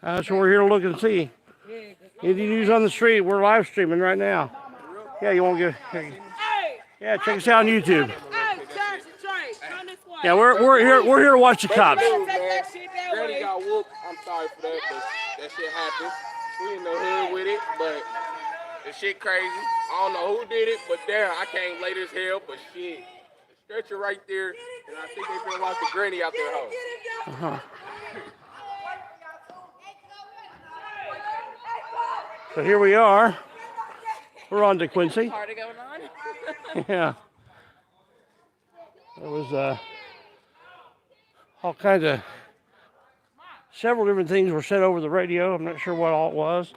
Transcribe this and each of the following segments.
That's what we're here to look and see. Indie News on the Street. We're live streaming right now. Yeah, you want to get? Yeah, check us out on YouTube. Yeah, we're here to watch the cops. Granny got whooped. I'm sorry for that, but that shit happened. We in the hood with it, but the shit crazy. I don't know who did it, but there, I can't lay this hell, but shit. The stretcher right there, and I think they finna watch the granny out there, hoe. So here we are. We're on to Quincy. Party going on. Yeah. There was all kinds of, several different things were said over the radio. I'm not sure what all it was.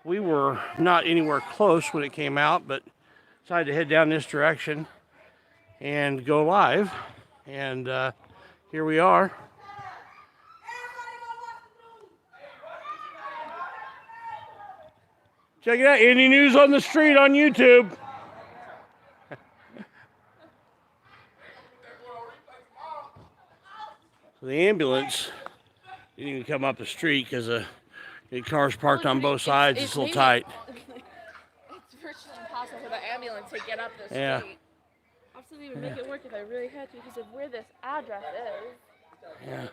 We were not anywhere close when it came out, but decided to head down this direction and go live. And here we are. Check it out, Indie News on the Street on YouTube. The ambulance didn't even come up the street because the cars parked on both sides. It's a little tight. It's virtually impossible for the ambulance to get up the street. Yeah. I have to even make it work if I really had to because of where this address is. Yeah.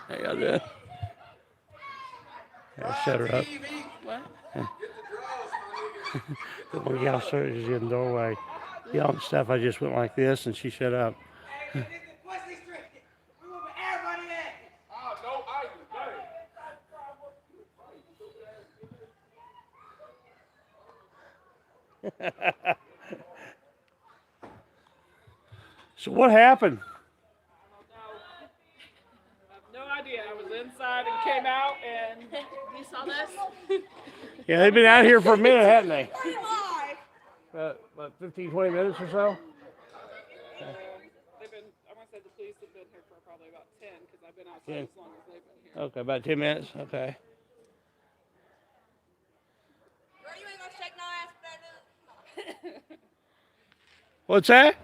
How y'all doing? Yeah, shut her up. What? The one gal started just in the doorway yelling stuff. I just went like this and she shut up. So what happened? I was inside and came out, and You saw this? Yeah, they've been out here for a minute, haven't they? About 15, 20 minutes or so? they've been, I'm going to say the police have been here for probably about 10, because I've been outside 10. as long as they've been here. Okay, about 10 minutes? Okay. You ain't gonna shake no ass for that dude. What's that?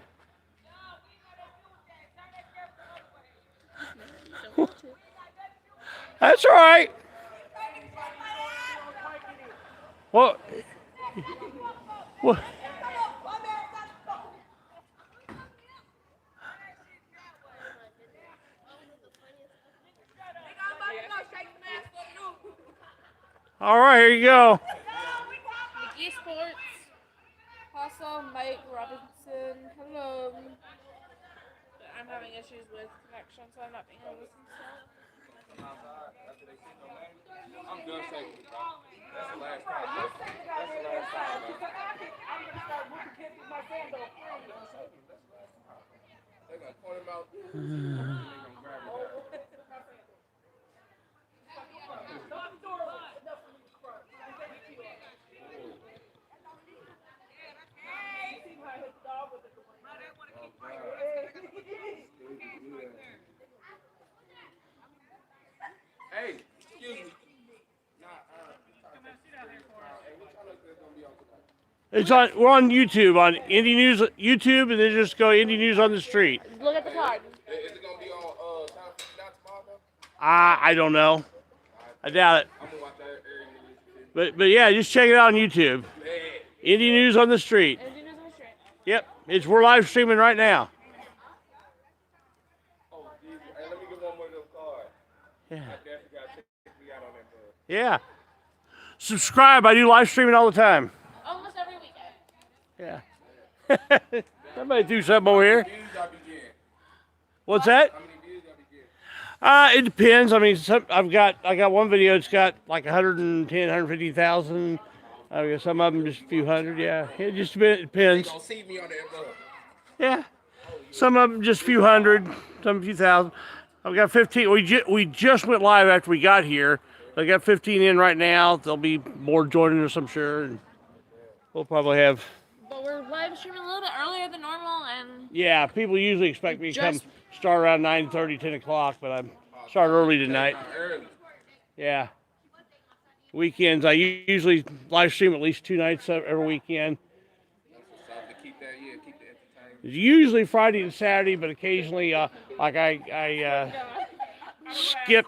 That's all right. What? What? All right, here you go. McGee Sports. Also, Mike Robinson. Hello. I'm having issues with connection, so I'm not being able to listen to stuff. I'm done saying it. That's the last time. That's the last time. I'm going to start whooping kids with my sandal. They're going to point him out. They're going to grab him. Hey, excuse me. It's on. We're on YouTube on Indie News YouTube, and then just go Indie News on the Street. Look at the card. Is it going to be on tomorrow? I don't know. I doubt it. I'm going to watch that area. But yeah, just check it out on YouTube. Indie News on the Street. Indie News on the Street. Yep, we're live streaming right now. Oh, Jesus. Hey, let me get one more of those cards. Yeah. I definitely got to check me out on that card. Yeah. Subscribe. I do live streaming all the time. Almost every weekend. Yeah. Somebody do something over here. Views y'all be getting? What's that? How many views y'all be getting? It depends. I mean, I got one video. It's got like 110, 150,000. I guess some of them just a few hundred. Yeah, it just depends. They gonna see me on that book. Yeah, some of them just a few hundred, some a few thousand. I've got 15. We just went live after we got here. I got 15 in right now. There'll be more joining us, I'm sure. And we'll probably have. But we're live streaming a little bit earlier than normal, and Yeah, people usually expect me to come start around 9:30, 10 o'clock, but I'm start early tonight. Early. Yeah. Weekends, I usually live stream at least 2 nights every weekend. To keep that, keep the entertainment. It's usually Friday and Saturday, but occasionally, like I skip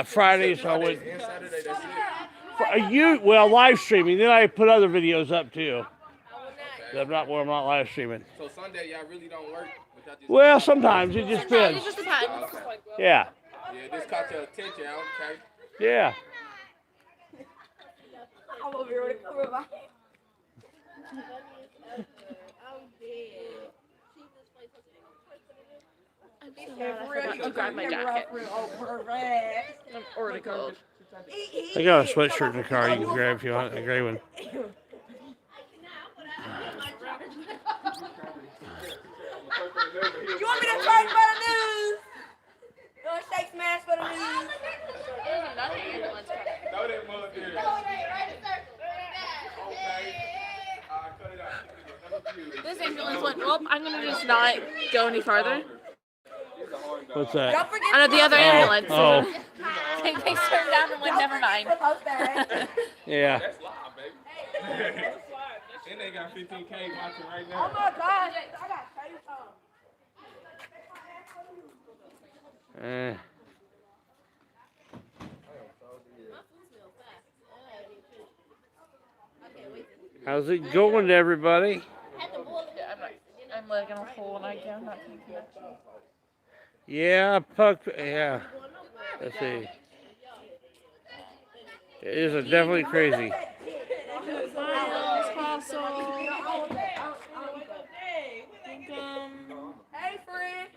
Friday, so I would. And Saturday, that's it. Well, live streaming. Then I put other videos up too. I'm not live streaming. So Sunday, y'all really don't work? Well, sometimes it just depends. It just depends. Yeah. Yeah, this caught your attention, okay? Yeah. I'm over here with a cover my To grab my jacket. Or to go. I got a sweatshirt in the car you can grab if you want, a gray one. You want me to shake for the news? You want to shake smash for the news? There's another ambulance coming. No, that mother did. Okay. This ambulance went, well, I'm going to just not go any farther. What's that? Don't forget I know the other ambulance. Oh. They turned down and went, never mind. Yeah. That's live, baby. And they got 15K watching right Oh now. my gosh, I got crazy. How's it going, everybody? I'm like in a hole and I'm not paying connection. Yeah, Puck. Yeah. Let's see. It is definitely crazy. Miles, Fossil, Hey, friend.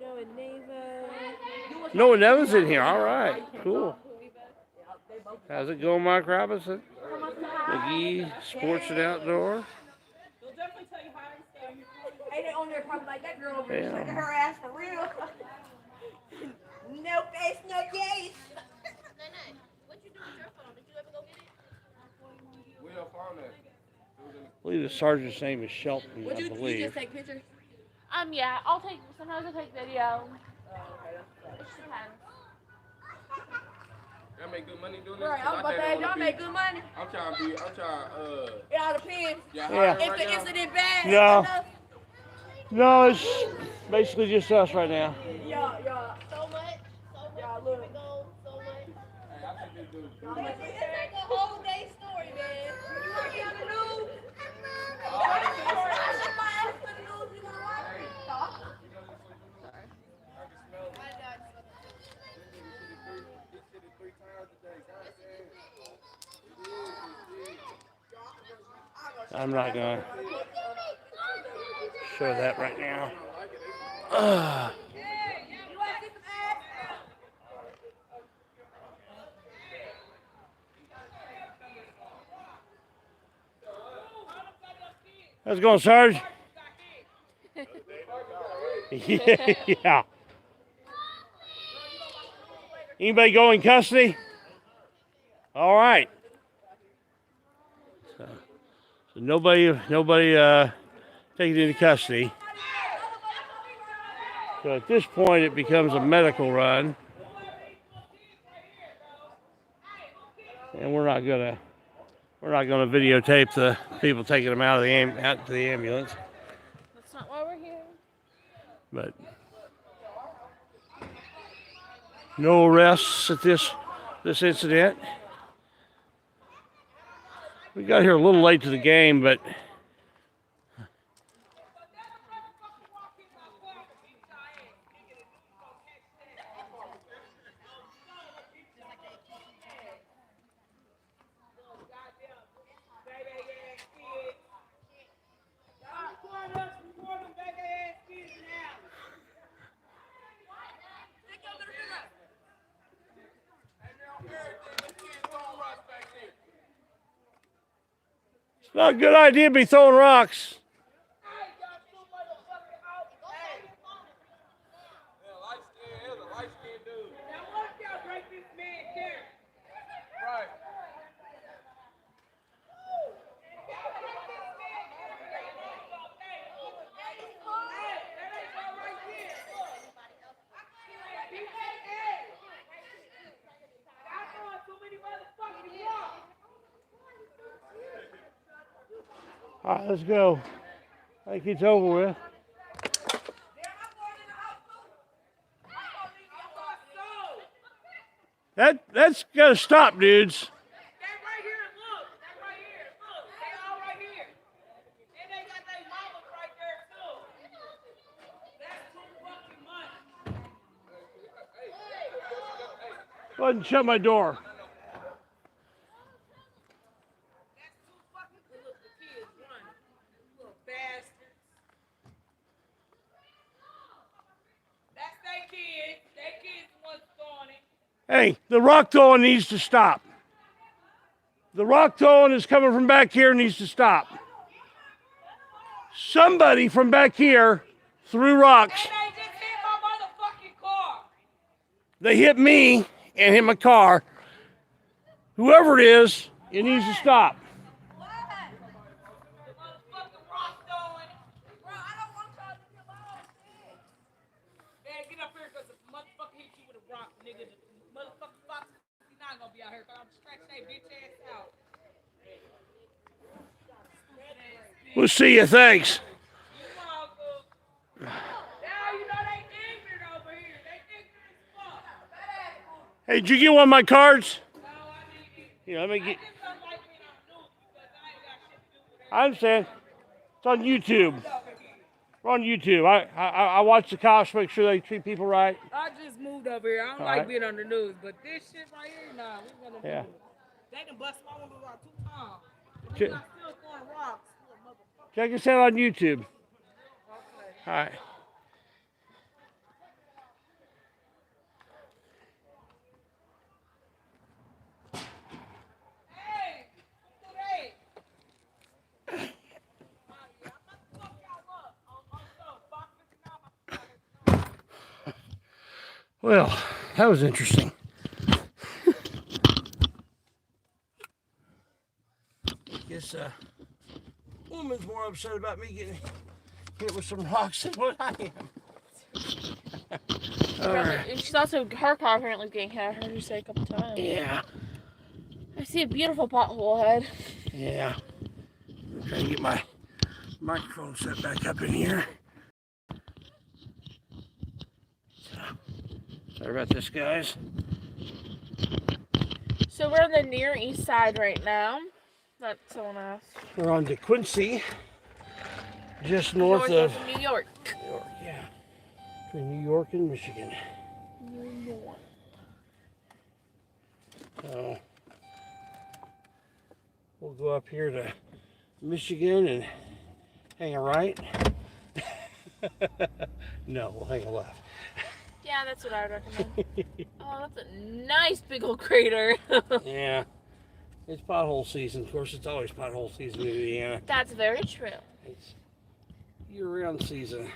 Noah Neva. No one else in here. All right. Cool. How's it going, Mike Robinson? McGee, Sports and Outdoor. They'll definitely tell you hi and stuff. Hey, they on there probably like that girl over Yeah. there shaking her ass for real. No face, no case. What you do with your phone? Did you ever go get it? We don't find that. I believe the sergeant's name is Shelton, I You believe. just take pictures? Yeah, sometimes I take video. It just depends. Y'all make good money doing this? Right, I 'Cause was about to think say, I y'all wanna make be- good money. I'm trying, It all depends. y'all Yeah. hiring If right the now? incident bad, No. enough, No, it's basically just us right now. y'all, So much. y'all look. Hey, I think this dude. It's like a whole day story, man. You want to be on the news? I should my ass for the news. You want to watch? I'm not going to show that right now. You want to see some ass? How's it going, Sarge? Yeah. Anybody go in custody? All right. So nobody taken into custody. So at this point, it becomes a medical run, and we're not gonna videotape the people taking them out of out to the ambulance. That's not why we're here. But no arrests at this incident. We got here a little late to the game, but it's not a good idea to be throwing rocks. All right, let's go. I think it's over with. That's gotta stop, dudes. That right here, look. That right here, look. They all right here. And they got their mamas right there too. That's too fucking much. Go ahead and shut my door. That's too fucking good. Look, the kids running. Little bastards. That's their kids. Their kids was throwing it. Hey, the rock throwing needs to stop. The rock throwing is coming from back here needs to stop. Somebody from back here threw rocks. And they just hit my motherfucking car. They hit me and hit my car. Whoever it is, it needs to stop. The motherfucking rock throwing. Bro, I don't want y'all to do my own shit. Man, get up here because the motherfucker hit you with a rock, nigga. The motherfucking Fox is not gonna be out here because I'm stretching that bitch ass out. We'll see you. Thanks. You motherfucker. Now you know they ignorant over here. They ignorant as fuck. Hey, did you get one of my cards? No, I need it. Here, let me I get. just don't like being on the news because I ain't got shit to do with it. I understand. It's on YouTube. Over here. We're on YouTube. I watch the cops, make sure they treat people right. I just moved over here. I don't All like right. being on the news, but this shit right here, nah, we gonna Yeah. do it. They can bust my windows out 2 times. Check- We not still throwing rocks, little motherfucker. Check us out on YouTube. Okay. All right. Hey, hey. Yeah, I'm not the fuck y'all up. I'm so boxing now. Well, that was interesting. Guess woman's more upset about me getting hit with some rocks than what I am. All right. And she's also, her car apparently is getting hit. I heard her say a couple times. Yeah. I see a beautiful pothole ahead. Yeah. I'm trying to get my microphone set back up in here. Sorry about this, guys. So we're on the near east side right now. That's someone asked. We're on DeQuincy, just north of New York. New York, yeah. Between New York and Michigan. New York. So we'll go up here to Michigan and hang a right. No, we'll hang a left. Yeah, that's what I would recommend. Oh, that's a nice big old crater. Yeah. It's pothole season. Of course, it's always pothole season in Indiana. That's very true. It's year-round season.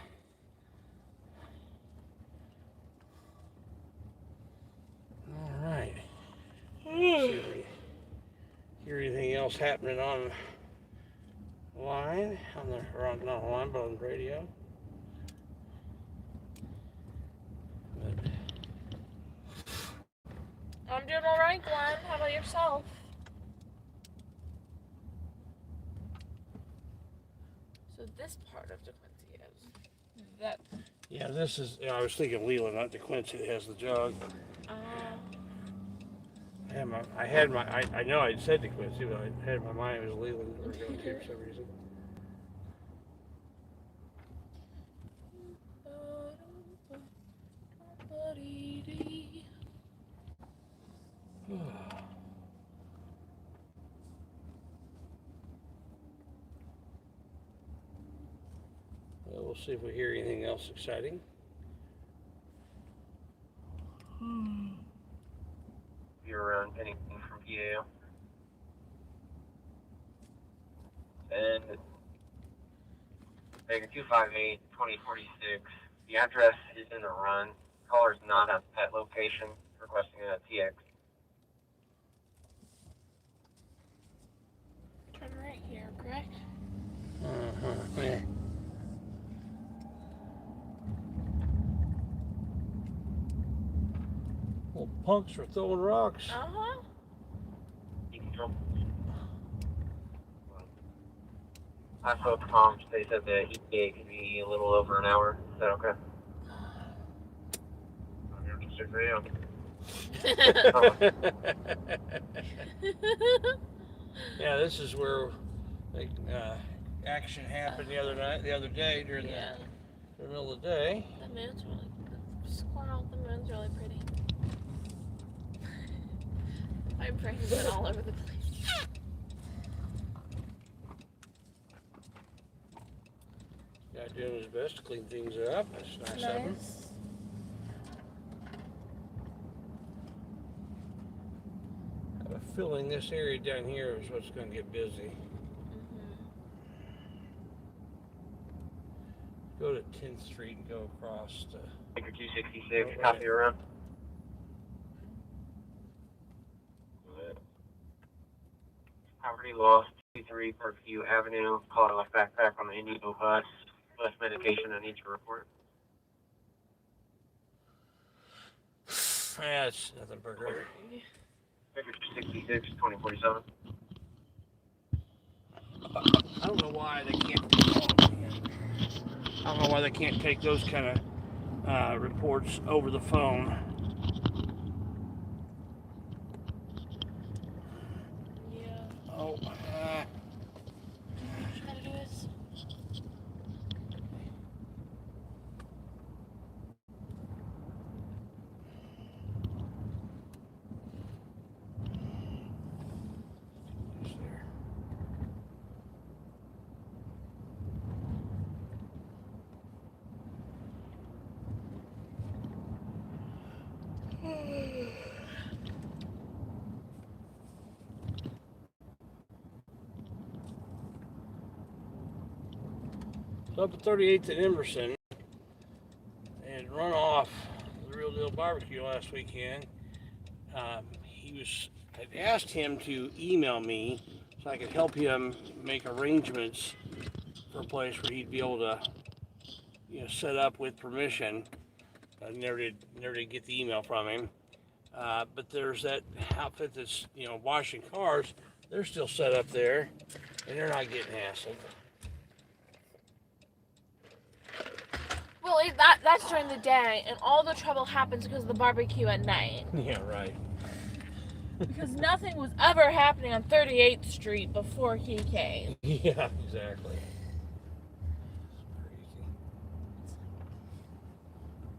All right. See if we hear anything else happening on the line, or on, not online, but on the radio. But I'm doing all right, Glenn. How about yourself? So this part of DeQuincy is that. yeah, this is. I was thinking Leland, not DeQuincy, that has the jug. I know I'd said DeQuincy, but I had in my mind it was Leland we were going to for some reason. Well, we'll see if we hear anything else exciting. You're around anything from PAO. And Baker 258 2046. The address is in the run. Caller is not at that location, requesting a TX. Turn right here, correct? Yeah. Little punks are throwing rocks. Uh-huh. I spoke to Tom. They said the ETA could be a little over an hour. Is that okay? I'm interested for you. Yeah, this is where like, action happened the other day during the middle of the day. The moon's really, the squirrel, the moon's really pretty. My brain's been all over the place. Guy doing his best to clean things up. That's nice of him. I have a feeling this area down here is what's going to get busy. Go to 10th Street and go across to... Baker 266, copy around. Property lost, 23 Parkview Avenue. Call it left backpack on the Indigo bus. Bus medication, I need to report. Yeah, it's nothing burger. Baker 266, 2047. I don't know why they can't... I don't know why they can't take those kind of reports over the phone. Yeah. Oh, Try to do this. So up at 38th and Emerson, and run off the Real Deal Barbecue last weekend. I'd asked him to email me so I could help him make arrangements for a place where he'd be able to, set up with permission. I never did get the email from him. But there's that outfit that's, washing cars. They're still set up there, and they're not getting hassled. Well, that's during the day, and all the trouble happens because of the barbecue at night. Yeah, right. Because nothing was ever happening on 38th Street before he came. Yeah, exactly. It's crazy.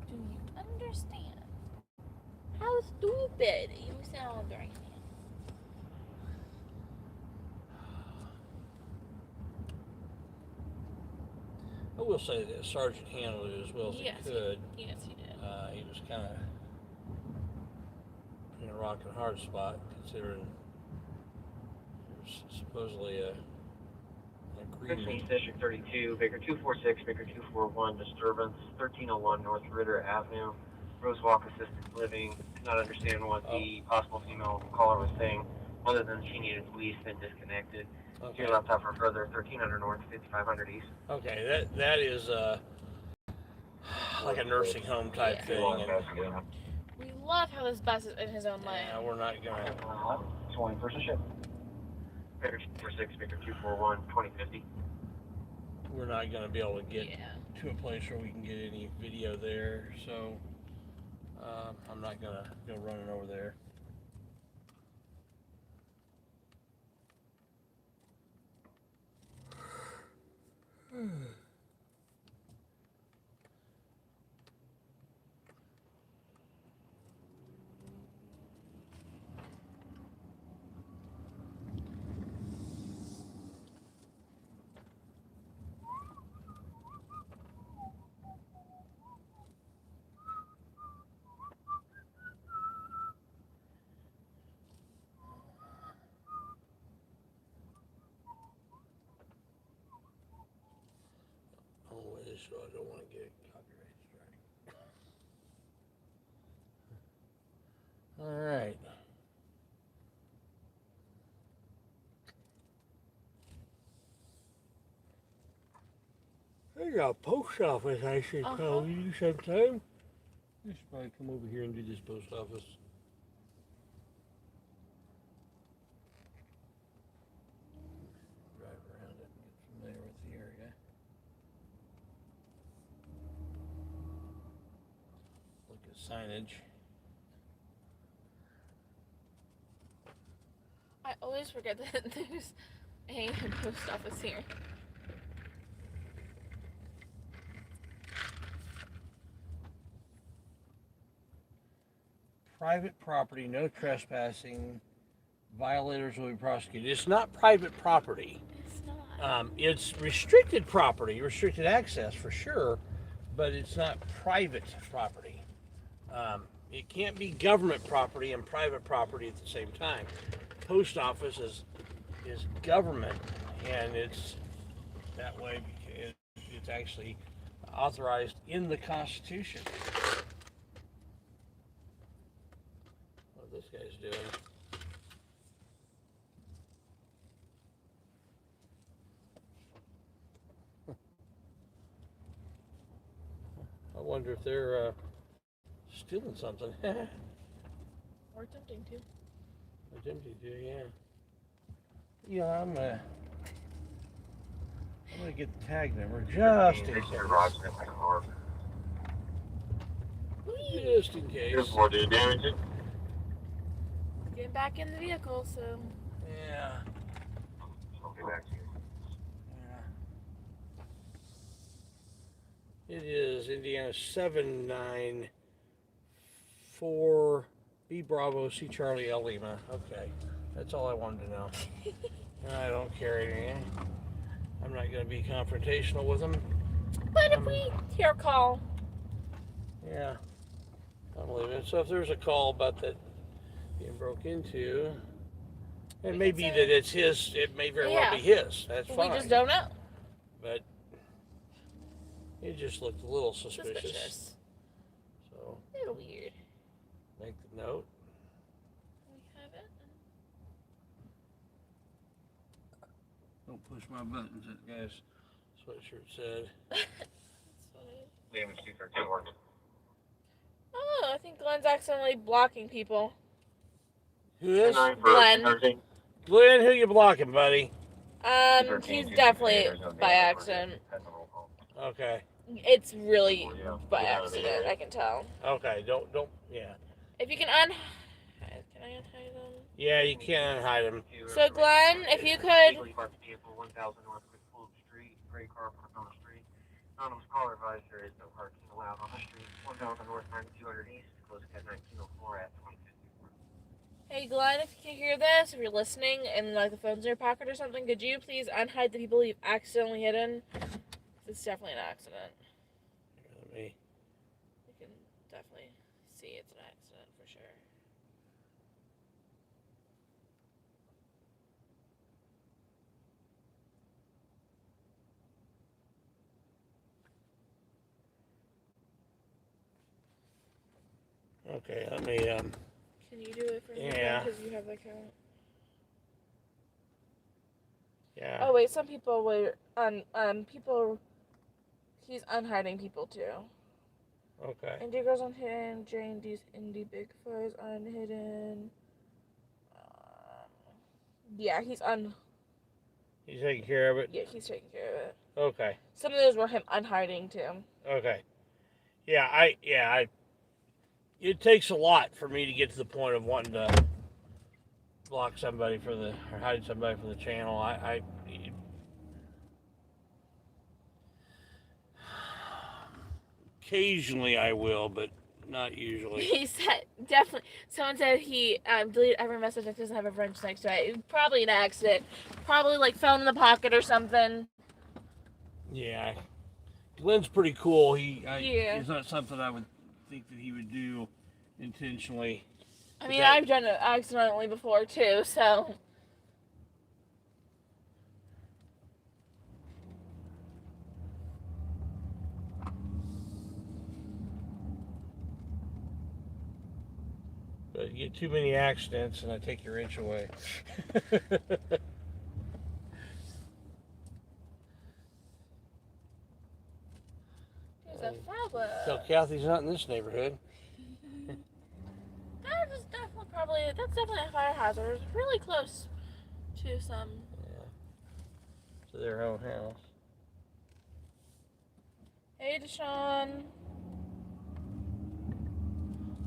Do you understand how stupid you sound right now? I will say that Sergeant handled it as well as he could. Yes, he did. He was kind of in a rock and hard spot, considering there's supposedly an 15 agreement. District 32, Baker 246, Baker 241, disturbance, 1301 North Ritter Avenue, Rosewalk Assisted Living. Could not understand what the possible female caller was saying, other than she needed police, then disconnected. Okay. Your laptop for further, 1300 North, 5500 East. Okay, that is like a nursing home type thing. And, We love how this bus is in his own lane. yeah, we're not gonna. 20 person ship. Baker 246, Baker 241, 2050. We're not gonna be able to get to a place where we can get any video there, so I'm not gonna go running over there. So I don't want to get copyright strike. All right. There's a post office I should call you sometime. I should probably come over here and do this post office. signage. I always forget that there's a post office here. Private property, no trespassing. Violators will be prosecuted. It's not private property. It's not. It's restricted property, restricted access for sure, but it's not private property. It can't be government property and private property at the same time. Post office is government, and it's that way because it's actually authorized in the Constitution. What this guy's doing? I wonder if they're stealing something. Or attempting to. Attempting to, yeah. Yeah, I'm gonna get the tag number just in case. Just in case. More do damage it. Getting back in the vehicle, so. Yeah. I'll get back to you. Yeah. It is Indiana 794 B Bravo C Charlie L Lima. Okay, that's all I wanted to know. I don't care anything. I'm not going to be confrontational with them. But if we hear a call. Yeah, I believe it. So if there's a call about that being broke into, it may be that it's his. It may very well be his. That's fine. We just don't know. But it just looked a little suspicious. So A little weird. make the note. We have it. Don't push my buttons, that guy's sweatshirt said. That's funny. Damage 213. Oh, I think Glenn's accidentally blocking people. Who is? Glenn. Glenn, who you blocking, buddy? He's definitely by accident. Okay. It's really by accident, I can tell. Okay, don't, yeah. If you can unhide them? Yeah, you can't unhide him. So Glenn, if you could... 1000 North Full Street, gray car parked on the street. Anonymous caller advised there is no parking allowed on the street. 1000 North 9200 East, close at 1904 at 2054. Hey Glenn, if you can hear this, if you're listening and like the phone's in your pocket or something, could you please unhide the people you've accidentally hidden? It's definitely an accident. Let me. You can definitely see it's an accident for sure. Okay, let me. Can you do it for me? Yeah. Because you have the account. Yeah. Oh wait, some people were people. He's unhiding people too. Okay. Indie Girls unhidden. J&D's Indie Big Fuzz unhidden. Yeah, he's taking care of it? Yeah, he's taking care of it. Okay. Some of those were him unhiding too. Okay. Yeah, it takes a lot for me to get to the point of wanting to block somebody or hide somebody from the channel. Occasionally I will, but not usually. He said, definitely, someone said he deleted every message that doesn't have a wrench next to it. Probably an accident. Probably like phone in the pocket or something. Yeah. Glenn's pretty cool. Yeah. It's not something I would think that he would do intentionally. I mean, I've done it accidentally before too, so. But you get too many accidents and I take your inch away. There's a flower. So Kathy's not in this neighborhood. That's definitely a fire hazard. It's really close to some. Yeah. To their own house. Hey, Deshaun.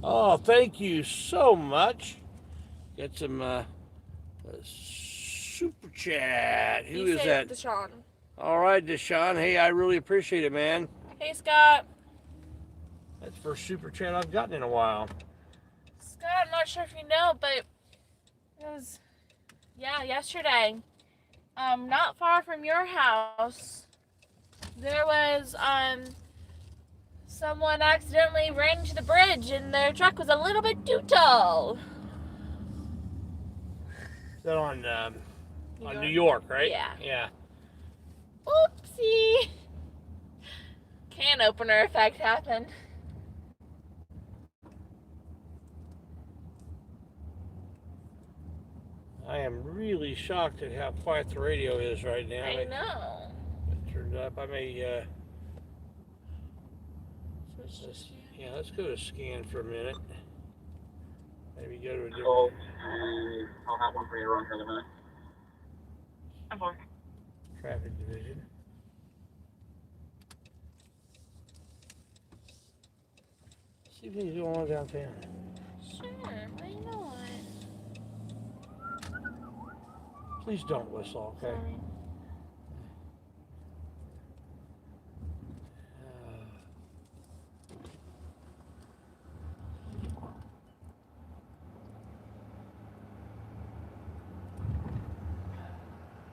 Oh, thank you so much. Got some super chat. Who Be is safe, that? Deshaun. All right, Deshaun. Hey, I really appreciate it, man. Hey, Scott. That's the first super chat I've gotten in a while. Scott, I'm not sure if you know, but it was, yesterday. Not far from your house, there was, someone accidentally ran into the bridge and their truck was a little bit too tall. Is that on New York, right? Yeah. Yeah. Oopsie. Can opener effect happened. I am really shocked at how quiet the radio is right now. I know. It turned up. I may. Let's go to scan for a minute. Maybe go to a different. I'll have one for you around here in a minute. I'm fine. Traffic division. See if anything's going on downtown. Sure, why not? Please don't whistle, okay? Sorry.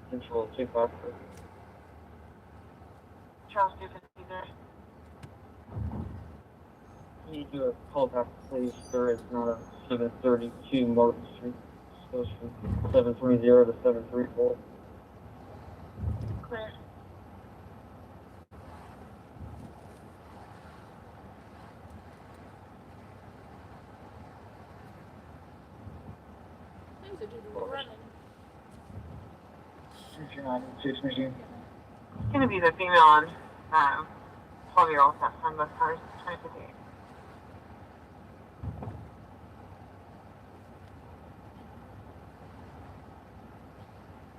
Control 253. Charles 250 there. Can you do a call back, please, sir? It's not a 732 Martin Street. It goes from 730 to 734. Clear. Things are doing running. It's going to be the female and 12-year-old that's on both cars, 2058.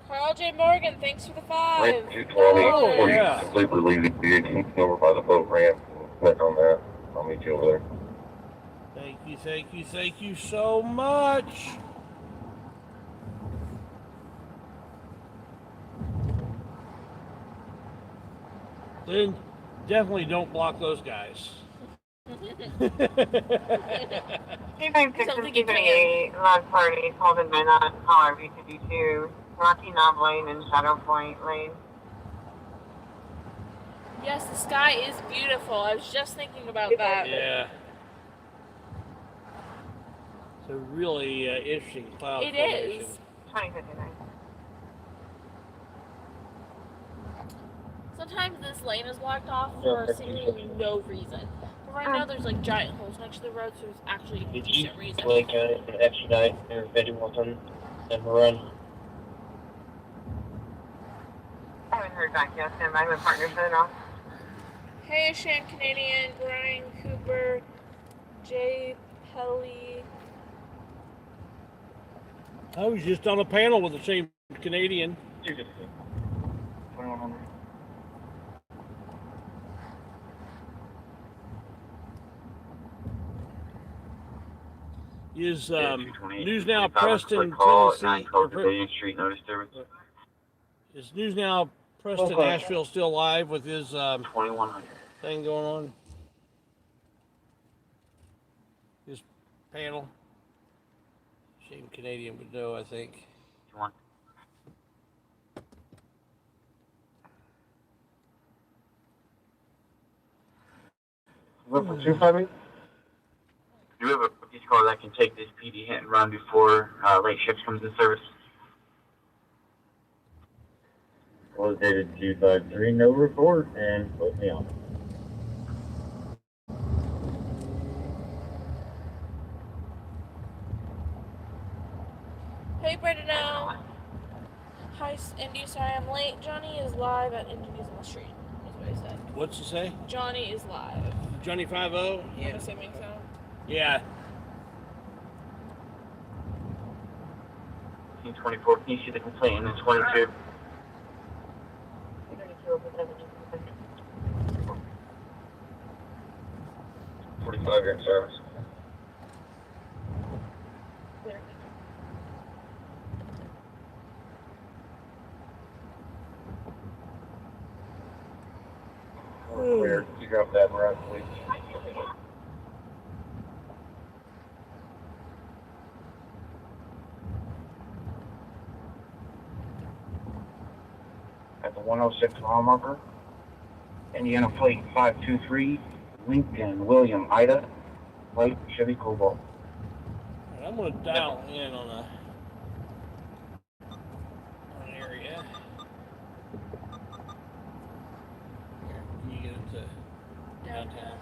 Carl J. Morgan, thanks for the 5. Lane 220, Oh, before you yeah. completely leave the vehicle, over by the boat ramp, click on that. I'll meet you over there. Thank you so much. Then definitely don't block those guys. 256 Log Party, called in by not caller V52, Rocky Knob Lane and Shadow Point Lane. Yes, the sky is beautiful. I was just thinking about that. Yeah. It's a really interesting cloud It formation. is. 2059. Sometimes this lane is blocked off for seemingly no reason. But right now there's like giant holes next to the road, so there's actually a decent reason. Lake County for extradite or Betty Walton and Run. I haven't heard back yet, Sam. I'm a partner for the North. Hey, Shane Canadian, Brian Cooper, Jay Pelly. I was just on a panel with the same Canadian. 2100. Is Yeah, News Now 228, Preston, call at Tennessee? 912 Pavilion Street, no disturbance. Is News Now Preston, Okay. Nashville still live with his 2100. thing going on? His panel? Shame Canadian would know, I think. 21. What for 250? Do you have a police car that can take this PD hit and run before late ships comes in service? Was dated 253, no report, and put me on. Hey, Brendan. Hi, Indy. Sorry I'm late. Johnny is live at Indies on the Street. That's what I said. What's it say? Johnny is live. Johnny 5-0? I'm assuming so. Yeah. 24, can you see the complaint in 22? 45, you're in service. clear. You drop that route, please. At the 106 mile marker, Indiana plate 523, Lincoln William Ida, light Chevy Cobalt. I'm going to dial in on an area. Here, can you get it to downtown?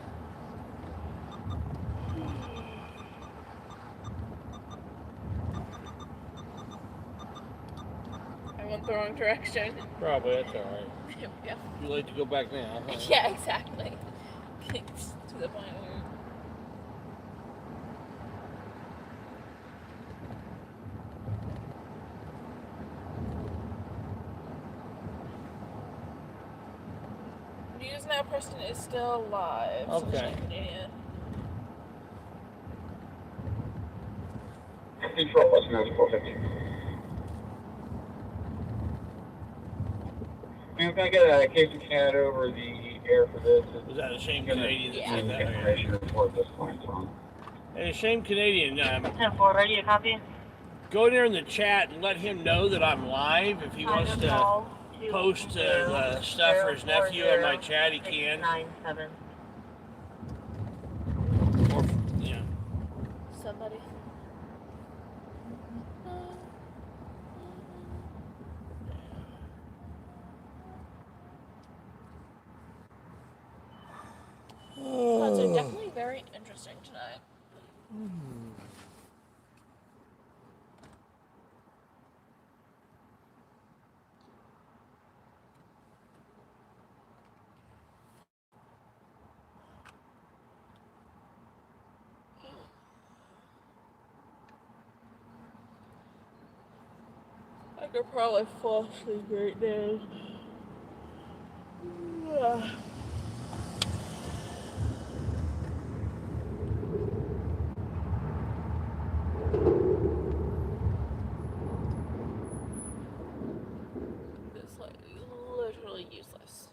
I went the wrong direction. Probably, that's all right. Yeah. Too late to go back now. Huh? Yeah, exactly. It's to the point where. News Now Preston is still live. Okay. Control plus 9450. Can I get a Casey Canada over the air for this? Was that a shame Canadian that said that? Information report at this point, so. Hey, a shame Canadian. 10-4, ready to copy? Go there in the chat and let him know that I'm live. If he wants to post the stuff for his nephew in my chat, he can. 97. Or, yeah. Somebody. Clouds are definitely very interesting tonight. I could probably fall asleep right now. It's like literally useless.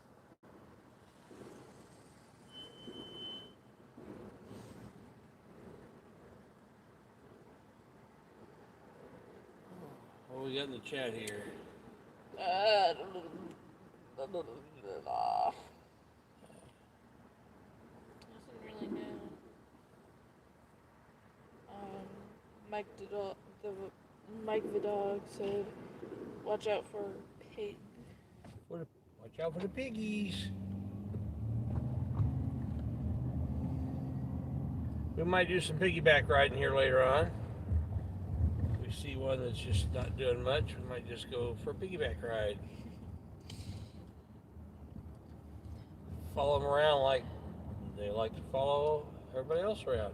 What we got in the chat here? Nothing really new. Mike the dog said, "Watch out for pig." Watch out for the piggies. We might do some piggyback riding here later on. If we see one that's just not doing much, we might just go for a piggyback ride. Follow them around like they like to follow everybody else around.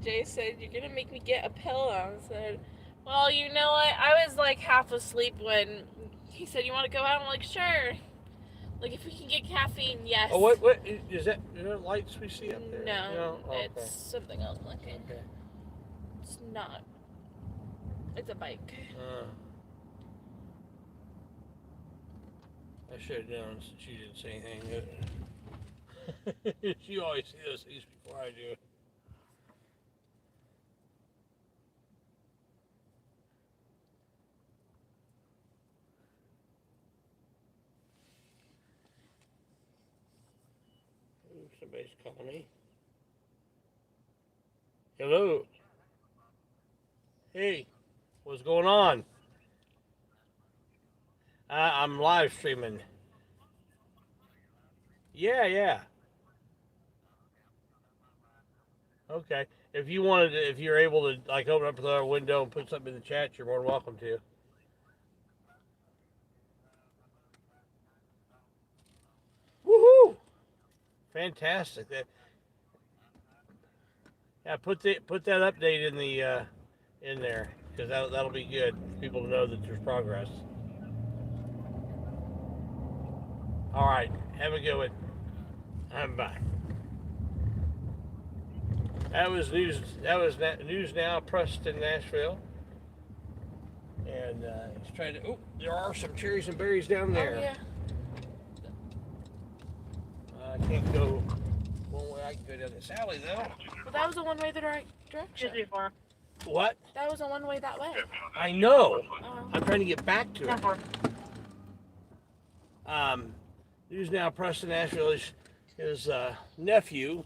Jay said, "You're gonna make me get a pillow." I said, "Well, you know what? I was like half asleep when he said, you want to go out?" I'm like, "Sure. Like, if we can get caffeine, yes." Oh, what is that? Is there lights we see up there? No, Oh, okay. it's something else blinking. Okay. It's not. It's a bike. I should have known since you didn't say anything. You always see those things before I do. Somebody's calling me. Hello. Hey, what's going on? I'm live streaming. Yeah. Okay. If you're able to like open up the window and put something in the chat, you're more than welcome to. Woohoo! Fantastic. Put that update in the in there because that'll be good for people to know that there's progress. All right, have a good one. I'm back. That was news. That was News Now, Preston, Nashville, and he's trying to. Oh, there are some cherries and berries down there. Oh, yeah. can't go one way. I can go down this alley though. But that was a one-way the right direction. What? That was a one-way that way. I know. Oh. I'm trying to get back to it. News now, Preston Nashville, his nephew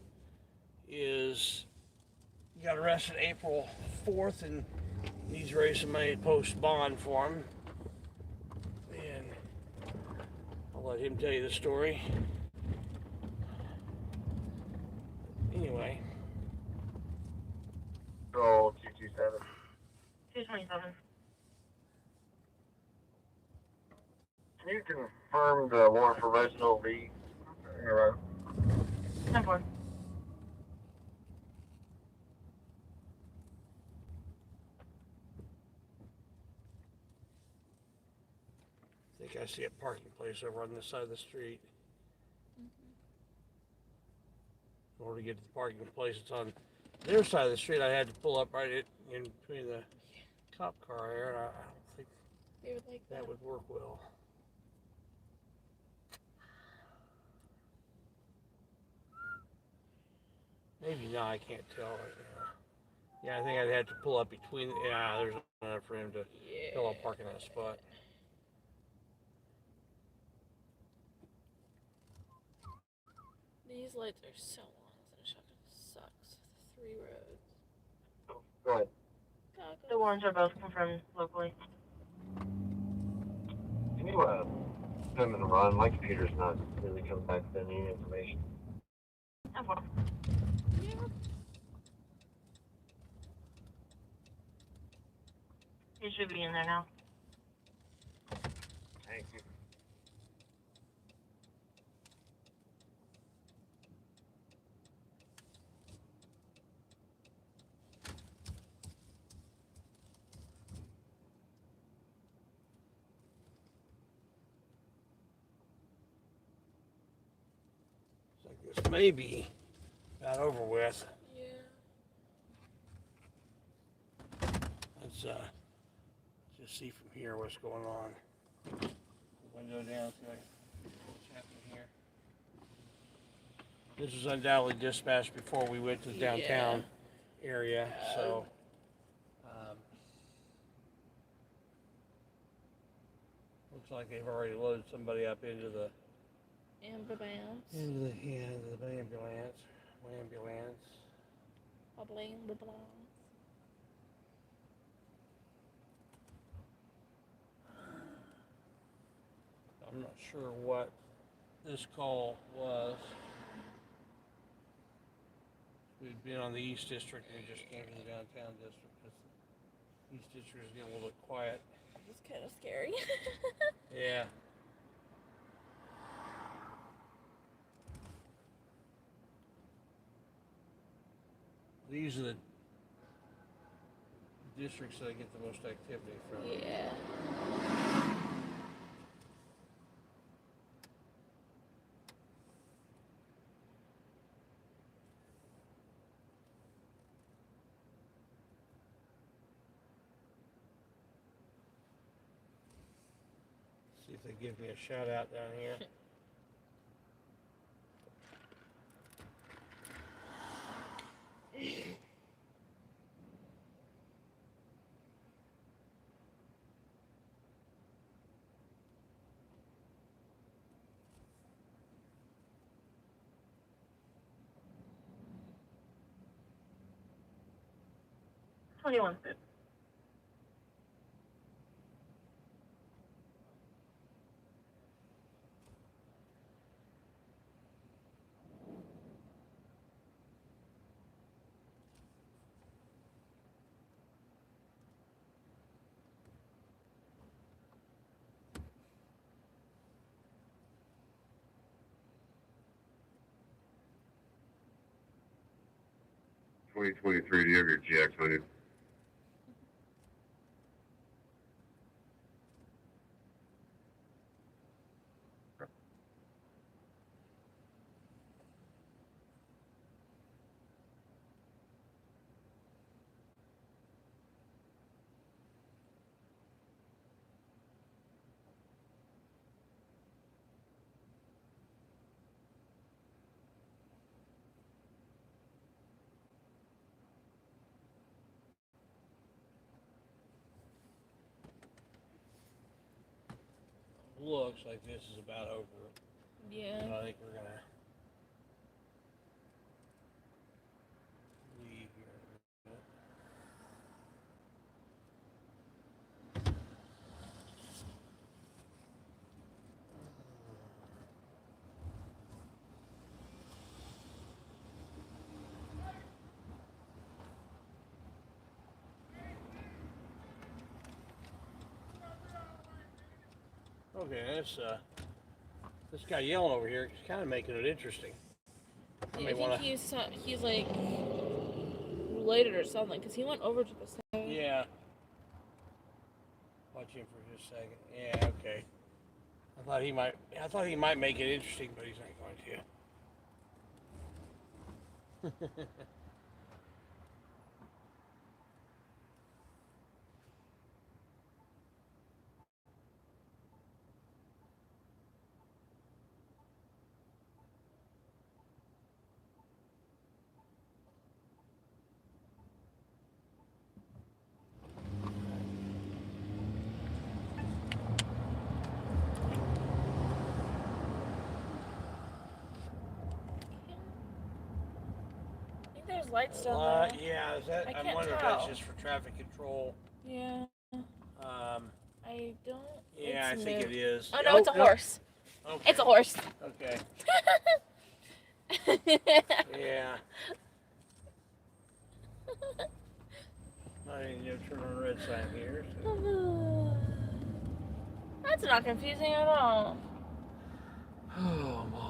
got arrested April 4th and needs to raise some money to post bond for him. And I'll let him tell you the story. Anyway. Roll 227. 227. Can you confirm the warrant for Reginald Lee? In a row. 10-4. I think I see a parking place over on this side of the street. In order to get to the parking place, it's on their side of the street. I had to pull up right in between the cop car there, and I don't think They would like that would work well. Maybe not, I can't tell right now. Yeah, I think I'd have to pull up between, yeah, there's not enough for him to fill up parking that spot. These lights are so long, and shotgun sucks. 3 roads. Go ahead. The warrants are both confirmed locally. Can you put them in a run? My computer's not really coming back with any information. 10-4. Yeah. He should be in there now. Thank you. This may be about over with. Yeah. Let's just see from here what's going on. Window down, see what's happening here. This was undoubtedly dispatched before we went to the downtown area, so looks like they've already loaded somebody up into the Ambulance. the ambulance. Ambulance. I'm not sure what this call was. We'd been on the East District and we just came to the downtown district because the East District is getting a little bit quiet. It's kind of scary. Yeah. These are the districts that I get the most activity from. Yeah. See if they give me a shout out down here. $21. Do you have your GX on you? looks like this is about over. Yeah. So I think we're gonna leave here. Okay, this guy yelling over here is kind of making it interesting. I think he's like related or something, because he went over to the side. Yeah. Watch him for just a second. Yeah, okay. I thought he might make it interesting, but he's not going to. I think there's lights down there. Yeah, I'm wondering if that's just for traffic control. Yeah. I don't. Yeah, I think it is. Oh no, it's a horse. Okay. It's a horse. Okay. Yeah. I need to turn on red sign here. So. That's not confusing at all. Oh my.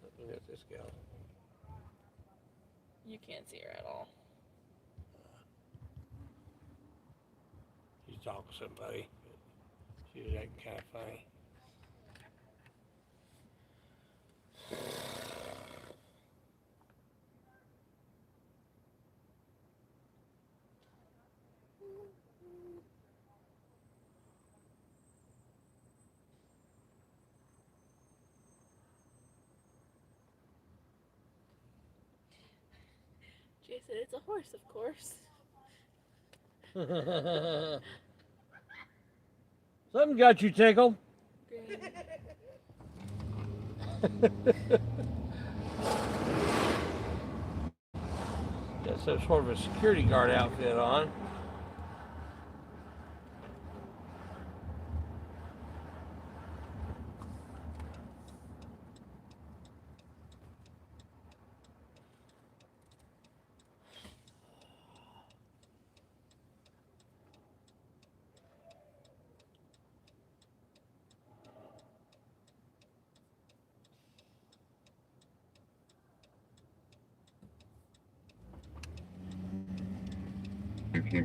Looking at this gal. You can't see her at all. She's talking to somebody. She was acting kind of funny. Jason, it's a horse, of course. Something got you tickled. Got some sort of a security guard outfit on.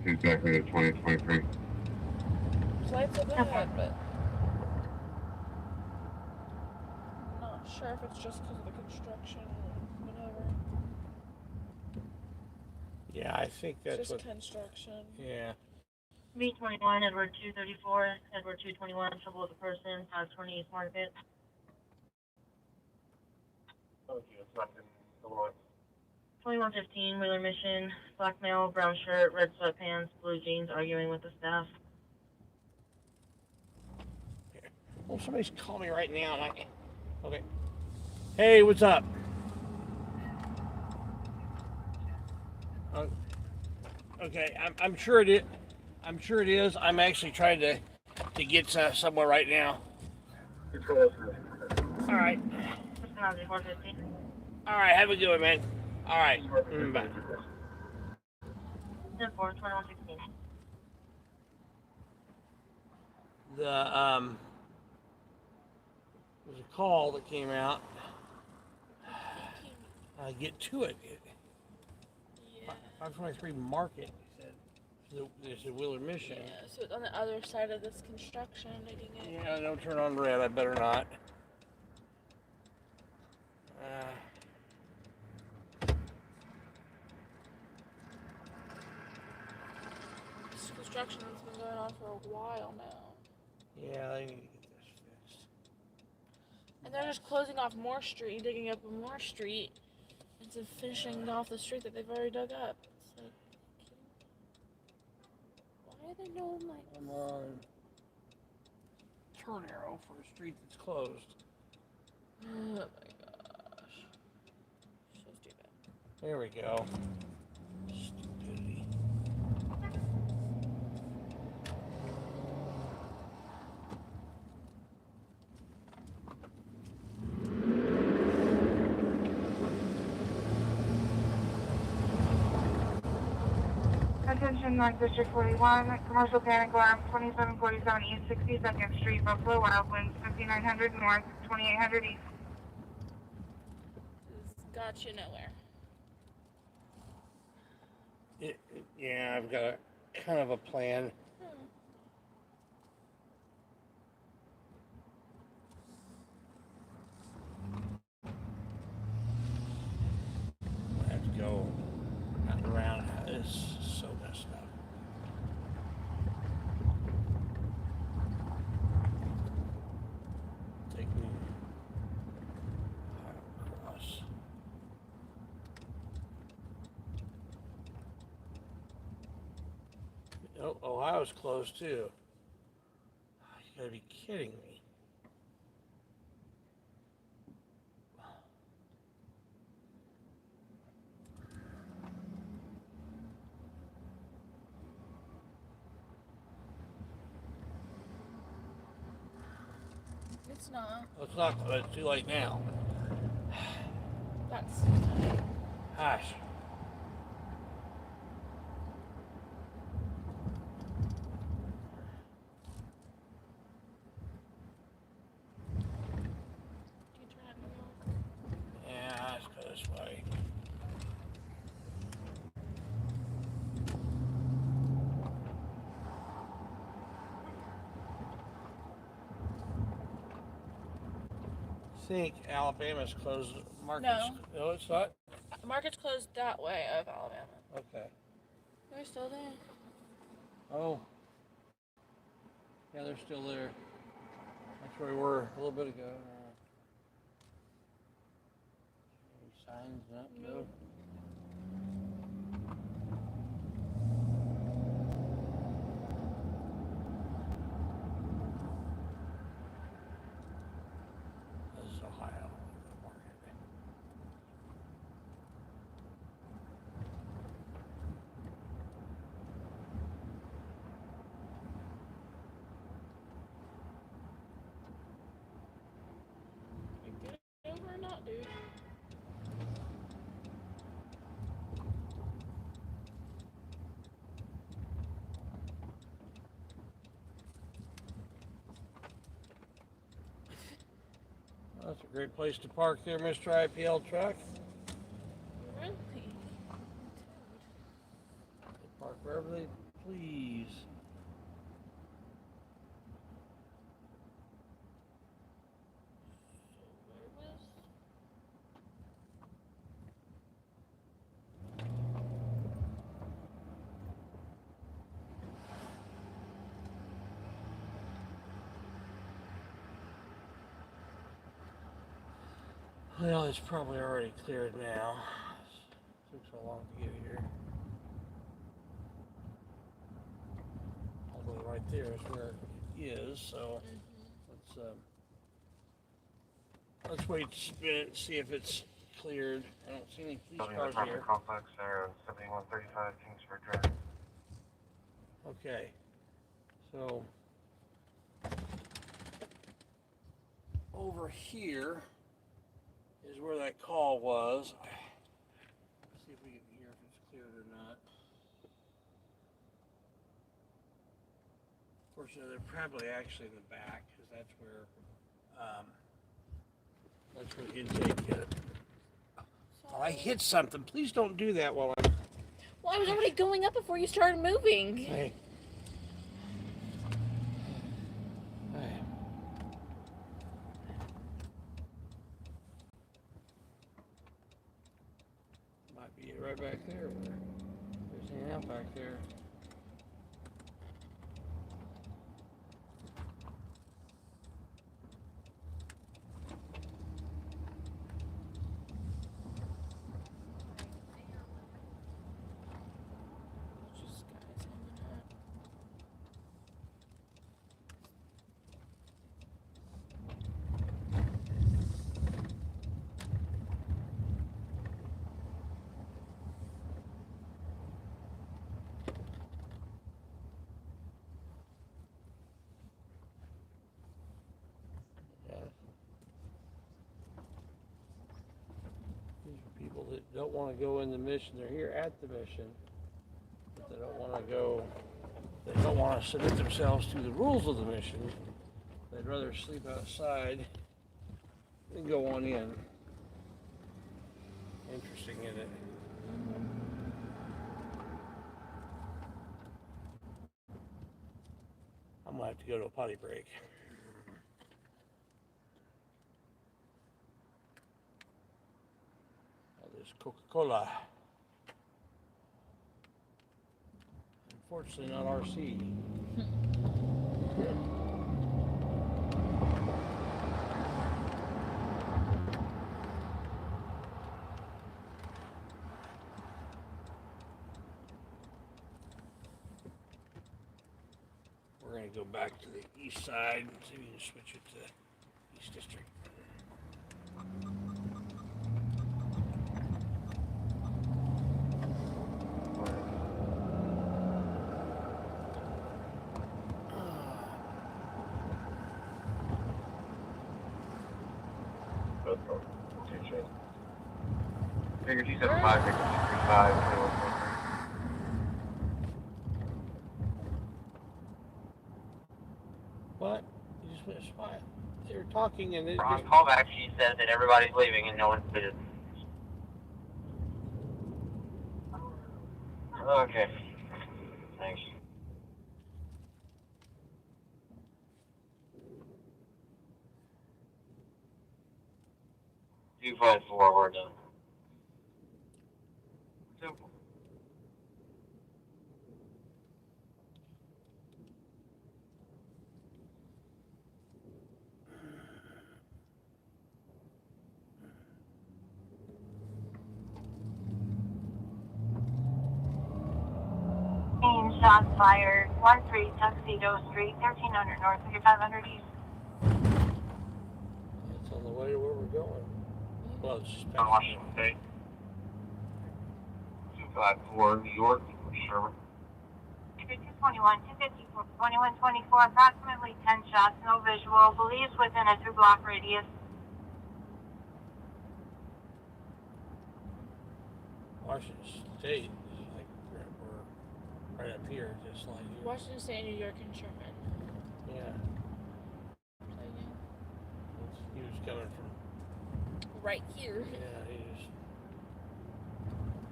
Exactly to 2023. Lights are bad, but I'm not sure if it's just because of the construction or whatever. Yeah, I think that's just construction. Yeah. B21, Edward 234, Edward 221, trouble with a person, 520 East Market. Okay, it's not in Illinois. 2115, Wheeler Mission, black male, brown shirt, red sweatpants, blue jeans, arguing with the staff. Oh, somebody's calling me right now. Okay. Hey, what's up? Okay, I'm sure it is. I'm sure it is. I'm actually trying to get somewhere right now. All right. All right. Have a good one, man. All right. Bye. 2116. There's a call that came out. Get to it. Yeah. 523 Market. There's a Wheeler Mission. Yeah, so it's on the other side of this construction. Yeah, don't turn on red. I better not. This construction has been going on for a while now. Yeah, they need to get this fixed. And they're just closing off more street, digging up more street, instead of finishing off the street that they've already dug up. It's like, why are there no lights? I'm on turn arrow for a street that's closed. Oh my gosh. So stupid. There we go. Stupidity. Attention, North District 41, commercial panic alarm 2747 East 62nd Street, Buffalo Wild Winds, 5900 North, 2800 East. This got you nowhere. Yeah, I've got a kind of a plan. I have to go out and around. It's so messed up. Take me across. Oh, Ohio's closed too. You gotta be kidding me. It's not. Well, it's not. It's too late now. That's. Gosh. Yeah, let's go this way. I think Alabama's closed. Market's, no, it's not. Market's closed that way of Alabama. Okay. They're still there. Oh. Yeah, they're still there. That's where we were a little bit ago. Any signs up? No. This is Ohio. Over or not, dude? That's a great place to park there, Mr. IPL truck. Really? They park wherever they please. Well, it's probably already cleared now. It took so long to get here. Although right there is where it is, so let's wait a minute and see if it's cleared. I don't see any police cars here. Complex there, 7135 Kingsford Drive. Okay, so over here is where that call was. Let's see if we can hear if it's cleared or not. Of course, they're probably actually in the back because that's where the intake is. Oh, I hit something. Please don't do that while I'm. Well, I was already going up before you started moving. Hey. Might be right back there. There's an out back there. don't want to go in the mission. They're here at the mission, but they don't want to go. They don't want to submit themselves to the rules of the mission. They'd rather sleep outside than go on in. Interesting, isn't it? I'm gonna have to go to a potty break. There's Coca-Cola. Unfortunately, not RC. We're going to go back to the east side and see if we can switch it to East District. Figure 275, figure 235, 21. What? You just went spot. They were talking and it On just... callback, she said that everybody's leaving and no one's been. Okay. Thanks. 254, we're done. Simple. Shots fired. 13 Tuxedo Street, 1300 North, 3500 East. It's on the way to where we're going. Well, it's just On past Washington State. 254, New York, Sherman. 221, 254, 2124, approximately 10 shots, no visual, believes within a 2-block radius. Washington State is like we're right up here, just like you. Washington State, New York, and Sherman. Yeah. He was coming from Right here. Yeah, he was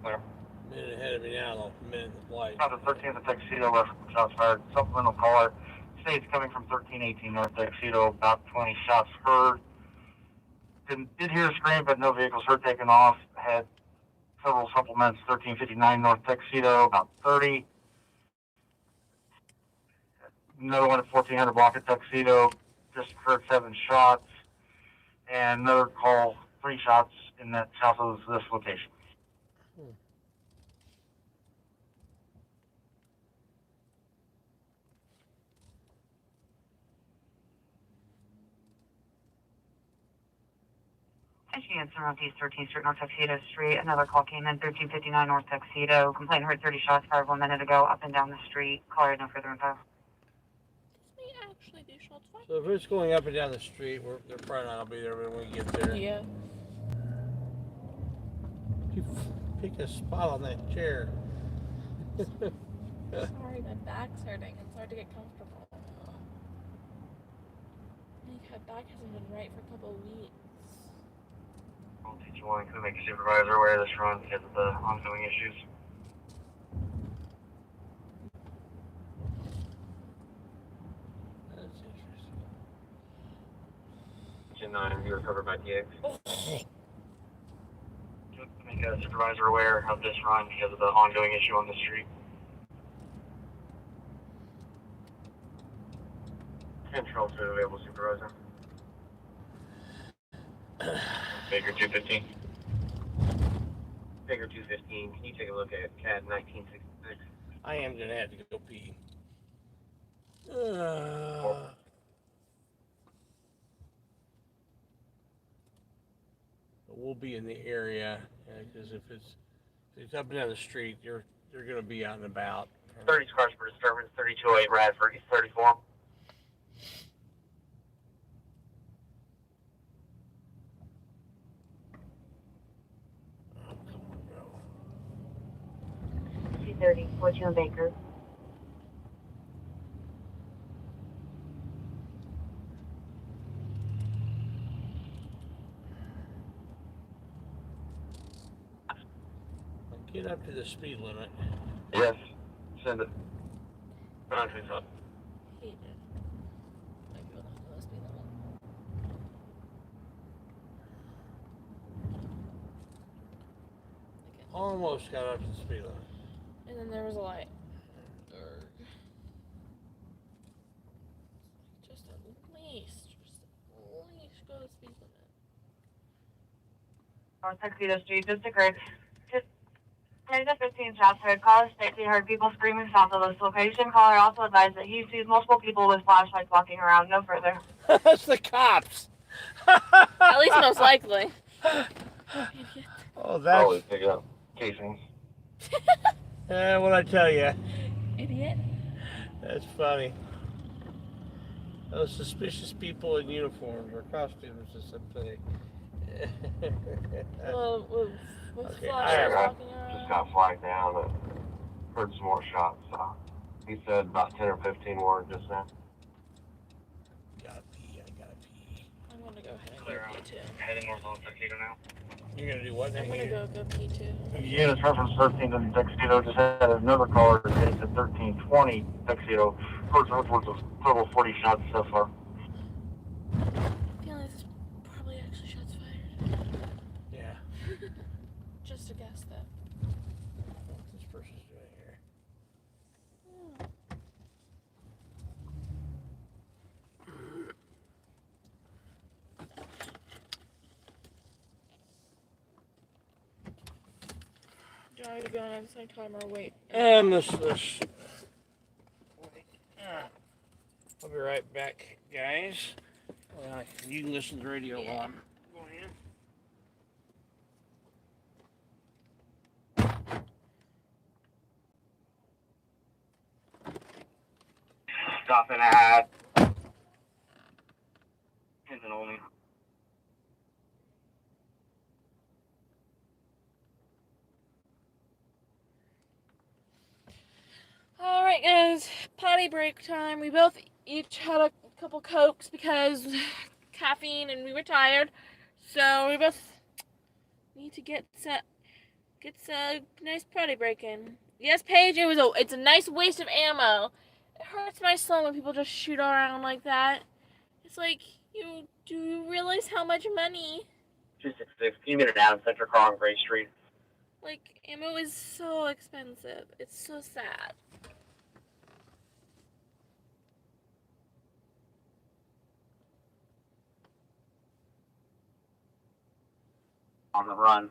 Where? a minute ahead of me now, a minute in the flight. South of 13th Tuxedo, left shots fired. Supplemental caller. States coming from 1318 North Tuxedo, about 20 shots heard. Did hear a scream, but no vehicles heard taken off. Had several supplements, 1359 North Tuxedo, about 30. Another one at 1400 block at Tuxedo, just heard 7 shots. And another call, 3 shots in that south of this location. Answer on East 13th Street, North Tuxedo Street. Another call came in, 1359 North Tuxedo. Complaint heard 30 shots fired 1 minute ago, up and down the street. Caller had no further info. This may actually be shots fired. So if it's going up and down the street, they're probably not gonna be there when we get there. Yeah. You pick a spot on that chair. Sorry, my back's hurting. It's hard to get comfortable. My back hasn't been right for a couple of weeks. Did you want to make a supervisor aware of this run because of the ongoing issues? That's interesting. Engine 9, you were covered by DX. Make a supervisor aware of this run because of the ongoing issue on the street. Control to available supervisor. Baker 215. Baker 215, can you take a look at CAD 1966? I am gonna have to go pee. We'll be in the area because if it's up and down the street, you're gonna be out and about. 30 cars for disturbance, 3208 Radford, East 34. 330, 42 Baker. Get up to the speed limit. Yes. Send it. Country's up. He did. Like, go down to the speed limit. Almost got up to the speed limit. And then there was a light. Just at least go to the speed limit. North Tuxedo Street, just occurred. 10 to 15 shots heard. Caller states he heard people screaming south of this location. Caller also advised that he sees multiple people with flashlights walking around. No further. That's the cops. At least most likely. Oh, that's... Probably pick up casings. What I tell you. Idiot. That's funny. Those suspicious people in uniforms or costumes or something. With Okay, flashlights I walking around. just got flagged down and heard some more shots. So he said about 10 or 15 were just then. Gotta pee, I gotta pee. I'm gonna go ahead and Clear go out. pee too. Heading north on Tuxedo now. You're gonna do what now? I'm gonna go pee too. Units reference 13 to Tuxedo just had another caller heading to 1320 Tuxedo. Towards upwards of total 40 shots so far. I feel like this is probably actually shots fired. Yeah. Just a guess though. What's this person's doing here? Do you want me to go on at the same time or wait? This. I'll be right back, guys. You can listen to the radio while I'm going in. Stopping at Hinton only. Alright guys, potty break time. We both each had a couple Cokes because caffeine and we were tired. So we both need to get a nice potty break in. Yes, Paige, it's a nice waste of ammo. It hurts my soul when people just shoot around like that. It's like, do you realize how much money? 266. Can you meet it down Central Car on Gray Street? Like, ammo is so expensive. It's so sad. On the run.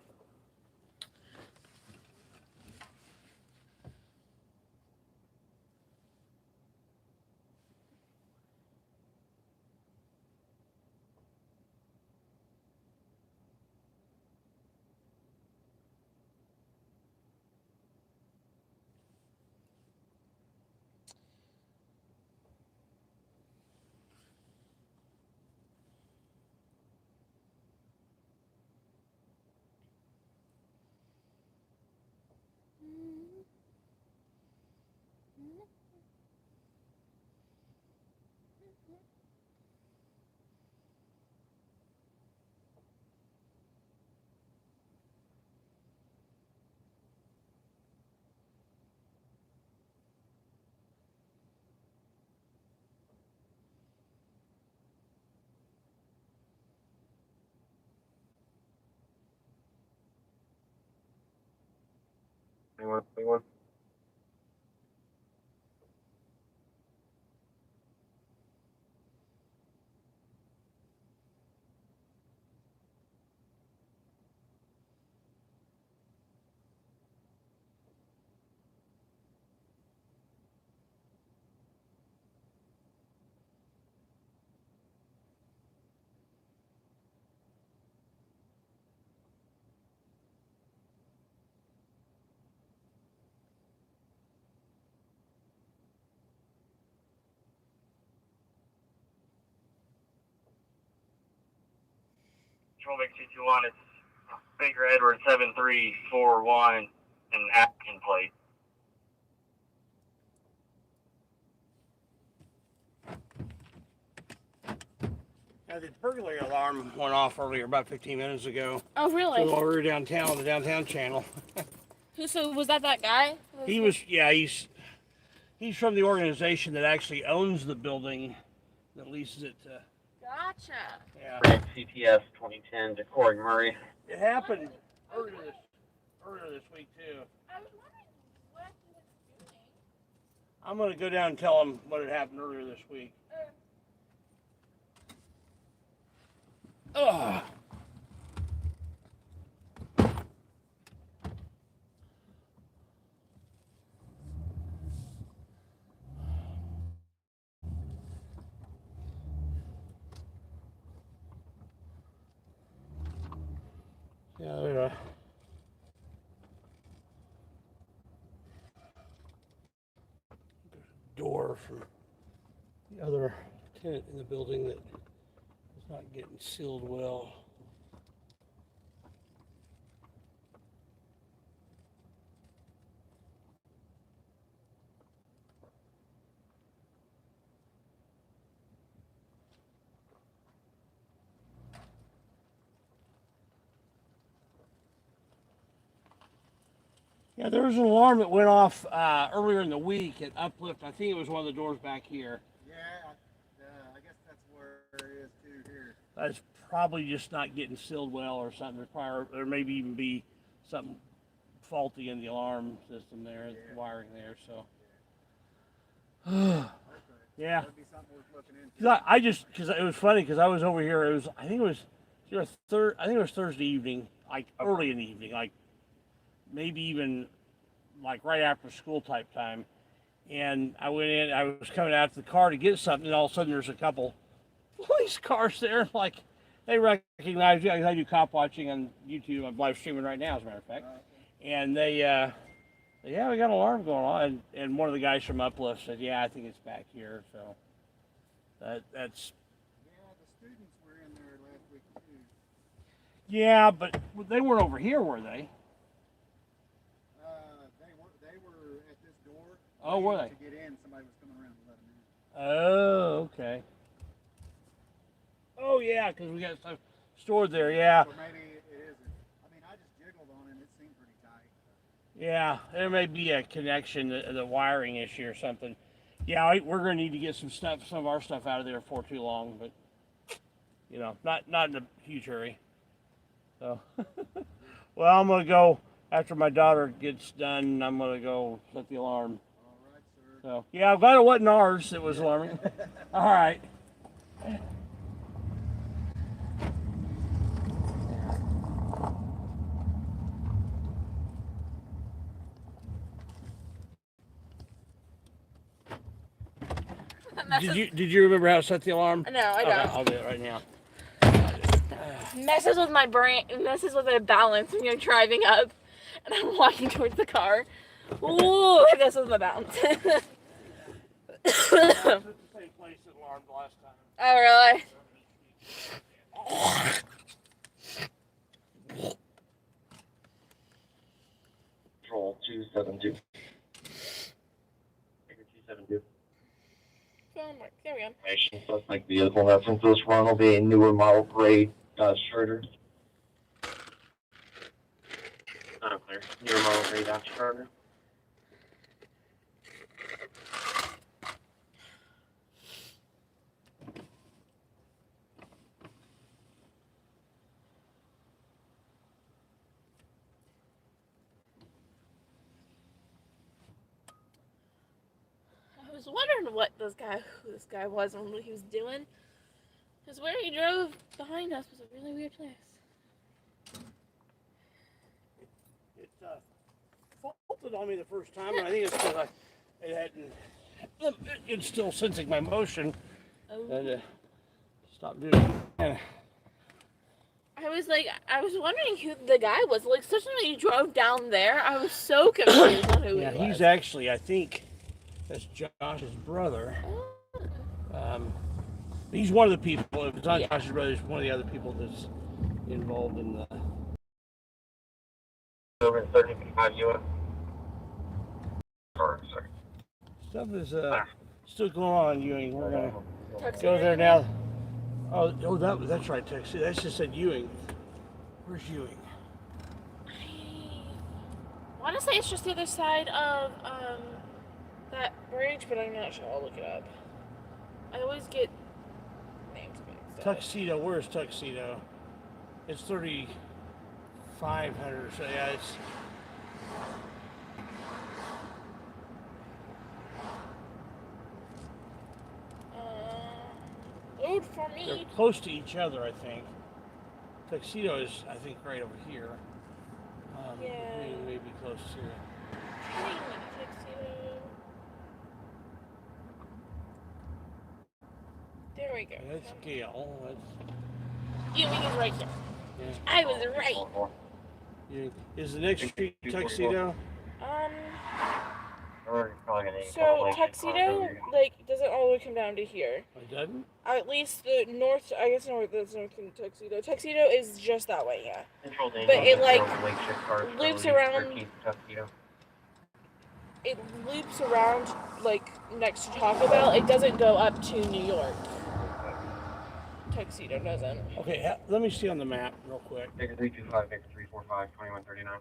Anyone? Control Big 221, it's Baker Edward 7341 and Atkins plate. Yeah, the burglary alarm went off earlier, about 15 minutes ago. Oh, really? So while we were downtown on the downtown channel. So was that guy? He was, yeah, he's from the organization that actually owns the building that leases it to. Gotcha. Yeah. CPS 2010 to Corey Murray. It happened earlier this week too. I was wondering what he was doing. I'm gonna go down and tell him what had happened earlier this week. Ugh. Yeah, there's a door from the other tenant in the building that is not getting sealed well. Yeah, there was an alarm that went off earlier in the week at Uplift. I think it was one of the doors back here. Yeah, I guess that's where it is too here. That's probably just not getting sealed well or something. There may even be something faulty in the alarm system there, the wiring there. So, yeah. That'd be something worth looking into. Because it was funny because I was over here. I think it was Thursday evening, like early in the evening, like maybe even like right after school type time. And I went in. I was coming out to the car to get something, and all of a sudden there's a couple police cars there. Like they recognize you. I do cop watching on YouTube. I'm live streaming right now, as a matter of fact. And they, yeah, we got an alarm going on. And one of the guys from Uplift said, yeah, I think it's back here. So that's. Yeah, the students were in there last week too. Yeah, but they weren't over here, were they? They were at this door. Oh, were they? To get in, somebody was coming around to let them in. Oh, okay. Oh, yeah, because we got stuff stored there, yeah. Or maybe it isn't. I mean, I just jiggled on it and it seemed pretty tight. Yeah, there may be a connection, the wiring issue or something. Yeah, we're going to need to get some of our stuff out of there before too long, but, you know, not in a huge hurry. So, well, I'm going to go, after my daughter gets done, I'm going to go set the alarm. All right, sir. So, yeah, I'm glad it wasn't ours that was alarming. All right. Did you remember how to set the alarm? No, I don't. Okay, I'll do it right now. Messes with my brain, messes with my balance when you're driving up and I'm walking towards the car. Ooh, it messes with my balance. It's the same place that alarmed last time. Oh, really? Control 272. 272. There we go. Information, suspect vehicle reference this run will be a newer model gray Dodge Charger. Not clear. Newer model gray Dodge Charger. I was wondering who this guy was and what he was doing. Because where he drove behind us was a really weird place. It faulted on me the first time, and I think it's because it's still sensing my motion. Oh. And stop doing it. And I was wondering who the guy was. Like, especially when he drove down there, I was so confused on who he was. he's actually, I think, that's Josh's brother. He's one of the people. If it's not Josh's brother, he's one of the other people that's involved in the. Over in 35 US. Sorry. Stuff is still going on, Ewing. We're gonna go there now. Oh, that's right, Texas. That just said Ewing. Where's Ewing? I want to say it's just the other side of that bridge, but I'm not sure. I'll look it up. I always get names mixed up. Tuxedo. Where's Tuxedo? It's 3,500. So yeah, it's. For me. They're close to each other, I think. Tuxedo is, I think, right over here. Yeah. Maybe close to. Tuxedo. There we go. That's Gale. That's. Ewing is right there. Yeah. I was right. Is the next street Tuxedo? So Tuxedo, like, doesn't all the way come down to here. It doesn't? At least the north, I guess that's north Tuxedo. Tuxedo is just that way, yeah. But it, like, loops around. It loops around, like, next to Taco Bell. It doesn't go up to New York. Tuxedo doesn't. Okay, let me see on the map real quick. Victor 325, Victor 345, 2139.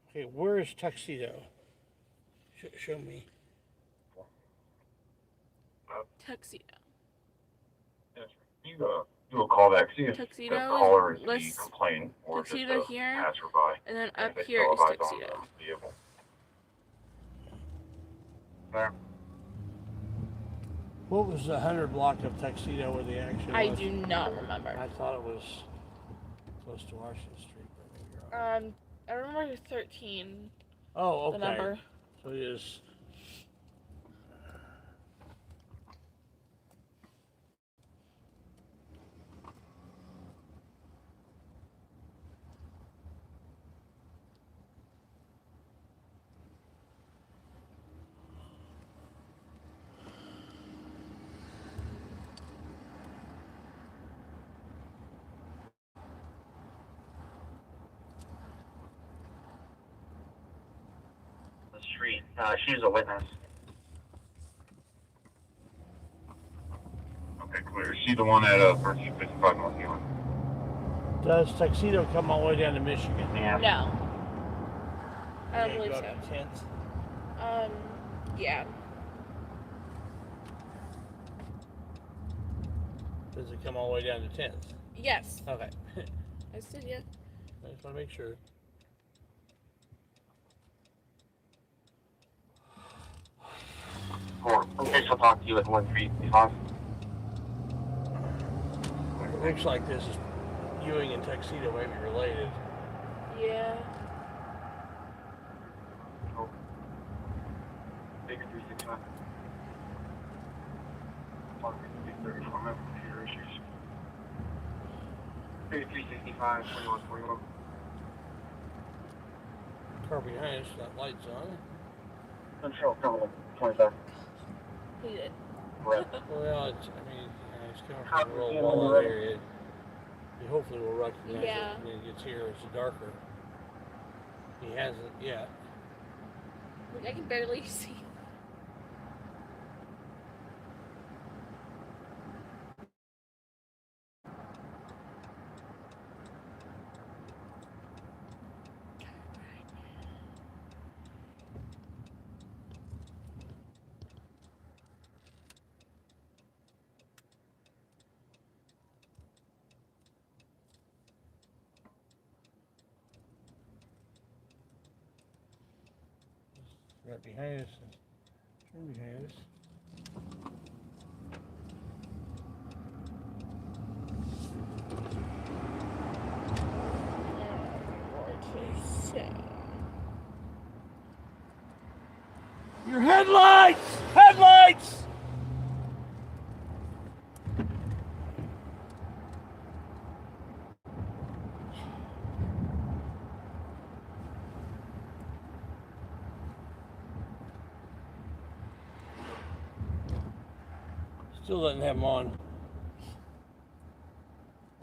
Okay, where is Tuxedo? Show me. Tuxedo. You do a callback. See if Tuxedo the caller is is the complaint or Tuxedo just a here, passerby. and then And up if they here is televise on Tuxedo. the vehicle. Fair. What was the 100 block of Tuxedo where the action was? I do not remember. I thought it was close to Washington Street, but maybe you're wrong. I remember 13. Oh, okay. The number. So it is. The street. She's a witness. Okay, clear. Is she the one at 1355 North Ewing? Does Tuxedo come all the way down to Michigan? Yeah. No. I don't Yeah, believe go so. up to 10th. Yeah. Does it come all the way down to 10th? Yes. Okay. I said yeah. I just want to make sure. Okay, she'll talk to you at 1355. It looks like this is Ewing and Tuxedo may be related. Yeah. Victor 365. 34 member computer issues. Victor 365, 2141. Car behind us, that light's on. Control, terminal 27. He did. Correct. Well, it's coming from the real wall area. He hopefully will recognize it when he gets here. It's darker. He hasn't yet. I can barely see. Right behind us. Turn behind us. Your headlights! Headlights! Still doesn't have them on.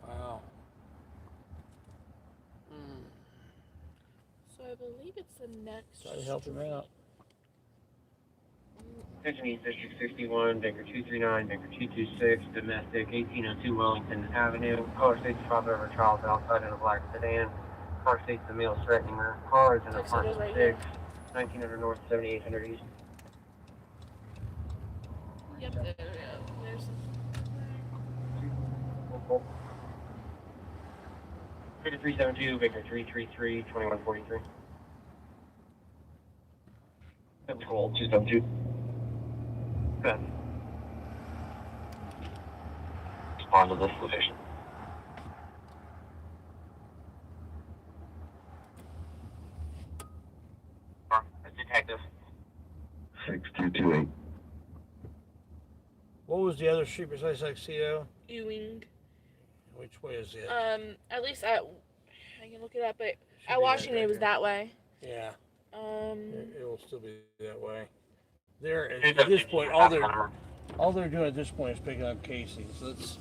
Wow. I believe it's the next. Try to help him out. Attention East District 61, Baker 239, Baker 226, domestic 1802 Wellington Avenue. Caller states father of her child outside in a black sedan. Caller states the male is threatening her. Caller is in apartment right 6, here. 1900 North, 7800 East. Yep, there we go. There's some. Baker 372, Baker 333, 2143. Control 272. Good. Respond to this location. Detective. 6228. What was the other street besides Tuxedo? Ewing. Which way is it? At least I can look it up, but Should at be Washington right it was there. that way. Yeah, Um, it will still be that way. They're at this point, all they're doing at this point is picking up casings. Let's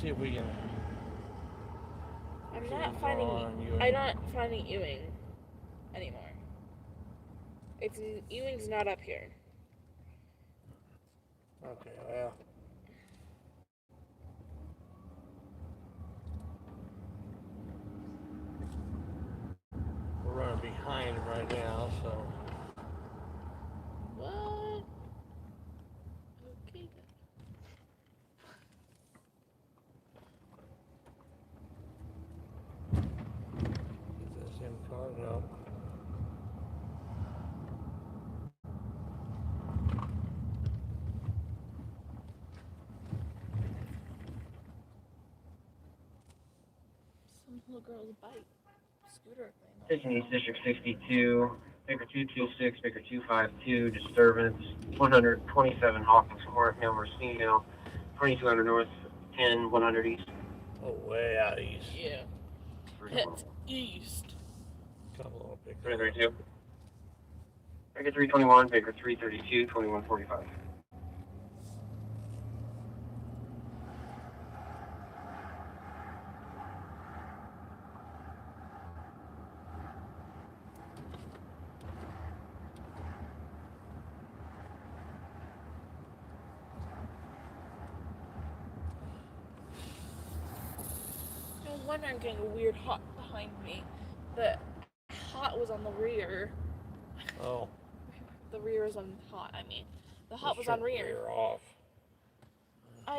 see if we can. I'm not finding Ewing anymore. Ewing's not up here. Okay, well. We're running behind right now, so. What? Okay then. Is that the same car? No. Some little girl's bike. Scooter thing. Attention East District 62, Baker 226, Baker 252, disturbance, 127 Hawkins Court, Male Mercino, 2200 North, 10, 100 East. Oh, way out east. Yeah. It's east. Couple of pictures. 332. Baker 321, Baker 332, 2145. No wonder I'm getting a weird hot behind me. The hot was on the rear. Oh. The rear is on hot, I mean. The hot was on rear. Rear off.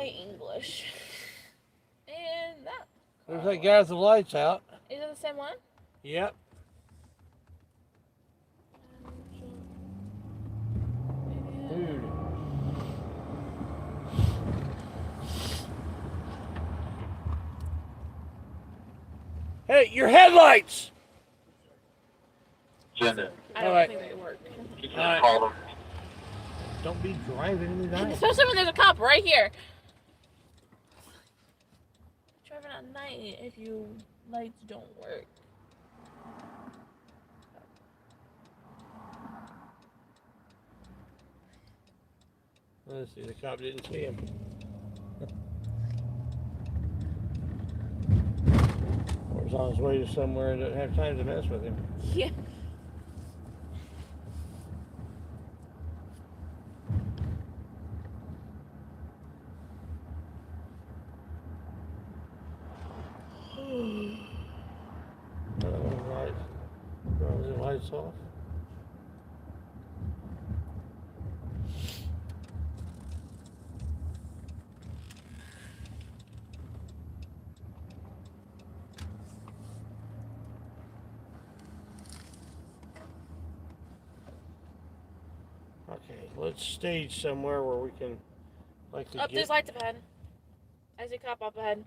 English. And that. There's that guy with the lights out. Is it the same one? Yep. Dude. Hey, your headlights! Agenda. I don't Alright. think they work. You All right. can call them. Don't be driving in the night. Especially when there's a cop right here. Driving at night if your lights don't work. Let's see, the cop didn't see him. Or was on his way to somewhere and didn't have time to mess with him. Yeah. Right. Are the lights off? Okay, let's stage somewhere where we can likely Up, there's lights up ahead. I see a cop up ahead.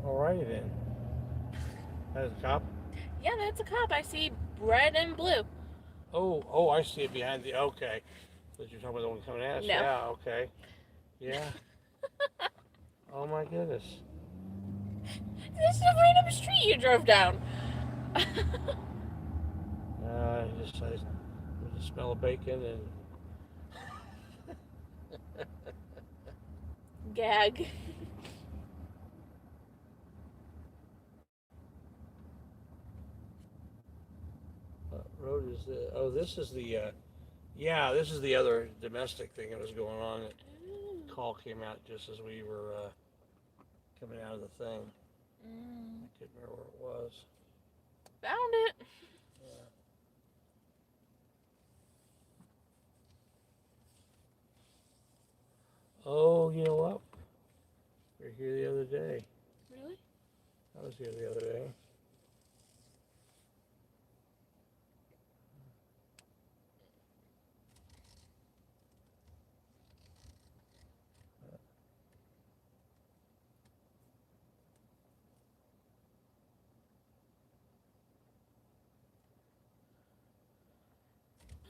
Alrighty then. That's a cop? Yeah, that's a cop. I see red and blue. Oh, I see it behind the, okay. But you're talking about the one coming at us? No. Yeah, okay. Yeah. Oh my goodness. This is a random street you drove down. I just smell of bacon and... Gag. is the, oh, this is the, yeah, this is the other domestic thing that was going on. The call came out just as we were coming out of the thing. I couldn't remember where it was. Found it. Yeah. Oh, you know what? We were here the other day. Really? I was here the other day.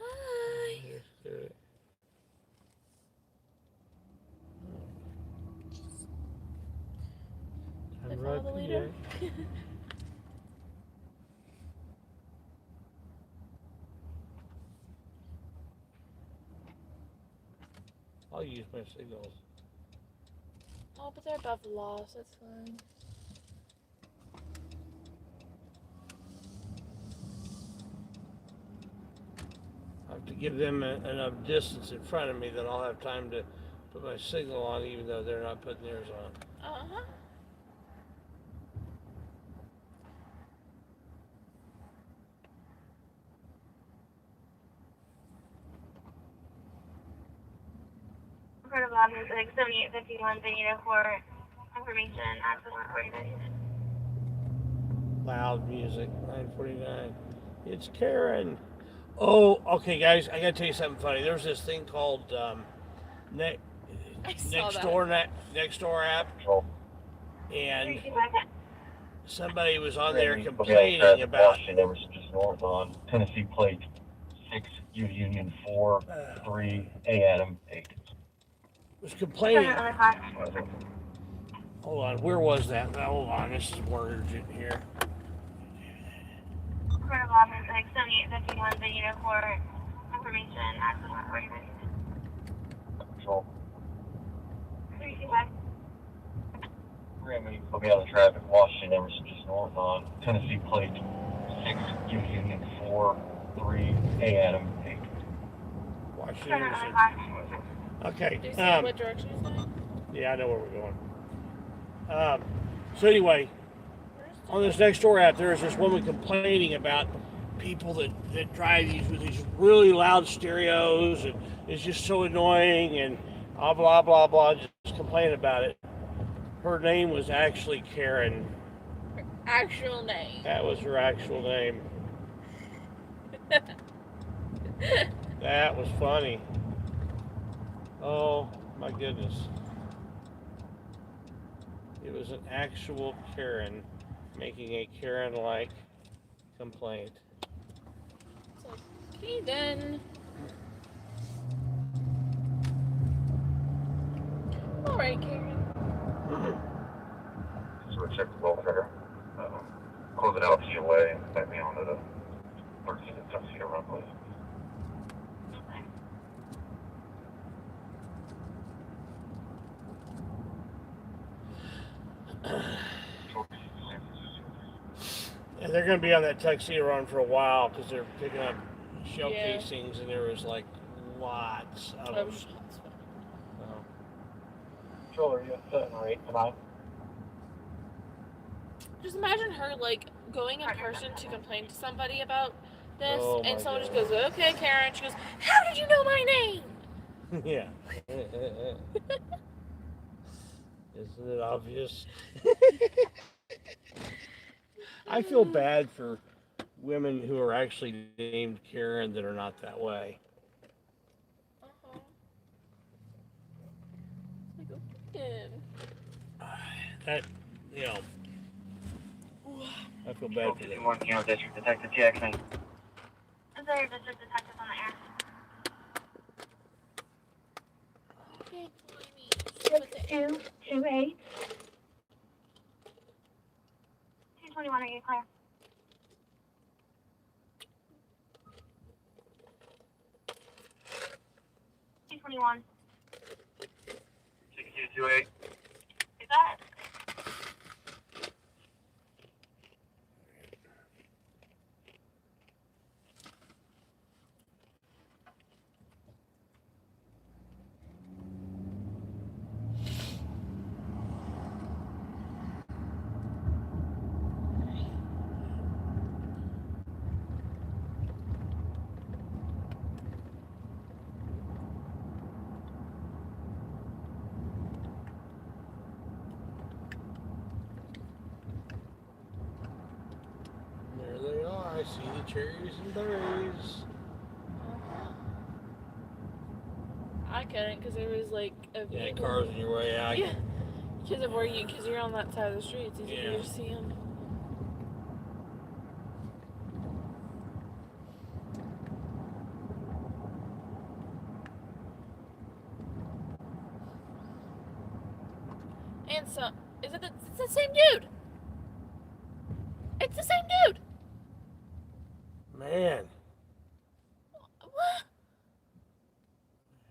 Hi. Let's do it. Did I I'm follow right the leader? I'll use my signals. Oh, but they're above the law, so that's fine. I have to give them enough distance in front of me that I'll have time to put my signal on, even though they're not putting theirs on. Uh-huh. Part of lab music, 7851, venue for information at the 149. Loud music, 9:49. It's Karen. Oh, okay, guys, I gotta tell you something funny. There's this thing called I saw that. Nextdoor app, and somebody was on there Grammy, complaining about. Washington, Emerson, just north on Tennessee Plate 6, U Union 4, 3, A Adam 8. Was complaining. Hold on, where was that? Hold on, this is more urgent here. Part of lab music, 7851, venue for information at the 149. Control. 325. Grammy, put me out of traffic, Washington, Emerson, just north on Tennessee Plate 6, U Union 4, 3, A Adam 8. Washington. Okay. Do you see what direction he's going? Yeah, I know where we're going. So anyway, on this Nextdoor app, there is this woman complaining about people that drive these with these really loud stereos, and it's just so annoying, and blah blah blah blah. Just complaining about it. Her name was actually Karen. Her actual name. That was her actual name. That was funny. Oh my goodness. It was an actual Karen making a Karen-like complaint. It's like, okay then. Alright, Karen. So we checked the welfare, close it out COA, and let me onto the 13 and tuxedo run, please. And they're going to be on that tuxedo run for a while because they're picking up shell Yeah. casings, and there was like lots of them. Shots. Controller, you have 7 or 8 tonight? Just imagine her like going in person to complain to somebody about this, Oh, and my someone God. just goes, "Okay, Karen." She goes, "How did you know my name?" Yeah. Isn't it obvious? I feel bad for women who are actually named Karen that are not that way. Like, okay. That, you know, I feel bad for them. 51, District Detective Jackson. Is there a district detective on the air? Okay, 6228. 221, are you clear? $221. 6228. Is that? I see the cherries and berries. I couldn't because there was like a Yeah, vehicle. cars in your way. Yeah, because you're on that side of the street. It's easy for you to see them. And so, it's the same dude. It's the same dude. Man. What?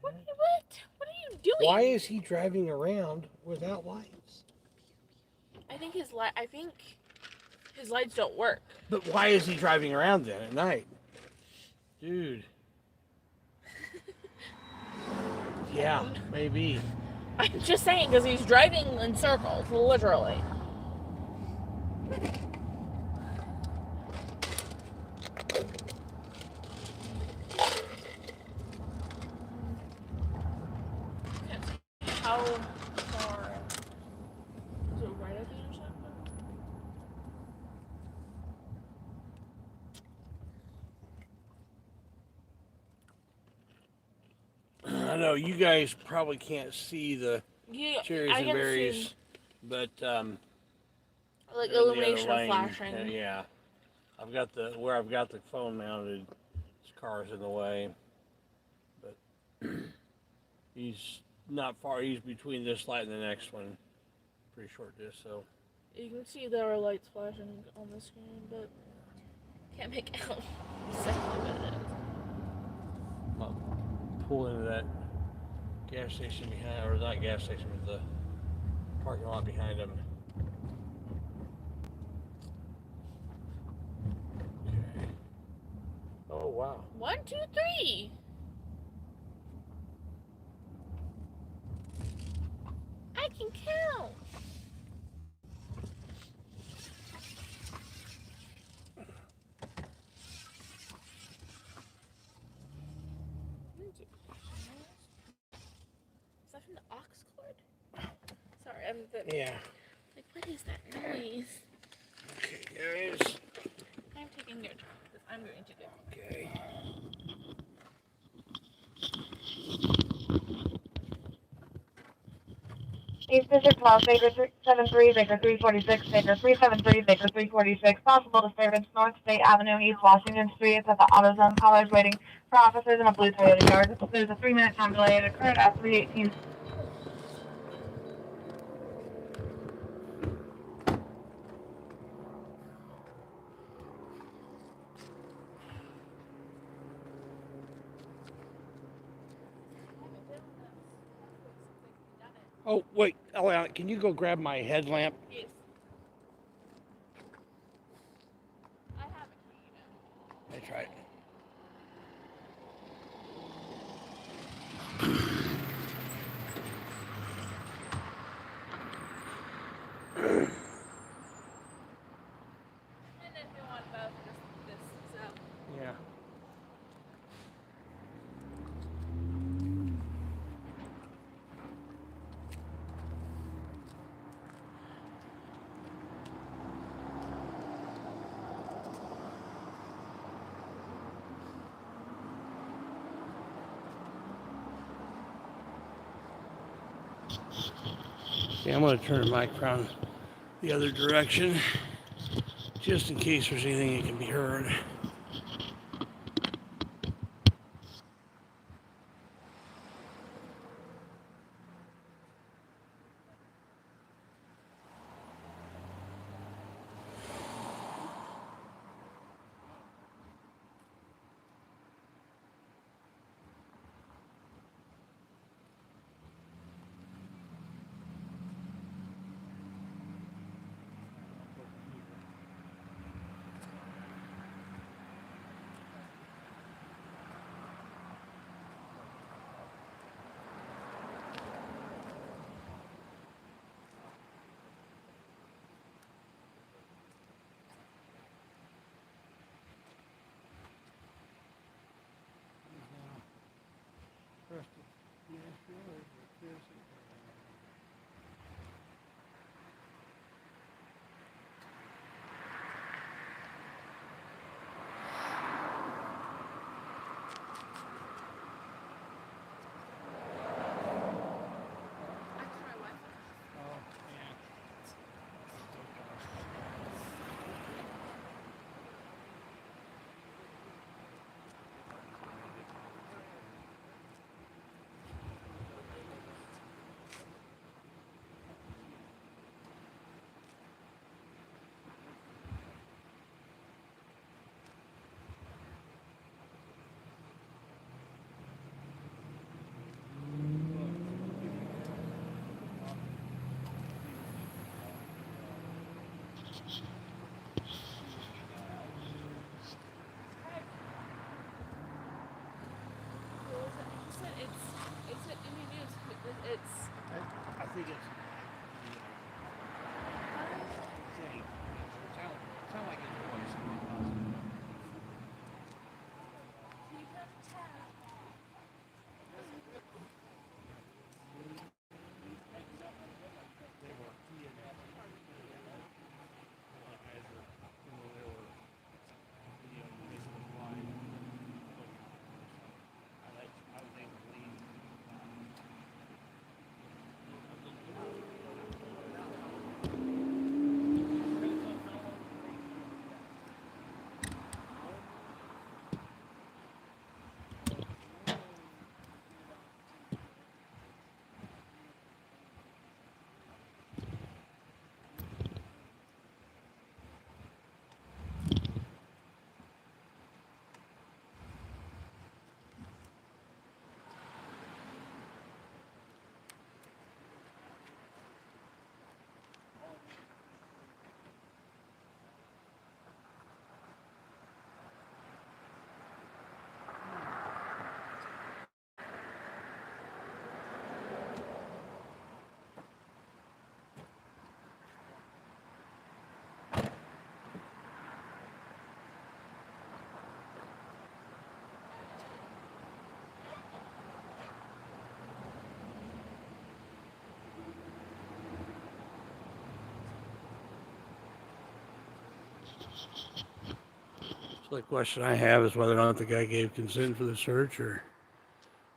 What are you doing? Why is he driving around without lights? I think his lights don't work. But why is he driving around then at night? Dude. Yeah, maybe. I'm just saying because he's driving in circles, literally. How far? Is it right at the intersection? I know you guys probably can't see the cherries and berries, but like in the illumination other of lane, flashing. yeah, I've got the phone mounted. There's cars in the way, but he's not far. He's between this light and the next one. Pretty short distance, so. You can see there are lights flashing on the screen, but can't make out exactly what it is. I'll pull into that gas station behind, or not gas station, but the parking lot behind him. Okay. Oh wow. 1, 2, 3. I can count. Is that from the aux cord? Sorry, Yeah. Like, what is that noise? Okay, guys. I'm taking your time because I'm going to go. Okay. East District 12, Baker 373, Baker 346, Baker 373, Baker 346. Possible disturbance North State Avenue, East Washington Street. It's at the AutoZone. Callers waiting for officers in a blue Toyota yard. There's a 3-minute time delay. It occurred at 3:18. Oh wait, Eliana, can you go grab my headlamp? Yes. I have a key. That's right. And if you want both, this so. Yeah. Okay, I'm going to turn the mic around the other direction, just in case there's anything that can be heard. So the question I have is whether or not the guy gave consent for the search, or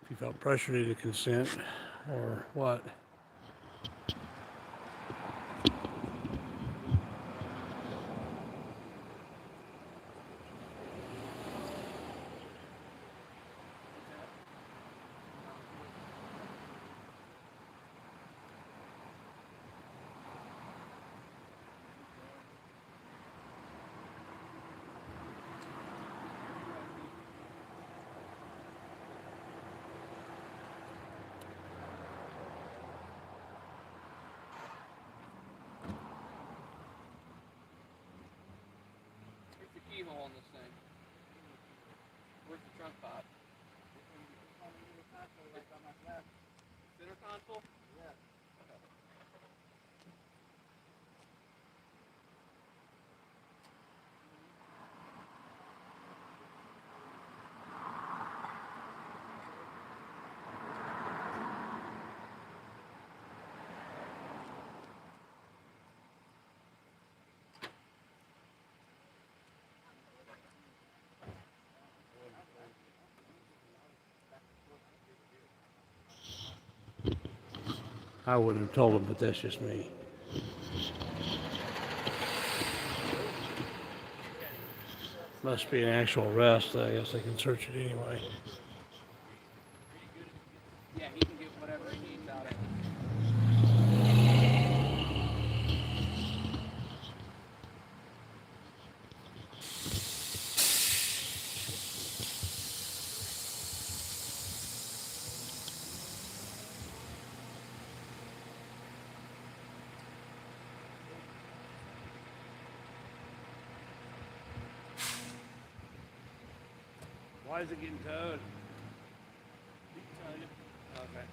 if he felt pressured into consent, or what. Where's the keyhole on this thing? Where's the trunk pod? Center console? Yeah. I wouldn't have told him, but that's just me. Must be an actual arrest. I guess they can search it anyway. Yeah, he can get whatever he needs out of it. Why is it getting towed? Okay.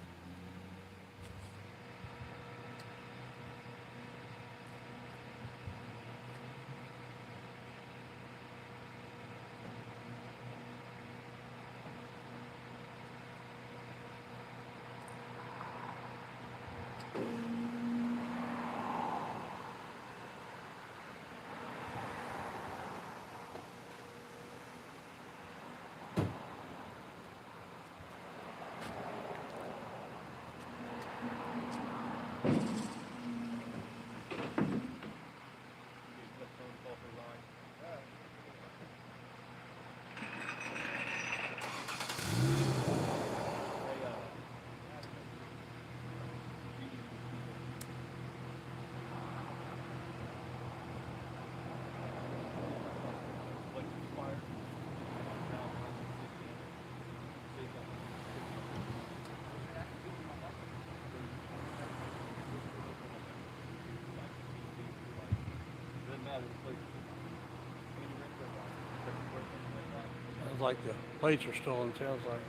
Sounds like the plates are stolen. Sounds like.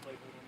Labeled on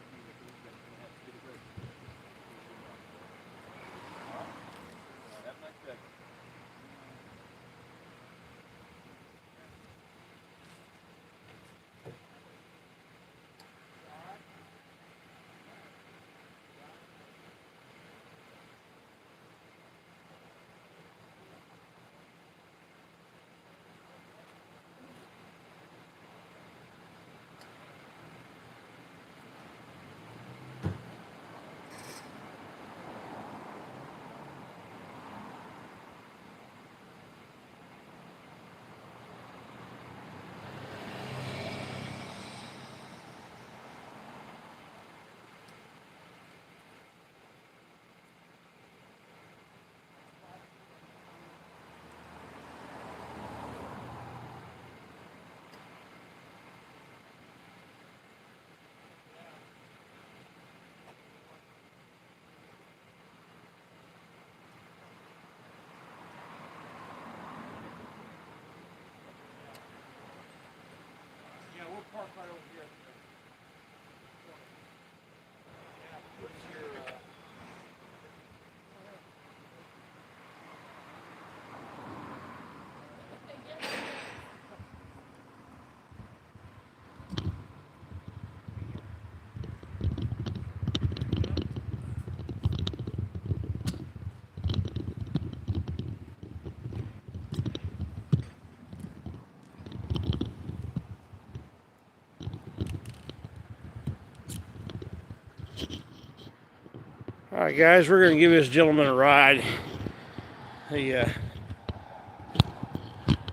right, guys, we're going to give this gentleman a ride.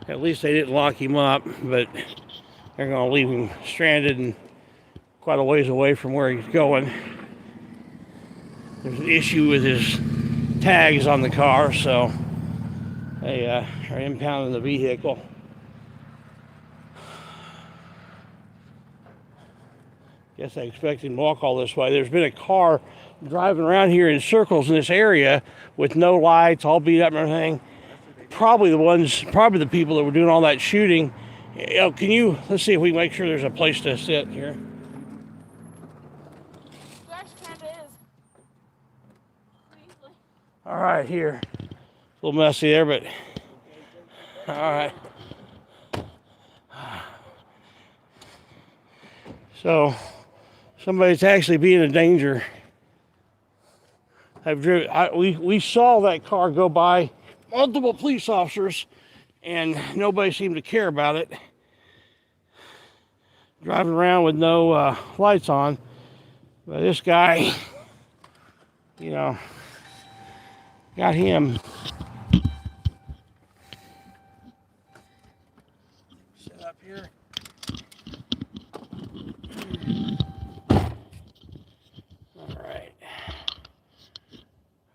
At least they didn't lock him up, but they're going to leave him stranded and quite a ways away from where he's going. There's an issue with his tags on the car, so they are impounding the vehicle. Guess I expect him to walk all this way. There's been a car driving around here in circles in this area with no lights, all beat up and everything. Probably the people that were doing all that shooting. Let's see if we can make sure there's a place to sit here. It actually kind of is. All right, here. A little messy there, but all right. So somebody's actually being a danger. We saw that car go by multiple police officers, and nobody seemed to care about it. Driving around with no lights on. But this guy, got him. Sit up here.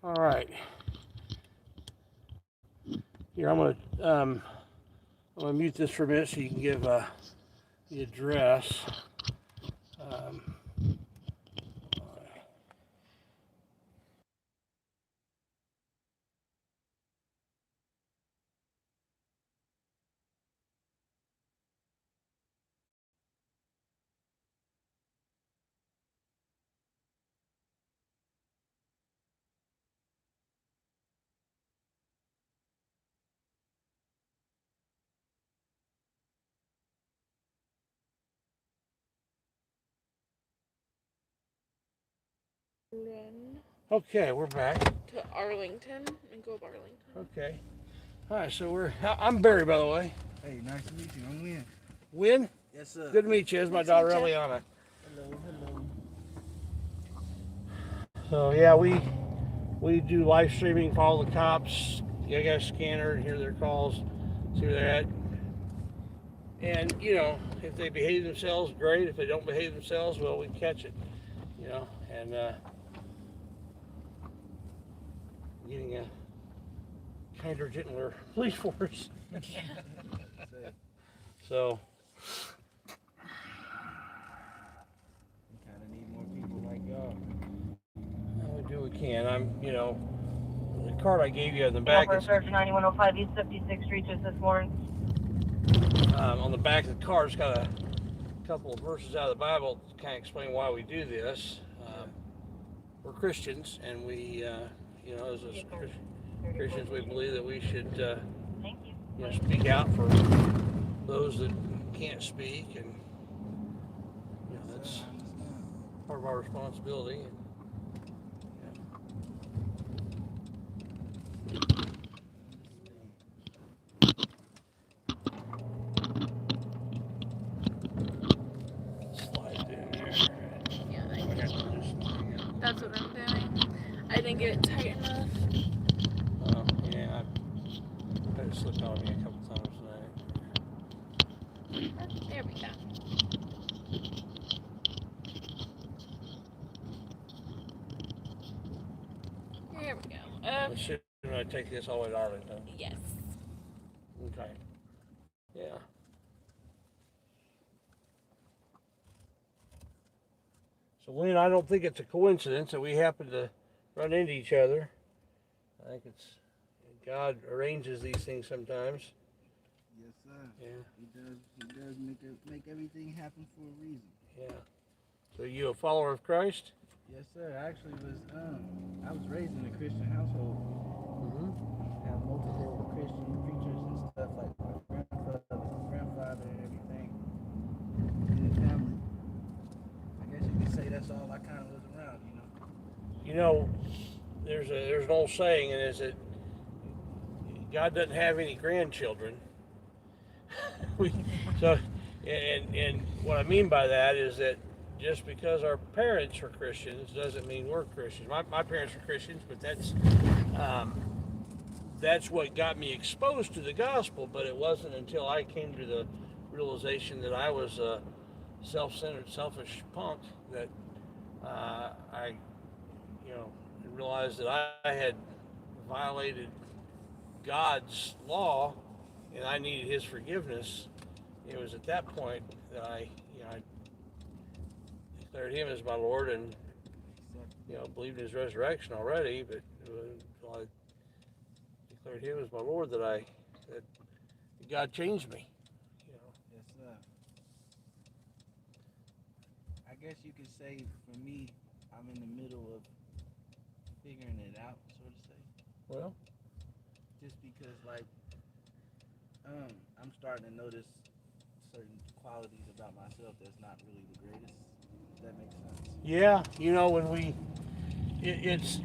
All right. Here, I'm gonna mute this for a minute so you can give the address. Okay, we're back. To Arlington and go to Arlington. Okay. All right, so I'm Barry, by the way. Hey, nice to meet you. I'm Win. Win? Yes, sir. Good to meet you. It's my daughter, Eliana. Hello. So, yeah, we do live streaming, follow the cops. You got a scanner and hear their calls, see where they're at. And, if they behave themselves, great. If they don't behave themselves, well, we catch it, and getting a kinder, gentler police force. So, We kind of need more people like y'all. we do what we can. The card I gave you on the back is, Search 9105 East 56th Street, just this morning. on the back of the card, it's got a couple of verses out of the Bible to kind of explain why we do this. We're Christians, and we, as Christians, we believe that we should, speak out for those that can't speak, and that's part of our responsibility. That's what I'm doing. I didn't get it tight enough. Yeah, I had it slip out of me a couple times tonight. There we go. There we go. Should I take this all the way to Arlington? Yes. Okay. Yeah. So, Wayne, I don't think it's a coincidence that we happen to run into each other. I think it's God arranges these things sometimes. Yes, sir. Yeah. He does make everything happen for a reason. Yeah. So, you a follower of Christ? Yes, sir. I actually I was raised in a Christian household. I have multiple Christian preachers and stuff like my grandfather and everything in the family. I guess you could say that's all I kind of was around, There's an old saying, and is that God doesn't have any grandchildren. And what I mean by that is that just because our parents were Christians doesn't mean we're Christians. My parents were Christians, but that's what got me exposed to the gospel. But it wasn't until I came to the realization that I was a self-centered, selfish punk that I realized that I had violated God's law and I needed His forgiveness. It was at that point that I declared Him as my Lord and believed in His resurrection already. But until I declared Him as my Lord, that God changed me. Yes, sir. I guess you could say for me, I'm in the middle of figuring it out, so to say. Well, just because I'm starting to notice certain qualities about myself that's not really the greatest. If that makes sense. Yeah, when it's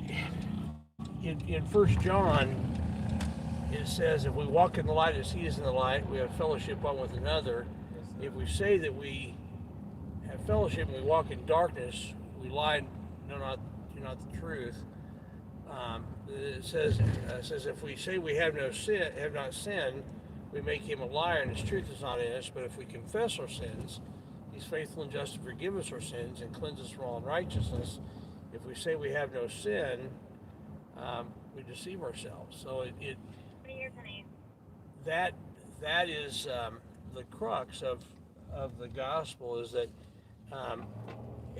in 1 John, it says, if we walk in the light as He is in the light, we have fellowship one with another. If we say that we have fellowship and we walk in darkness, we lie, do not the truth. It says if we say we have not sinned, we make Him a liar and His truth is not in us. But if we confess our sins, He's faithful and just to forgive us our sins and cleanse us from all unrighteousness. If we say we have no sin, we deceive ourselves. So that is the crux of the gospel, is that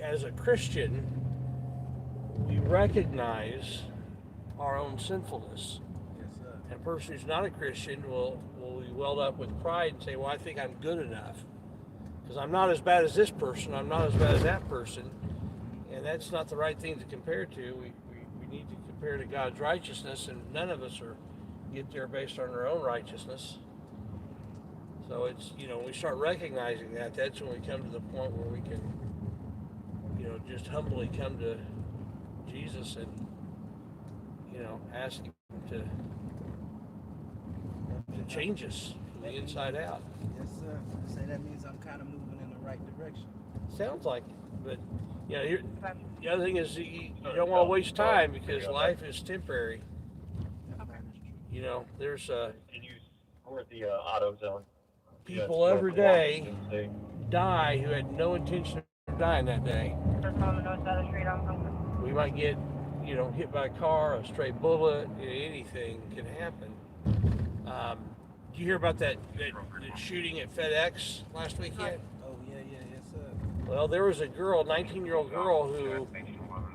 as a Christian, we recognize our own sinfulness. Yes, sir. And a person who's not a Christian will be welled up with pride and say, well, I think I'm good enough because I'm not as bad as this person, I'm not as bad as that person. And that's not the right thing to compare to. We need to compare to God's righteousness, and none of us get there based on our own righteousness. So it's, when we start recognizing that, that's when we come to the point where we can, just humbly come to Jesus and, ask Him to change us from the inside out. Yes, sir. Say that means I'm kind of moving in the right direction. Sounds like it, but the other thing is you don't want to waste time because life is temporary. There's We're at the auto zone. people every day die who had no intention of dying that day. We might get, hit by a car, a stray bullet, anything can happen. Did you hear about that shooting at FedEx last weekend? Oh, yes, sir. Well, there was a girl, 19-year-old girl, who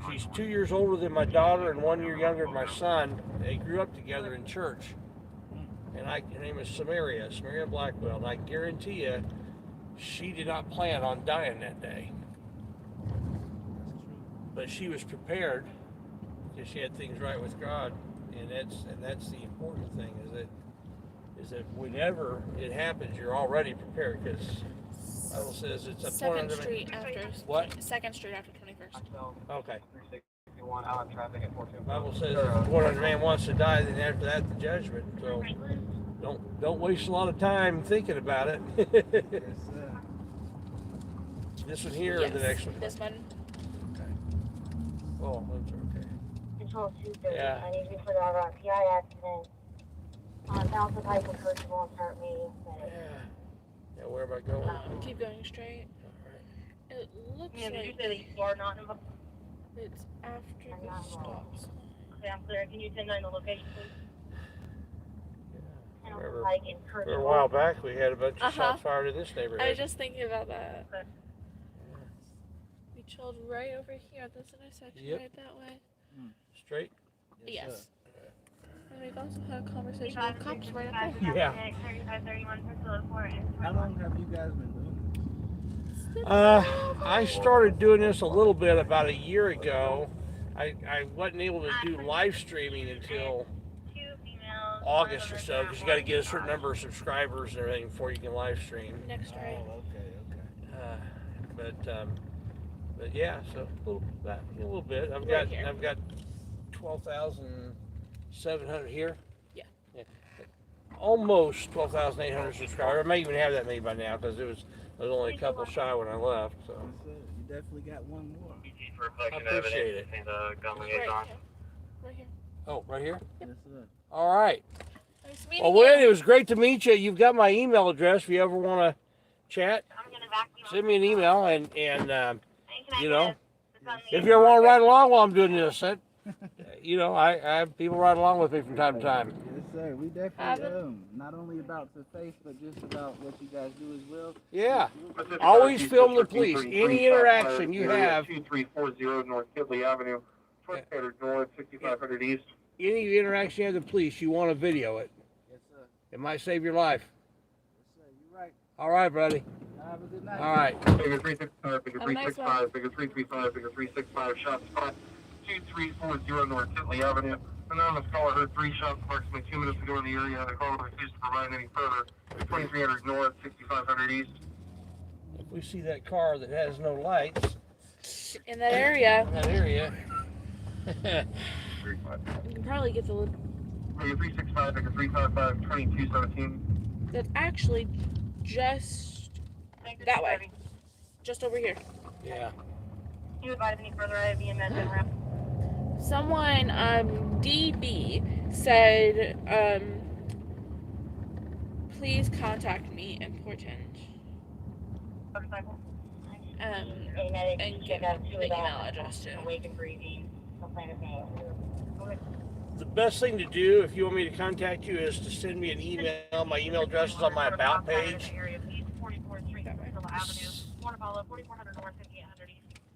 she's 2 years older than my daughter and 1 year younger than my son. They grew up together in church. And her name is Samaria Blackwell. And I guarantee you, she did not plan on dying that day. But she was prepared because she had things right with God. And that's the important thing, is that whenever it happens, you're already prepared, because the Bible says it's a Second Street after 21st. Okay. 361 out of traffic at 425. The Bible says if one other man wants to die, then after that the judgment. So don't waste a lot of time thinking about it. Yes, sir. This one here or the next one? This one. Okay. Oh, those are okay. Control 230. Yeah. I need you for that PI accident. Bounce the pipe and first of all, start me. Yeah, where am I going? Keep going straight. It looks Did you like say that you are not in the... it's after the stop sign. Okay, I'm clear. Can you send in the location, please? Remember a while back we had a bunch of shots fired in this neighborhood. I was just thinking about that. Okay. We chilled right over here at this intersection, right that way. Straight? Yes. And we've also had a conversation with cops right up there. Yeah. How long have you guys been doing this? I started doing this a little bit about a year ago. I wasn't able to do live streaming until August or so, because you got to get a certain number of subscribers and everything before you can live stream. Next, right? Oh, okay. But yeah, so a little bit. I've got 12,700 here. Yeah. Almost 12,800 subscribers. I may even have that many by now, because there was only a couple shy when I left. So. Yes, sir. definitely got one more. For I collection appreciate evidence and gun Right liaison. here. Right here. Oh, right here? Yes, sir. All right. Nice meeting Well, you. Wade, it was great to meet you. You've got my email address if you ever want to chat. Send me an email, and you know, if you ever want to ride along while I'm doing this, you know, I have people ride along with me from time to time. Yes, sir. We definitely not only about the face, but just about what you guys do as well. Yeah. Always film the police. Any interaction you have. 2340 North Kidley Avenue, 2800 North, 6500 East. Any interaction you have with the police, you want to video it. Yes, sir. It might save your life. Yes, sir. You're right. All right, buddy. Have a good night. All right. Figure 365, figure Have a nice 365, figure 335, figure 365, shot spot 2340 North Kidley Avenue. Anonymous caller heard 3 shots approximately 2 minutes ago in the area. The caller refused to provide any further. 2300 North, 6500 East. If we see that car that has no lights In that area, in that area, you can probably get the. Figure 365, figure 355, 2217. That's actually just that way. Just over here. yeah. Do you advise any further IVM and route? Someone, DB, said, please contact me, important. Motorcycle. And give the email address to. Awake and breathing. Complaint of pain. The best thing to do if you want me to contact you is to send me an email. My email address is on my About page.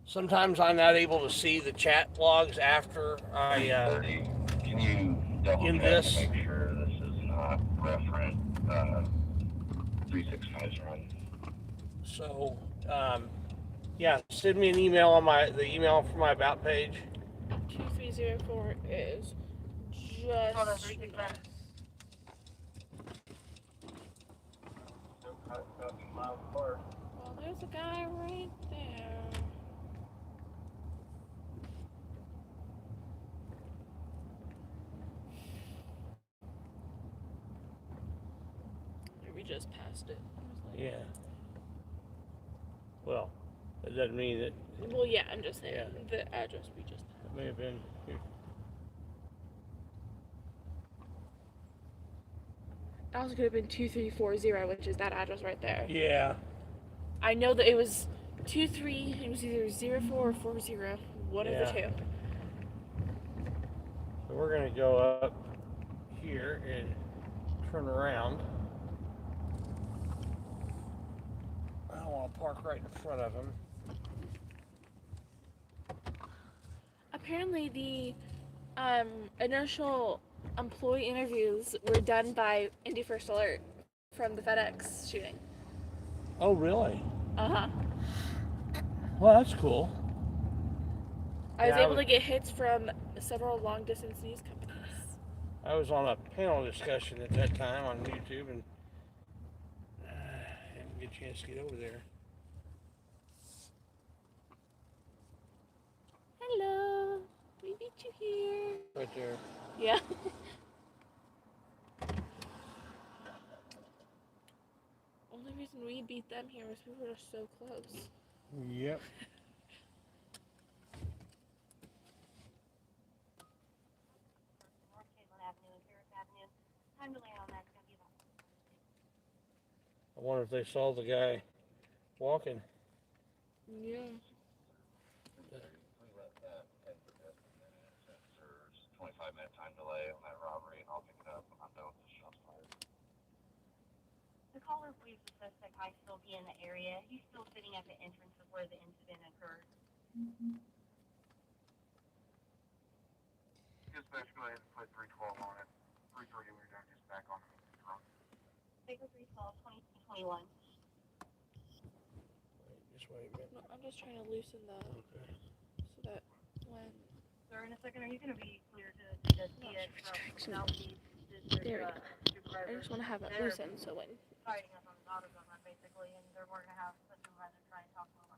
Sometimes I'm not able to see the chat logs after I Can you double in check this. to make sure this is not reference 365's run? So, yeah, send me an email on the email from my About page. 2304 is just north. Well, there's a guy right there. We just passed it. Yeah. Well, that doesn't mean that Well, yeah, I'm just saying Yeah. the address we just it may have been here. It also could have been 2340, which is that address right there. Yeah. I know that it was 23. It was either 04 or 40. One of the two. So we're gonna go up here and turn around. I don't want to park right in front of him. Apparently, the initial employee interviews were done by Indy First Alert from the FedEx shooting. Oh, really? Uh-huh. Well, that's cool. I was Yeah, able to get hits from several long-distance news companies. I was on a panel discussion at that time on YouTube and didn't get a chance to get over there. Hello. We meet you here. Right there. Yeah. Only reason we beat them here was we were so close. Yep. I wonder if they saw the guy walking. Yeah. 25-minute time delay on that robbery, and I'll pick it up when I'm done with the shots fired. The caller believes the suspect might still be in the area. He's still sitting at the entrance of where the incident occurred. Dispatch, go ahead and put 312 on it. 330, we're down just back on the front. Baker 312, 2221. Just wait a minute. No, I'm just trying to loosen the so that when Sir, in a second, are you going to be clear to the TX Southeast District there we go. I supervisor? just want to have it loosened so when Fighting us on the AutoZone run, basically, and we're going to have a supervisor try and talk to him.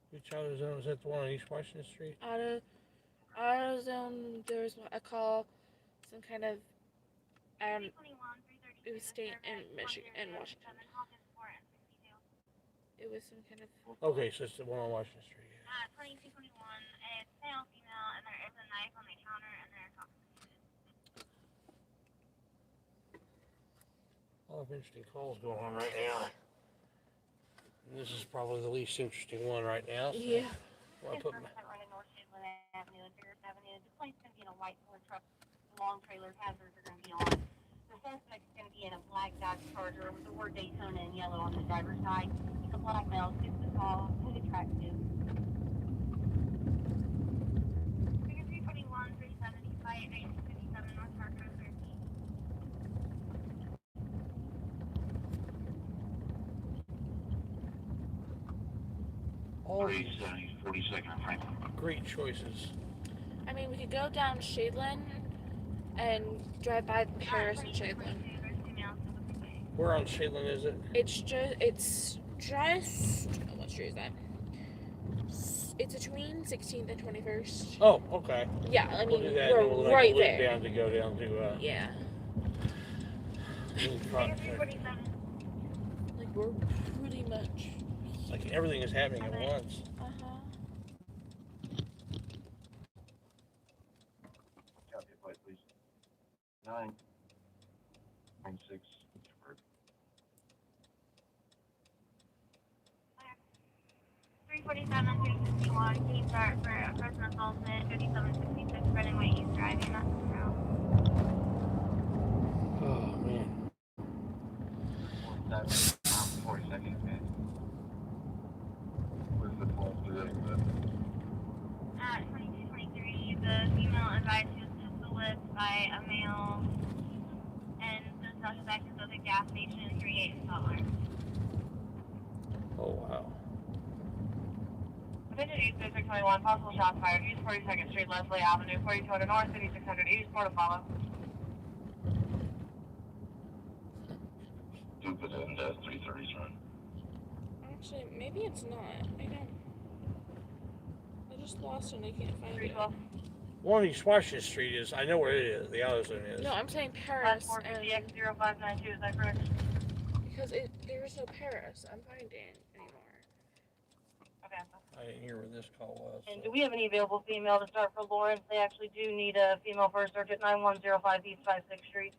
Which AutoZone is that? The one on East Washington Street? AutoZone, there was a call, some kind of 321, 330 It was state in Michigan and Washington. It was some kind of. Okay, so it's the one on Washington Street. 2221, it's male, female, and there is a knife on the counter, and they're A lot of interesting calls going on right now. And this is probably the least interesting one right now. So Yeah. I'll put my, running North Shadeland Avenue and Paris Avenue. The plane's going to be in a white Ford truck. The long trailer hazards are going to be on. The suspect's going to be in a black Dodge Charger with the word Daytona in yellow on the driver's side. He's a black male, 6 foot tall, who's attractive. 321, 375, 857 North Park Road 13. all 370, 42nd and Franklin. great choices. I mean, we could go down Shadeland and drive by Paris and Shadeland. Where on Shadeland is it? It's just. What street is that? It's between 16th and 21st. Oh, okay. Yeah, I We'll mean, do that. we're And we'll right loop there. down to go down to. Yeah. Like, we're pretty much. It's like everything is happening at once. Copy it, flight, please. 996. 347, 361, can you start for a person assaulted, 5766, running white, he's driving, that's the route. Oh, man. 42nd, man. Where's the phone today? At 2223, the female advised she was pistol whipped by a male, and the suspect is at the gas station, 38 in Sutler. Oh, wow. Attention East 621, possible shots fired, East 42nd Street, Leslie Avenue, 4200 North, 5600 East, Port of Follow. Stupid and 330's run. Actually, maybe it's not. I just lost it and I can't find it. 312. One of East Washington Street is, I know where it is, the other one is. No, I'm saying Last Paris. 450 X0592, is that correct? Because there is no Paris. I'm finding anymore. Okay. I didn't hear where this call was. And do we have any available female to start for Lawrence? They actually do need a female first search at 9105 East 56th Street.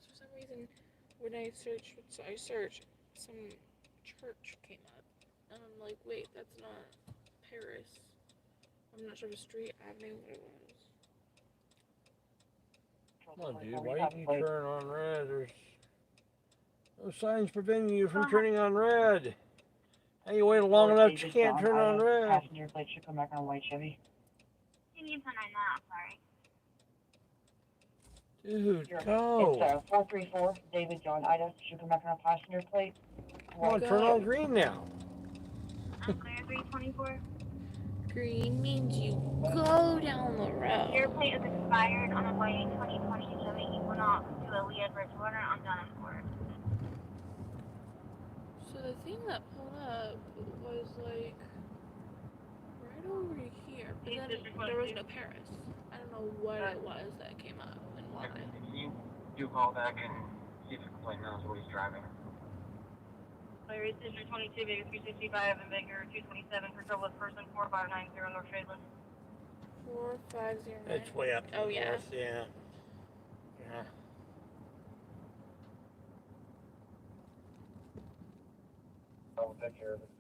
For some reason, when I searched, some church came up. And I'm like, wait, that's not Paris. I'm not sure if street, avenue, what it was. Come on, dude, why didn't you turn on red? There's no signs preventing you from turning on red. How you wait long enough you can't turn on red? Passenger plate should come back on white Chevy. You need to turn on that, sorry. Dude, It's go. 434, David John Ida, should come back on passenger plate. Come on, turn on green now. I'm clear, 324. Green means you go down the road. Your plate is expired on a white 2020 Chevy Equinox to a Leah Bridgewater on Dunham. So the thing that pulled up was like right over here, but then there was no Paris. I don't know what it was that came up and why. Can you do a call back and see if the complaint knows what he's driving? Larry, District 22, Vegas 365, and Baker 227 for trouble with person 4590 North Shadeland. 4509. It's way up. Oh, yeah. North, yeah. Yeah. I'll take care of it.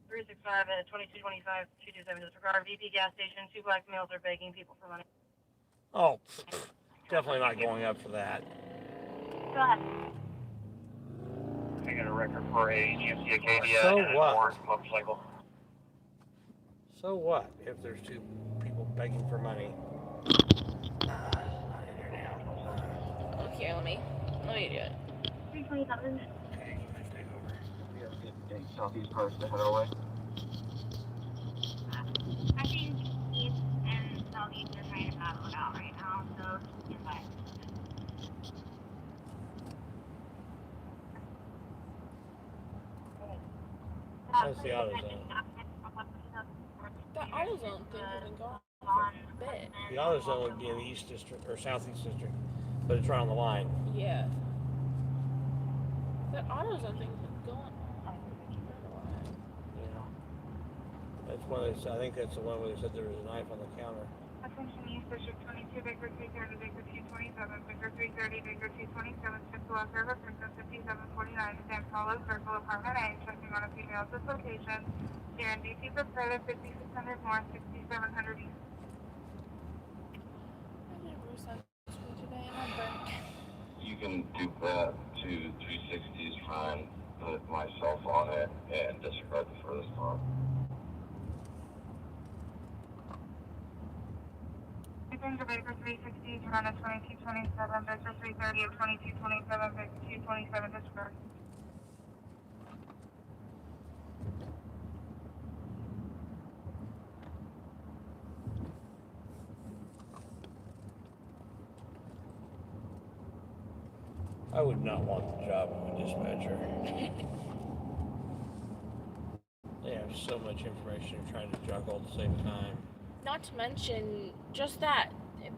365 at 2225, 227 disregard. VP gas station, 2 black males are begging people for money. Oh, definitely not going up for that. Go ahead. I got a record for a GMC Acadia So and an what? orange motorcycle. So what if there's two people begging for money? Okay, let me do it. 327. Okay, take over. We have 58 southeast cars to head our way. I think east and southeast are trying to battle it out right now, so stand by. That's the AutoZone. That AutoZone thing has been going on for a bit. The AutoZone would be in the East District or Southeast District, but it's right on the line. Yeah. That AutoZone thing's been going on for a while. Yeah. That's one of those. I think that's the one where they said there was a knife on the counter. Attention East District 22, Baker 330, Baker 227, Baker 330, Baker 227, 6 Los Service, Center 5749, San Carlos Circle, Apartment A, checking on a female at this location. Here in DC for private, 5600 North, 6700 East. I did a research today and I'm burnt. You can do that to 360's fine, put myself on it, and disregard the furthest one. Passenger Baker 360, run at 2227, Baker 330 at 2227, Baker 227, disregard. I would not want the job of a dispatcher. They have so much information you're trying to juggle at the same time. Not to mention just that,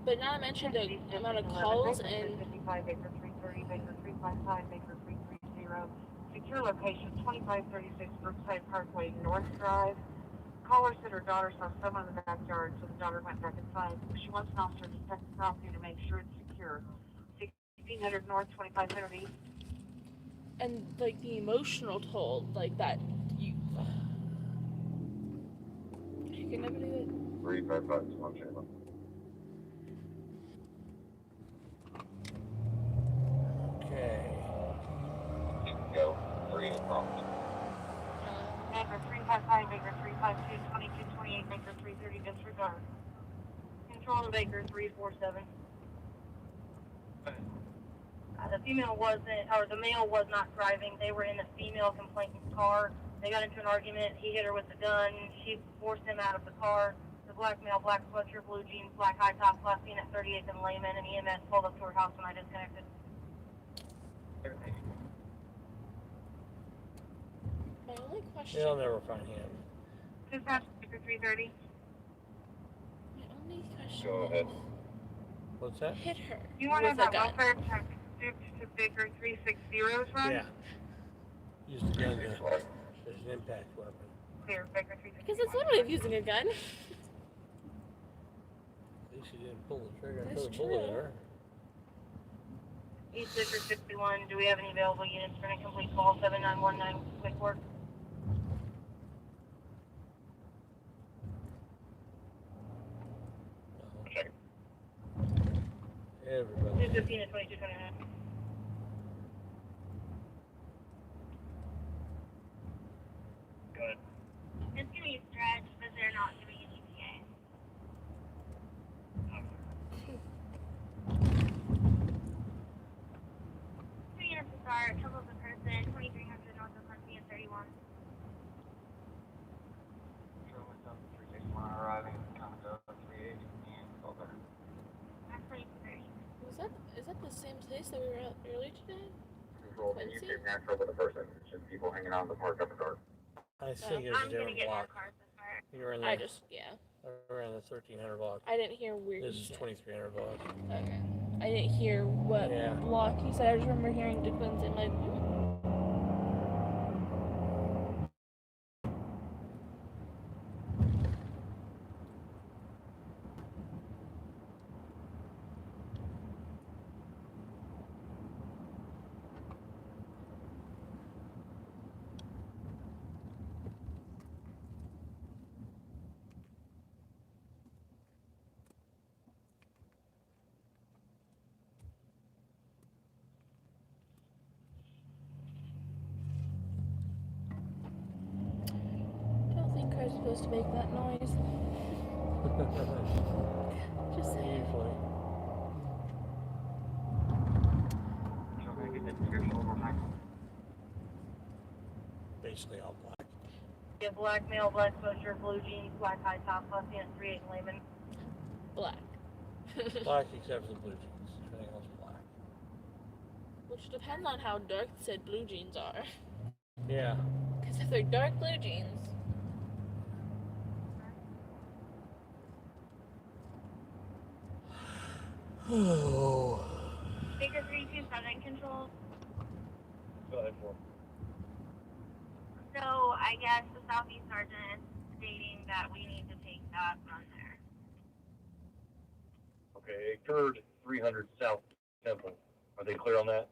but not to mention the amount of calls and 55, Baker 330, Baker 355, Baker 330. Secure location 2536 Brookside Parkway, North Drive. Caller said her daughter saw someone in the backyard, so the daughter went back inside. She wants an officer to inspect the property to make sure it's secure. 1600 North, 2500 East. and like the emotional toll, like that you can never do it. 355 is one channel. Okay. You can go 3 prompt. Baker 355, Baker 352, 2228, Baker 330, disregard. Control to Baker 347. The female wasn't, or the male was not driving. They were in the female complainant's car. They got into an argument. He hit her with the gun. She forced him out of the car. The black male, black sweatshirt, blue jeans, black high top, last seen at 38th and Layman, and EMS pulled up to her house when I disconnected. My only question. They'll never find him. Dispatch Baker 330. My only question. Go ahead. What's that? Hit her. You want to with have a that gun. welfare check to Baker 360's run? Yeah. Use the gun as an impact weapon. Clear, Baker 360. Because it's literally using a gun. At least he didn't pull the trigger and That's put a bullet in true. her. East District 61, do we have any available units for an incomplete call? 7919, quick work. Check. Everybody. 215 to 2229. Good. It's going to be stretched, but they're not doing an ETA. Two units to start, trouble with a person, 2300 north of Muncie and 31. Arriving, Commodore 380 and over. That's 2230. Is that the same place that we were at earlier today? Control, can you take natural with a person? It's just people hanging out in the park up the dark. I think it was a I'm going to different get more block. cars to start. You were in I the, just around the 1300 block. I didn't hear where This he is said. 2300 block. Okay. I didn't hear what Yeah. block he said. I just remember hearing Dickens and like. I don't think cars are supposed to make that noise. Just saying. Usually. Basically all black. Yeah, black male, black sweatshirt, blue jeans, black high top, plus unit 38 and Layman. Black. Black except for the blue jeans. Everything else black. Which depends on how dark said blue jeans are. Yeah. Because if they're dark blue jeans, Oh. Baker 327 control. Go ahead, Paul. So I guess the Southeast Sergeant is stating that we need to take that run there. Okay, occurred 300 South Temple. Are they clear on that?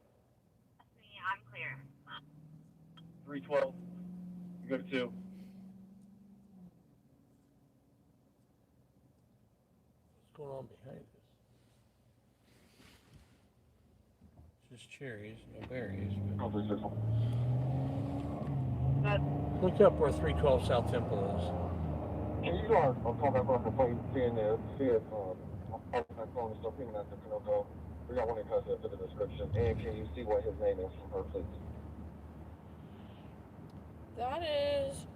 Yeah, I'm clear. 312. You go to 2. What's going on behind us? Just cherries, no berries. Probably circle. Look up where 312 South Temple is. Can you go on call back on the phone, seeing if my phone is still pinging at the Pinocchio? We got one in custody for the description. And can you see what his name is from her, please? that is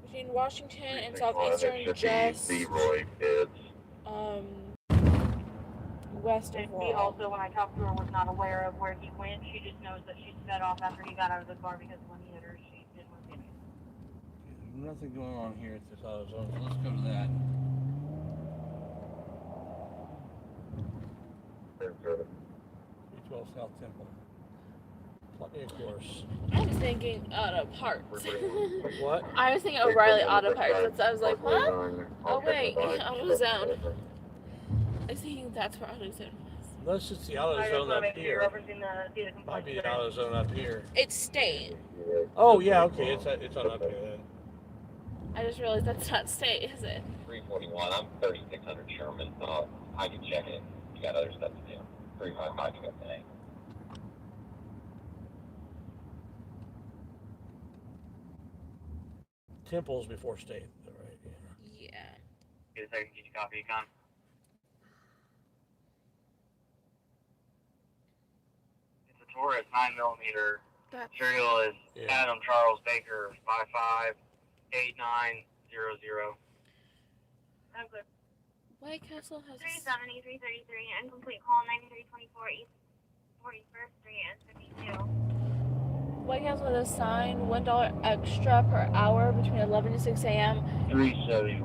between Washington and Southeastern, just Leroy Pitts. west of He Laurel. also, when I talked to her, was not aware of where he went. She just knows that she sped off after he got out of the car because when he hit her, she didn't want to get him. There's nothing going on here at this auto zone, so let's go to that. There's a 312 South Temple. Plenty of course. I was thinking auto parts. What? I was thinking O'Reilly Auto Parts. So I was like, what? Oh wait, AutoZone. I was thinking that's where AutoZone was. Unless it's the auto zone up here. Might be the auto zone up here. It's state. Oh yeah, okay, it's on up here then. I just realized that's not state, is it? 341. I'm 3600 Sherman. I can check it. You got other stuff to do. 355 you got today. Temple's before state, right? Yeah. Get a second, get your copy, Con. It's a Taurus 9mm. Serial is Adam Charles Baker 558900. I'm good. White Castle has 370, 333, incomplete call 9324 East 41st Street and 52. White Castle has a sign $1 extra per hour between 11 to 6 a.m. 370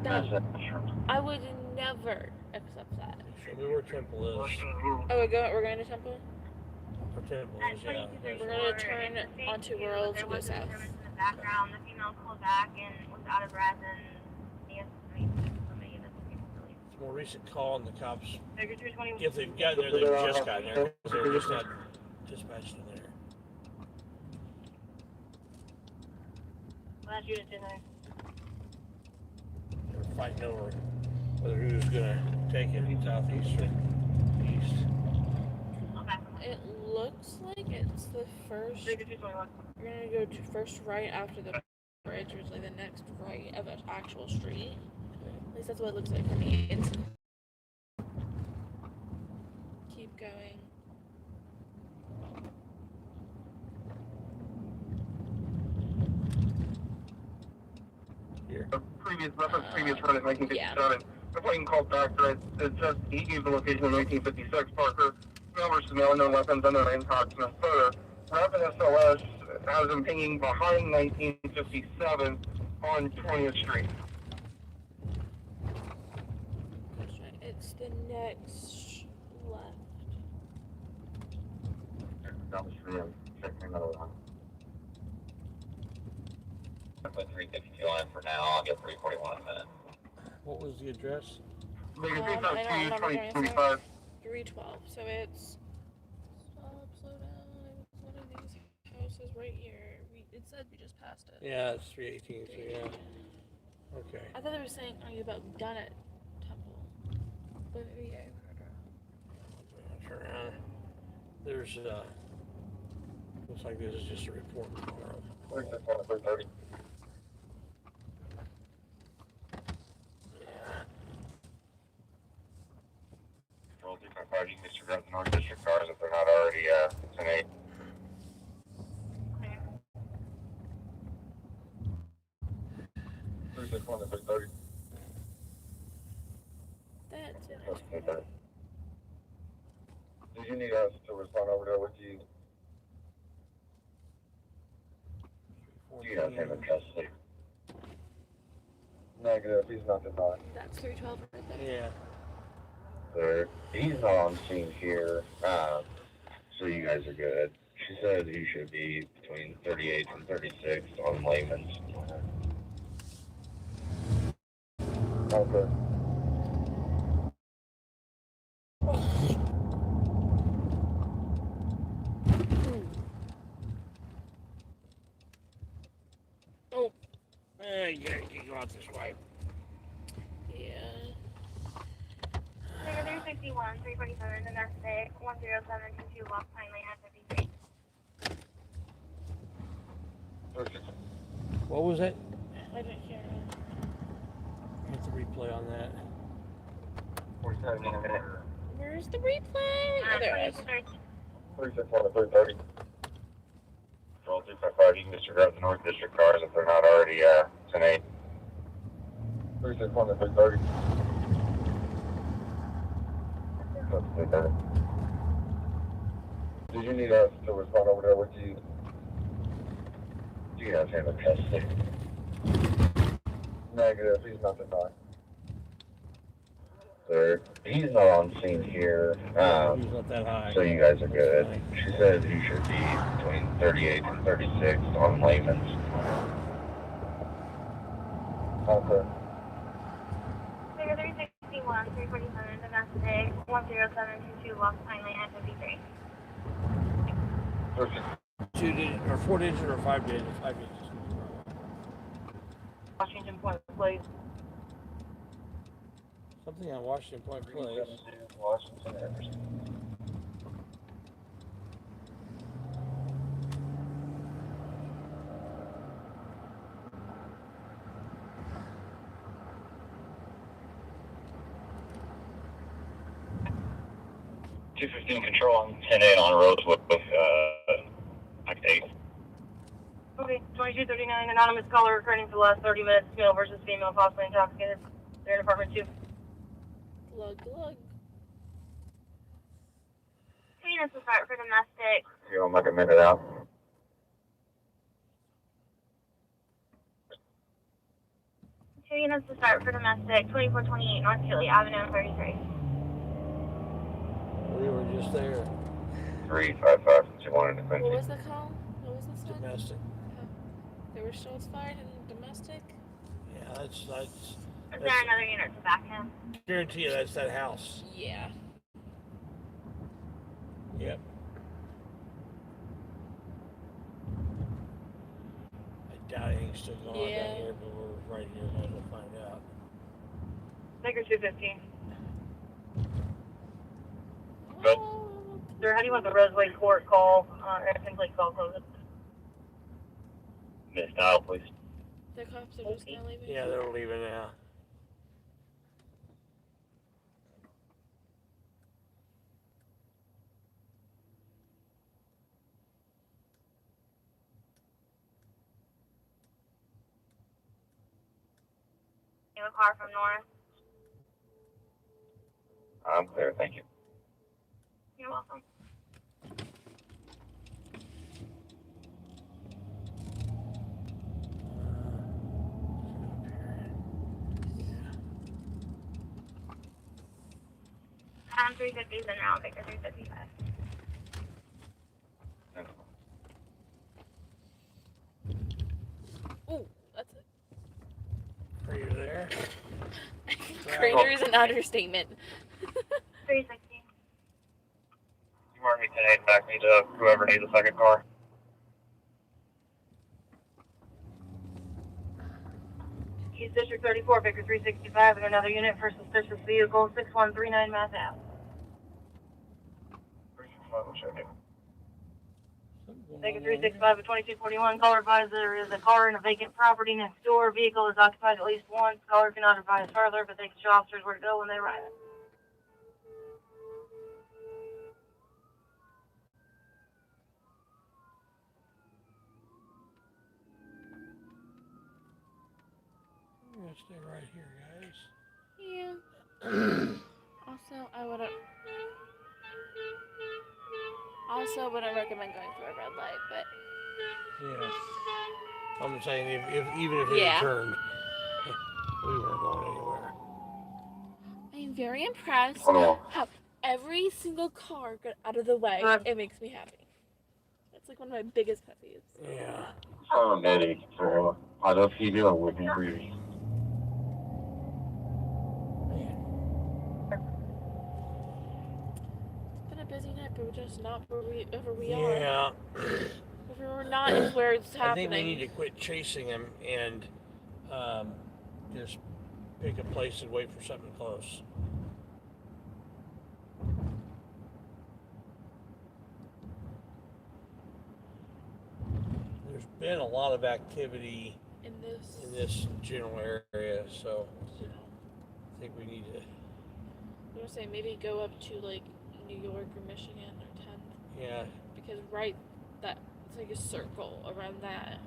I would never accept that. Show me where Temple is. Oh, we're going to Temple? Where Temple is, yeah. We're going to turn onto Rural to go south. In the background, the female called back and was out of breath and It's a more recent call, and the cops, Baker 321. if they've gotten there, they've just gotten there. Because they're just not dispatched in there. Last unit 10-9. They're fighting over whether who's gonna take it, southeast or east. It looks like it's the first. Baker 221. We're gonna go to first right after the bridge, which is like the next right of an actual street. At least that's what it looks like for me. It's keep going. Here. Previous run in 1957. The plane called back that it says he gave the location in 1956. Parker, numbers to no unknown weapons, unknown impacts, Minnesota. Rapid SLS has him pinging behind 1957 on 20th Street. That's right. It's the next left. Down the street, check another one. I put 352 on for now. I'll get 341 in a minute. What was the address? Baker I don't 352, remember 2025. 312. So it's slow down. One of these houses right here. It said we just passed it. Yeah, it's 318, so yeah. Okay. I thought they were saying something about done at Temple. But maybe I heard wrong. Turn around. There's looks like this is just a report tomorrow. 330. Control 255, you can disregard the North District cars if they're not already 10-8. Clear. 361 to 330. That's it. Did you need us to respond over there with you? guys have in custody? Negative, he's not denied. That's 312 right there. Yeah. Sir, he's not on scene here, so you guys are good. She said he should be between 38 and 36 on layman's. Okay. Oh, you gotta go out this way. Yeah. Figure 361, 347, domestic, 10722, Lost Pine Lane, F53. What was it? I didn't hear it. What's the replay on that? 47 in a minute. Where's the replay? Oh, there it is. 361 to 330. Control 355, you can disregard the North District cars if they're not already 10-8. 361 to 330. That's 330. Did you need us to respond over there with you? Do you guys have a custody? Negative, he's not denied. Sir, he's not on scene here, He's not that high. so you guys are good. Fine. She said he should be between 38 and 36 on layman's. Okay. Figure 361, 347, domestic, 10722, Lost Pine Lane, F53. 2 digits or 4 digits or 5 digits? 5 digits. Washington Point Place. Something on Washington Point Place. Washington, Anderson. $215 control on 10-8 on Rosewood with Act 8. Okay, 2239, anonymous caller recording for the last 30 minutes, male versus female, possibly intoxicated. They're in apartment 2. Glug, glug. 2 units to start for domestic. You want like a minute out? 2 units to start for domestic, 2428 North Philly Avenue, 33. We were just there. 355 21 in What Quincy. was the call? What was this one? Domestic. There were shots fired in domestic? Yeah, that's Is there another unit to back him? guarantee you that's that house. Yeah. Yep. I doubt anything's still going on Yeah. down here, but we're right here. Might as well find out. Figure 215. Good. Sir, how do you want the Roseway Court call, please call close it? Miss Dial, please. The cops are just now leaving. Yeah, they're leaving now. You have a car from Norris? I'm clear, thank you. You're welcome. I'm 350s and now Victor 355. Ooh, that's it. Are you there? Crater is an understatement. 360. You mark me 10-8 back me to whoever needs a second car. East District 34, Victor 365, and another unit for suspicious vehicle, 6139 Mass Ave. 365 will show you. Victor 365 at 2241, caller advised there is a car in a vacant property next door. Vehicle is occupied at least once. Caller cannot advise further, but they can show officers where to go when they arrive. I'm gonna stay right here, guys. Yeah. Also wouldn't recommend going through a red light, but Yeah. I'm saying even if it Yeah. had turned, we weren't going anywhere. I am very impressed how every single car got out of the way. It makes me happy. That's like one of my biggest pet peeves. Yeah. Eddie, so I don't see you with me. It's been a busy night, but we're just not wherever we are. Yeah. If we were not, is where it's happening. I think we need to quit chasing him and just pick a place and wait for something close. There's been a lot of activity in this general area, so I think we need to. I was saying maybe go up to like New York or Michigan or 10th. Yeah. Because it's like a circle around that.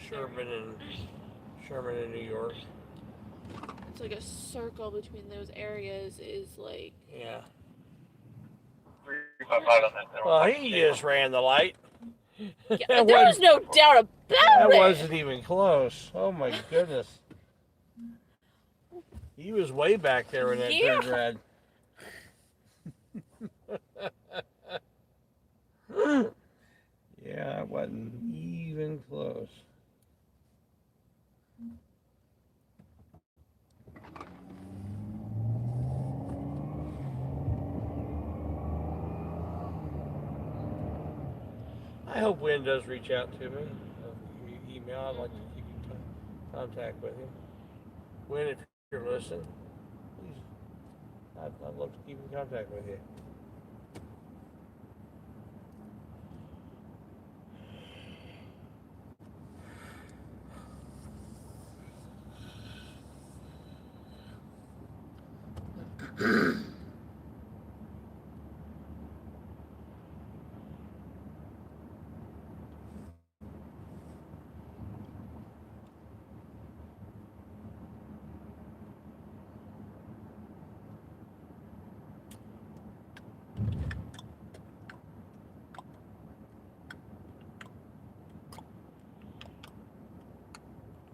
Sherman and New York. It's like a circle between those areas is like. Yeah. Well, he just ran the light. Yeah, there was no doubt about it. That wasn't even close. Oh my goodness. He was way back there when that turned red. Yeah, it wasn't even close. I hope Wynn does reach out to me. Email, I'd like to keep in contact with him. Wynn, if you're listening, please, I'd love to keep in contact with you.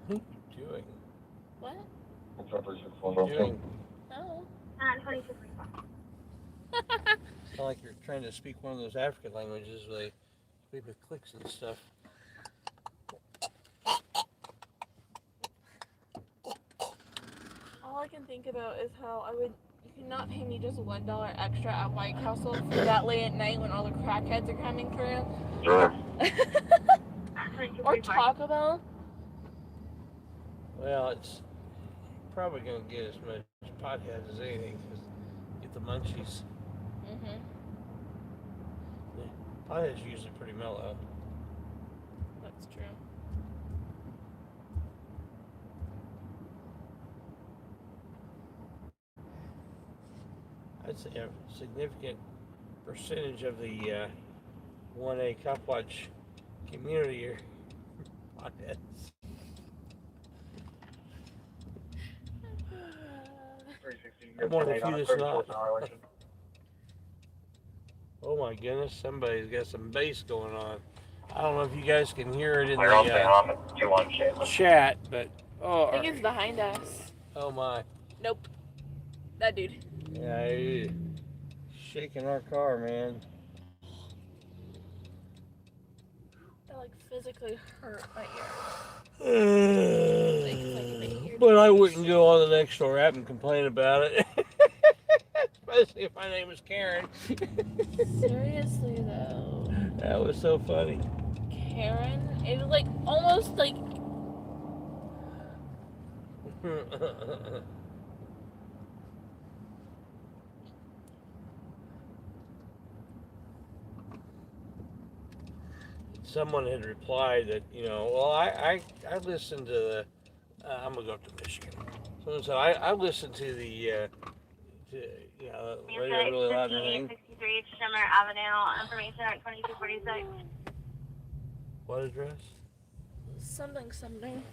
What are you doing? What? What are you doing? Oh. 22. It's like you're trying to speak one of those African languages where they speak with clicks and stuff. All I can think about is how you could not pay me just $1 extra at White Castle for that late at night when all the crackheads are coming through. Sure. Or Taco Bell. Well, it's probably going to get as much potheads as anything because get the munchies. Mm-hmm. Yeah. Potheads are usually pretty mellow. That's true. I'd say a significant percentage of the 1A Cop Watch community are potheads. I'm one of the few that's not. Oh my goodness, somebody's got some bass going on. I don't know if you guys can hear it in the chat, but I think it's behind us. oh my. Nope. That dude. Yeah, he's shaking our car, man. That like physically hurt my ears. But I wouldn't go on the next door app and complain about it. Especially if my name was Karen. Seriously though. That was so funny. Karen? It was like almost like someone had replied that, well, I listened to the, I'm going to go up to Michigan. Someone said, I listened to the, radio really loud and everything. 63 Schimmer Avenue, information at 2246. What address? something.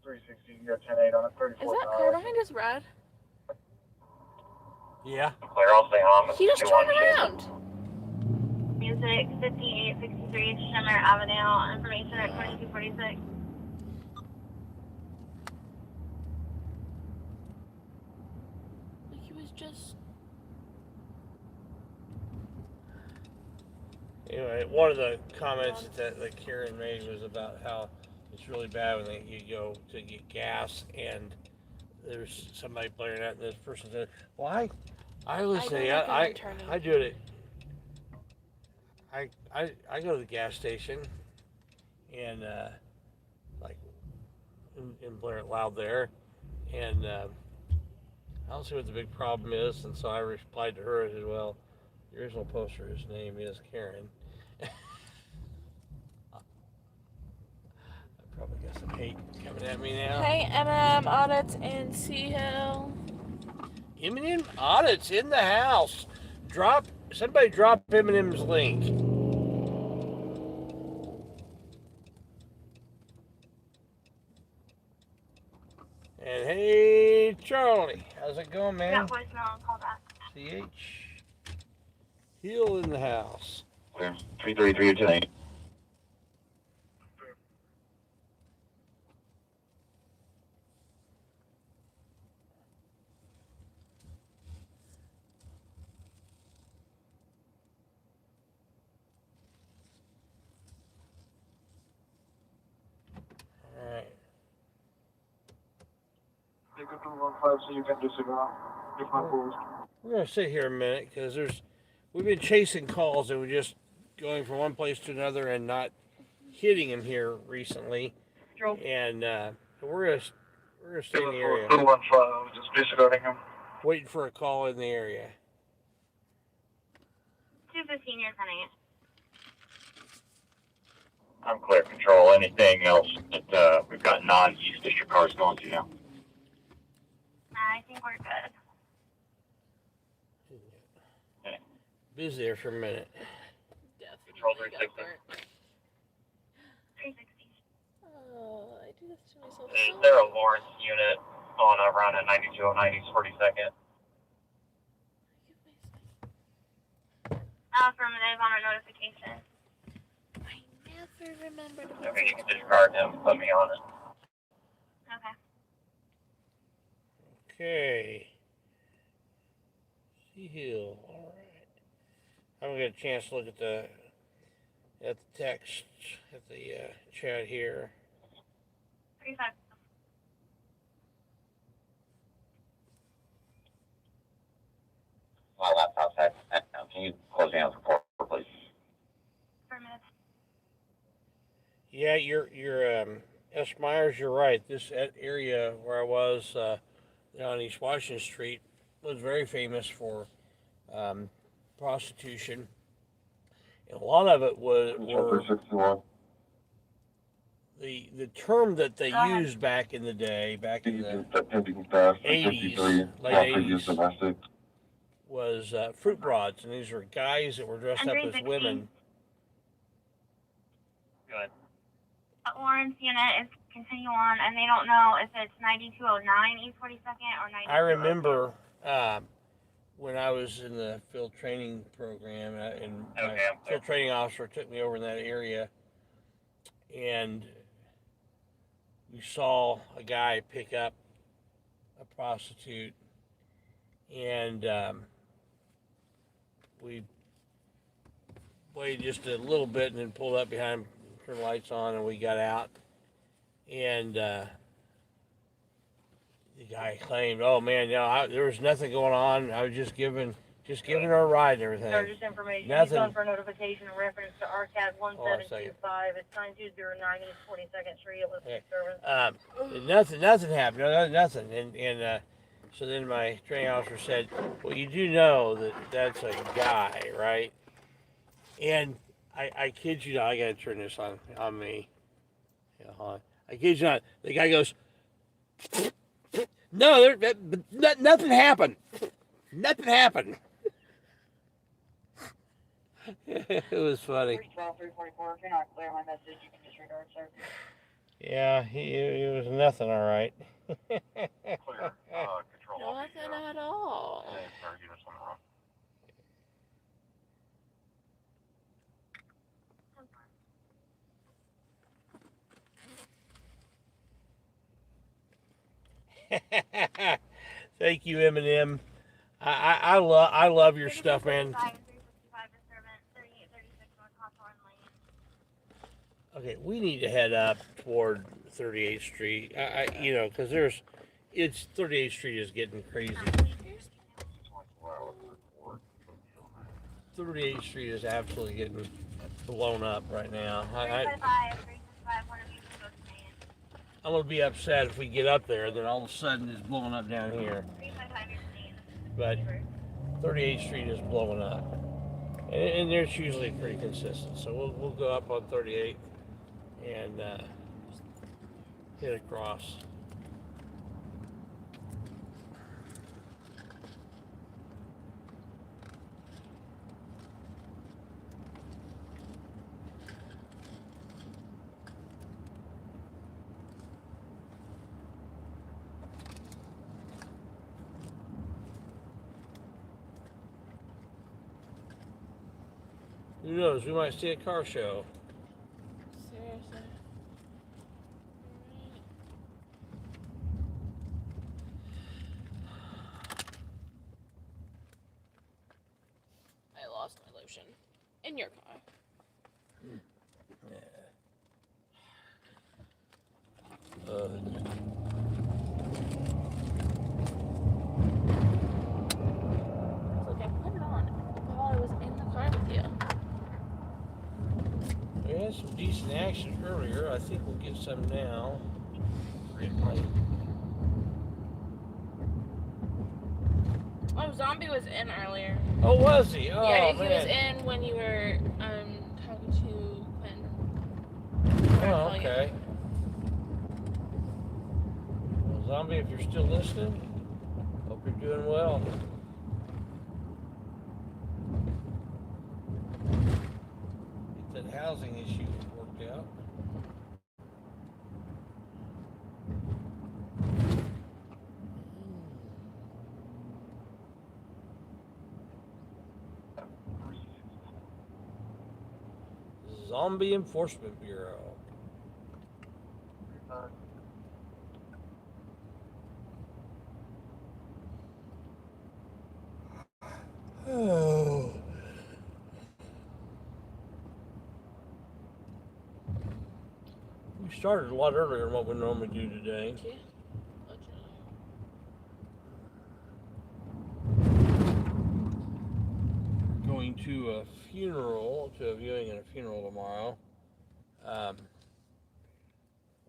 360, you got 10-8 on it, 34. Is that car behind us red? Yeah. Claire, I'll stay on. He just turned around. Music 426, 5863 Shimmer Avenue. Information at 2246. Like he was just. Anyway, one of the comments that Karen made was about how it's really bad when you go to get gas and there's somebody blaring out, and this person said, "Well, I listen. I do it. I go to the gas station and like and blare it loud there, and I don't see what the big problem is." And so I replied to her. I said, "Well, the original poster's name is Karen." I probably got some hate coming at me now. Hey, M&M Audits in Sea Hill. M&M Audits in the house. Somebody drop M&M's link. And hey, Charlie, how's it going, man? Yeah, voicemail and call back. CH Hill in the house. Clear. 333 tonight. All right. Take it from 15 so you can disregard. If my post. We're gonna sit here a minute because we've been chasing calls and we're just going from one place to another and not hitting him here recently. And we're gonna stay in the area. 215, just disregarding him. Waiting for a call in the area. 215, you're 10 I'm clear, control. Anything else that we've got non-East District cars going to now? I think we're good. Okay. Busy there for a minute. Definitely. Control 360. 360. Oh, I do this to myself. Is there a Lawrence unit on around at 9209 East 42nd? Affirmative on our notification. I never remembered. Okay, you can disregard him, put me on it. Okay. Okay. Sea Hill. All right. I haven't got a chance to look at the text at the chat here. 35. My laptop's at now. Can you close me out for 4, please? Affirmative. Yeah, you're S. Myers, you're right. This area where I was on East Washington Street was very famous for prostitution. And a lot of it were the term that they used back in the day, back in the 80s, late 80s, was fruit broads. And these were guys that were dressed up as women. Good. Lawrence unit is continue on, and they don't know if it's 9209 East 42nd or 9209. I remember when I was in the field training program, and my field training officer took me over in that area, and we saw a guy pick up a prostitute, and we waited just a little bit and then pulled up behind him, turned the lights on, and we got out. And the guy claimed, "Oh man, there was nothing going on. I was just giving her a ride and everything." Charges information. Nothing. He's on for notification in reference to RCAD 1725. It's 9209 East 42nd Street. It was service. Nothing happened. No, nothing. And so then my training officer said, "Well, you do know that that's a guy, right?" And I kid you not, I gotta turn this on me. Yeah, hold on. I kid you not. The guy goes, "No, nothing happened. Nothing happened." It was funny. 344, if you're not clear my message, you can disregard, sir. Yeah, he was nothing, all right. Clear. Control. Nothing at all. Thank you, Eminem. I love your stuff, man. Okay, we need to head up toward 38th Street. Because it's 38th Street is getting crazy. 38th Street is absolutely getting blown up right now. I'm gonna be upset if we get up there, then all of a sudden it's blowing up down here. But 38th Street is blowing up, and there's usually pretty consistent. So we'll go up on 38 and hit across. Who knows? We might see a car show. Seriously. I lost my lotion. In your car. Yeah. Look, I put it on while I was in the car with you. We had some decent action earlier. I think we'll get some now. Oh, Zombie was in earlier. Oh, was he? Oh, yeah, he man. was in when you were talking to Quentin. Oh, okay. Well, Zombie, if you're still listening, hope you're doing well. Get that housing issue worked out. Zombie Enforcement Bureau. Oh. We started a lot earlier than what we normally do today. Okay. Going to a viewing at a funeral tomorrow.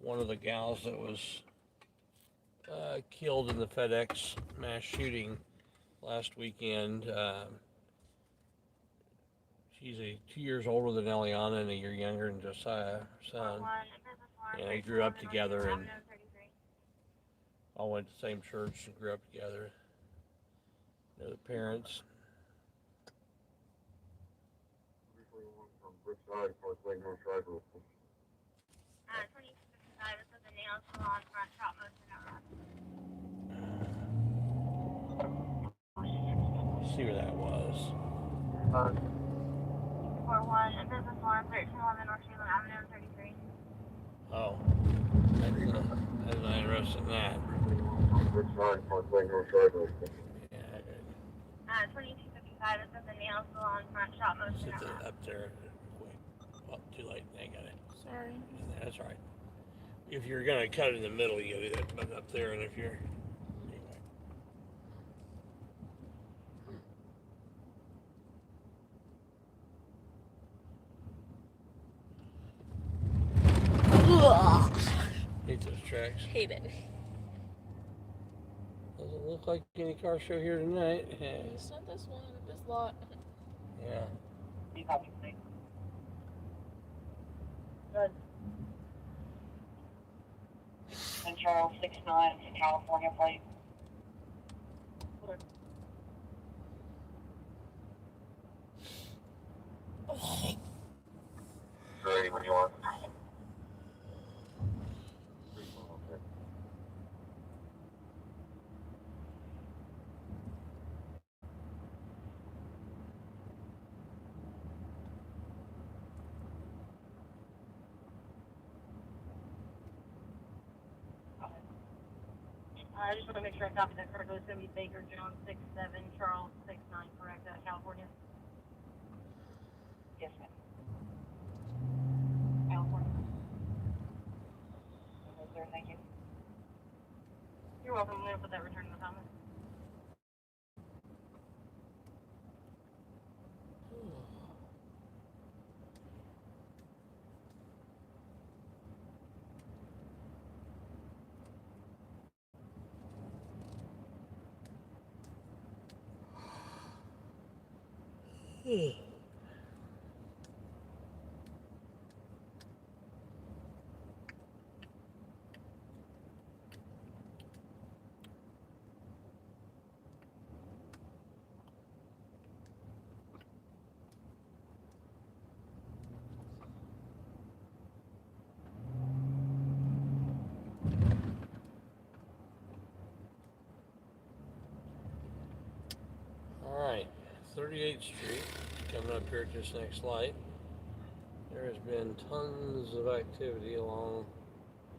One of the gals that was killed in the FedEx mass shooting last weekend. She's 2 years older than Eliana and a year younger than Josiah, her son. And they grew up together and all went to the same church and grew up together. You know, the parents. See where that was. 41, business one, 1311 North Salem Avenue, 33. Oh, I'm not interested in that. Yeah, 2255, this is the nail salon front shop motion. sit up there. Wait, oh, too late. I got it. Sorry. That's all right. If you're gonna cut it in the middle, you gotta do that button up there, and if you're hate those tracks. Hate it. Doesn't look like any car show here tonight. It's not this one, this lot. Yeah. Good. Central 69, California plate. Ready when you want. I just want to make sure I copied that correctly. It's going to be Baker Jones 67, Charles 69, correct? California? Yes, ma'am. California. Yes, sir. Thank you. You're welcome. I'm going to put that return in the comments. Alright, 38th Street, coming up here at this next light. There has been tons of activity along.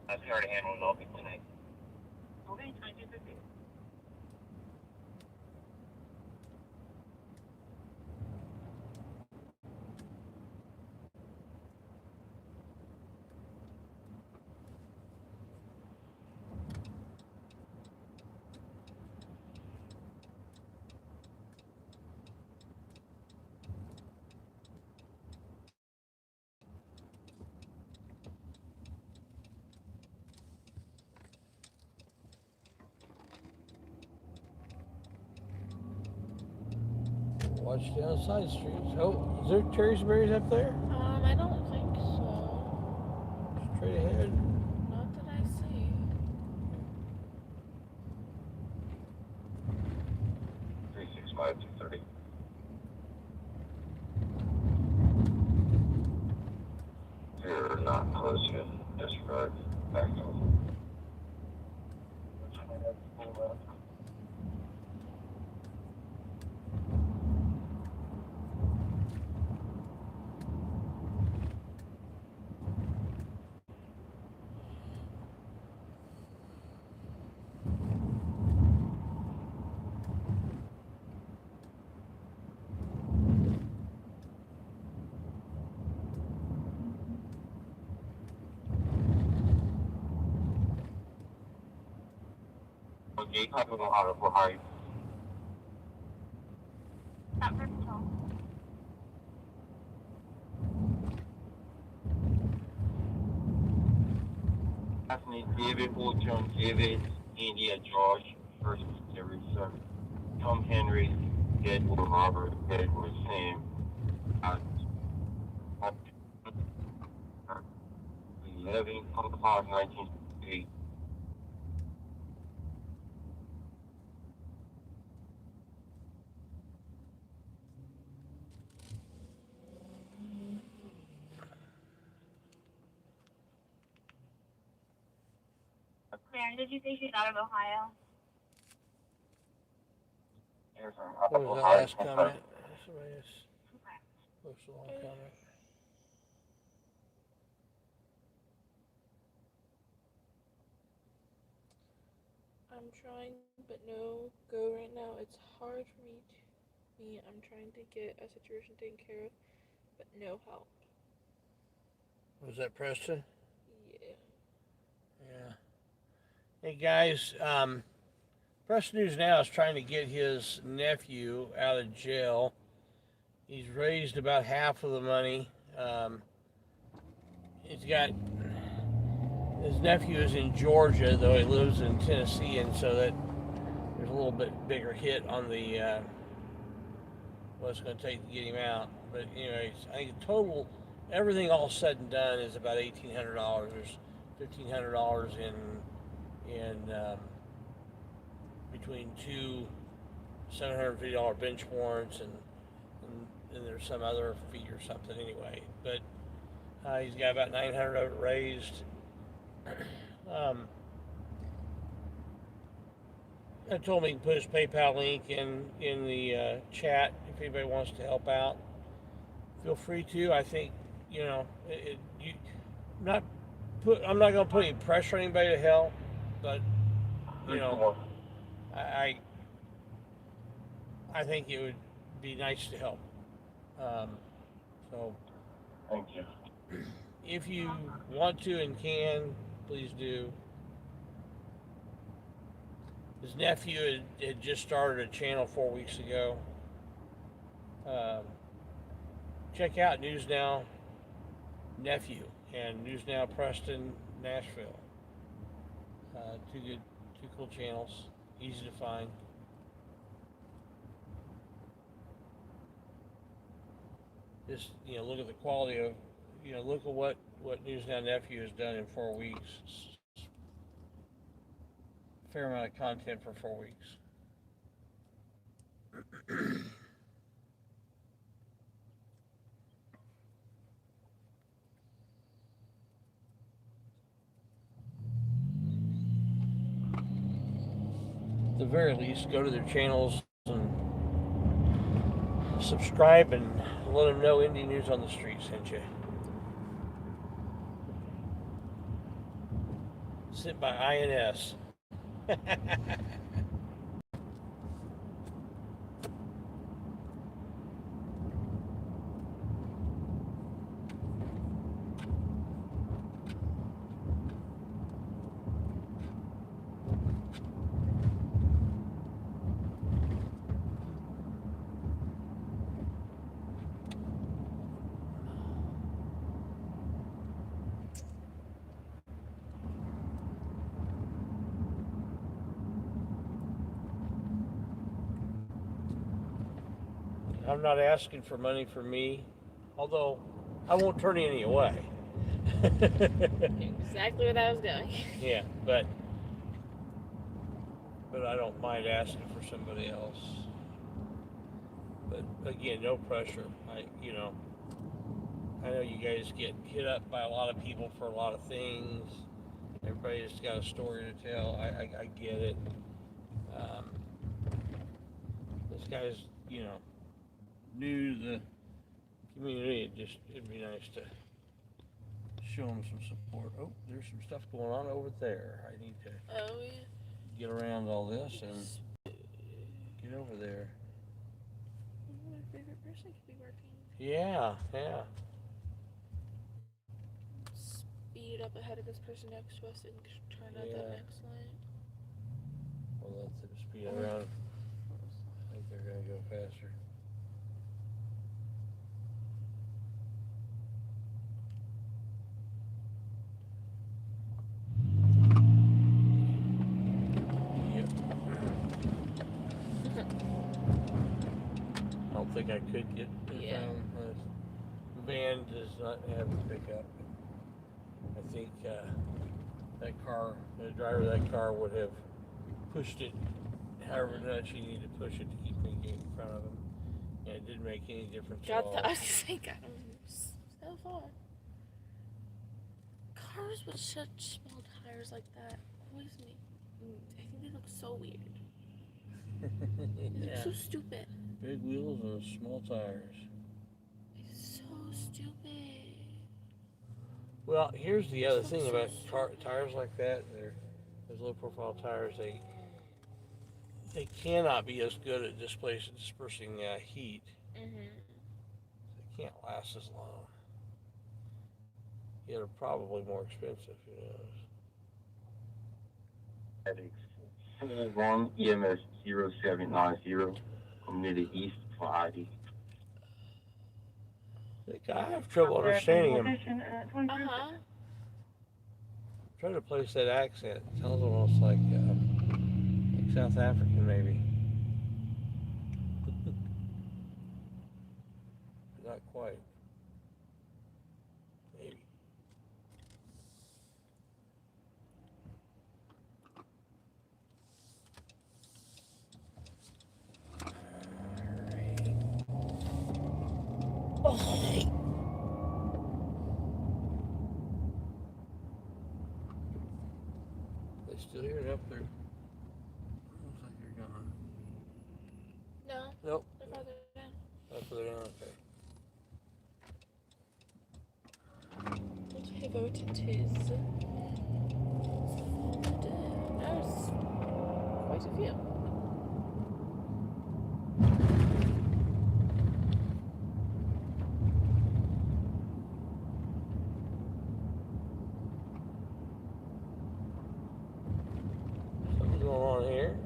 I've already handled all tonight. Okay, 2250. Watch down side streets. Oh, is there cherry berries up there? I don't think so. Straight ahead. Not that I see. 365 230. You're not close yet. Just right back off. Okay, copy of Ohio for high. Stop for control. Last name David Fulton, David, India, George, first Teresa, Tom Henry, Edward Robert, Edward Sam, 11 o'clock 1968. Mary, did you say she's out of Ohio? What was that last comment? Somebody just posted a long comment. I'm trying, but no go right now. It's hard for me. I'm trying to get a situation taken care of, but no help. Was that Preston? Yeah. Yeah. Hey guys, Preston News Now is trying to get his nephew out of jail. He's raised about half of the money. He's got his nephew is in Georgia, though he lives in Tennessee, and so that there's a little bit bigger hit on the what it's going to take to get him out. But anyways, I think the total, everything all said and done, is about $1,800. There's $1,500 in between two $750 bench warrants and there's some other fee or something anyway. But he's got about $900 of it raised. I told him he can put his PayPal link in the chat if anybody wants to help out. Feel free to. I think I'm not going to put any pressure on anybody to help, but you know, I think it would be nice to help. So, Thank you. if you want to and can, please do. His nephew had just started a channel 4 weeks ago. Check out News Now Nephew and News Now Preston Nashville. Two cool channels, easy to find. Just look at the quality of, look at what News Now Nephew has done in 4 weeks. A fair amount of content for 4 weeks. At the very least, go to their channels and subscribe and let them know Indie News on the Street sent you. Sent by INS. I'm not asking for money from me, although I won't turn any away. Exactly what I was doing. Yeah, but I don't mind asking for somebody else. But again, no pressure. I know you guys get hit up by a lot of people for a lot of things. Everybody's got a story to tell. I get it. This guy's, new to the community. It'd be nice to show him some support. Oh, there's some stuff going on over there. I need to get around all this and get over there. My favorite person could be working. Yeah. Speed up ahead of this person next to us and turn out that next line. Well, let them speed around. I think they're gonna go faster. I don't think I could get down. The van does not have a pickup. I think the driver of that car would have pushed it however much he needed to push it to keep me in front of him. And it didn't make any difference at all. I was saying, got him so far. Cars with such small tires like that always I think they look so weird. They look so stupid. Big wheels and small tires. It's so stupid. Well, here's the other thing about tires like that. Those low profile tires, they cannot be as good at dispersing heat. Mm-hmm. They can't last as long. Yet are probably more expensive, who knows. 1 EMS 0790, Community East for ID. I have trouble understanding him. Uh-huh. Try to place that accent. It sounds almost like South African, maybe. Not quite. Maybe. They still here and up there? Looks like they're gone. No. Nope. They're farther down. Up further down, okay. Which have voted his. always a few. Something's going on here.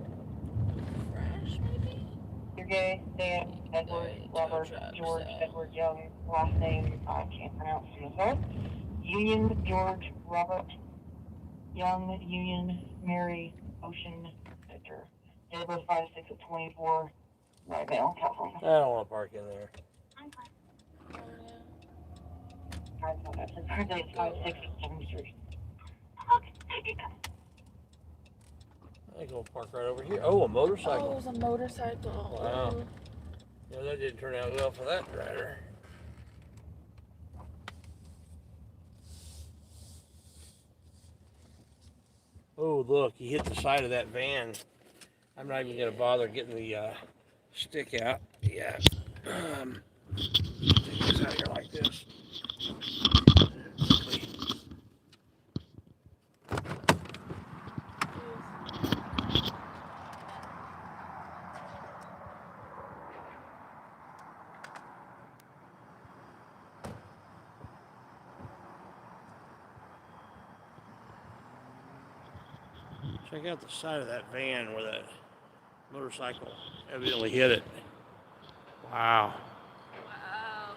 Crash, maybe? Sergey, Dan, Edward, Robert, George, Edward Young, last name I can't pronounce from the start. Union, George, Robert, Young, Union, Mary, Ocean, Victor. Date of birth 5/6 of 24, right Vale, California. I don't want to park in there. Her date is 5/6 of 73. I go park right over here. Oh, a motorcycle. Oh, there's a motorcycle. Wow. Yeah, that didn't turn out well for that rider. Oh, look, he hit the side of that van. I'm not even going to bother getting the stick out. Yeah. Take this out here like this. Quickly. Check out the side of that van where that motorcycle evidently hit it. Wow. Wow.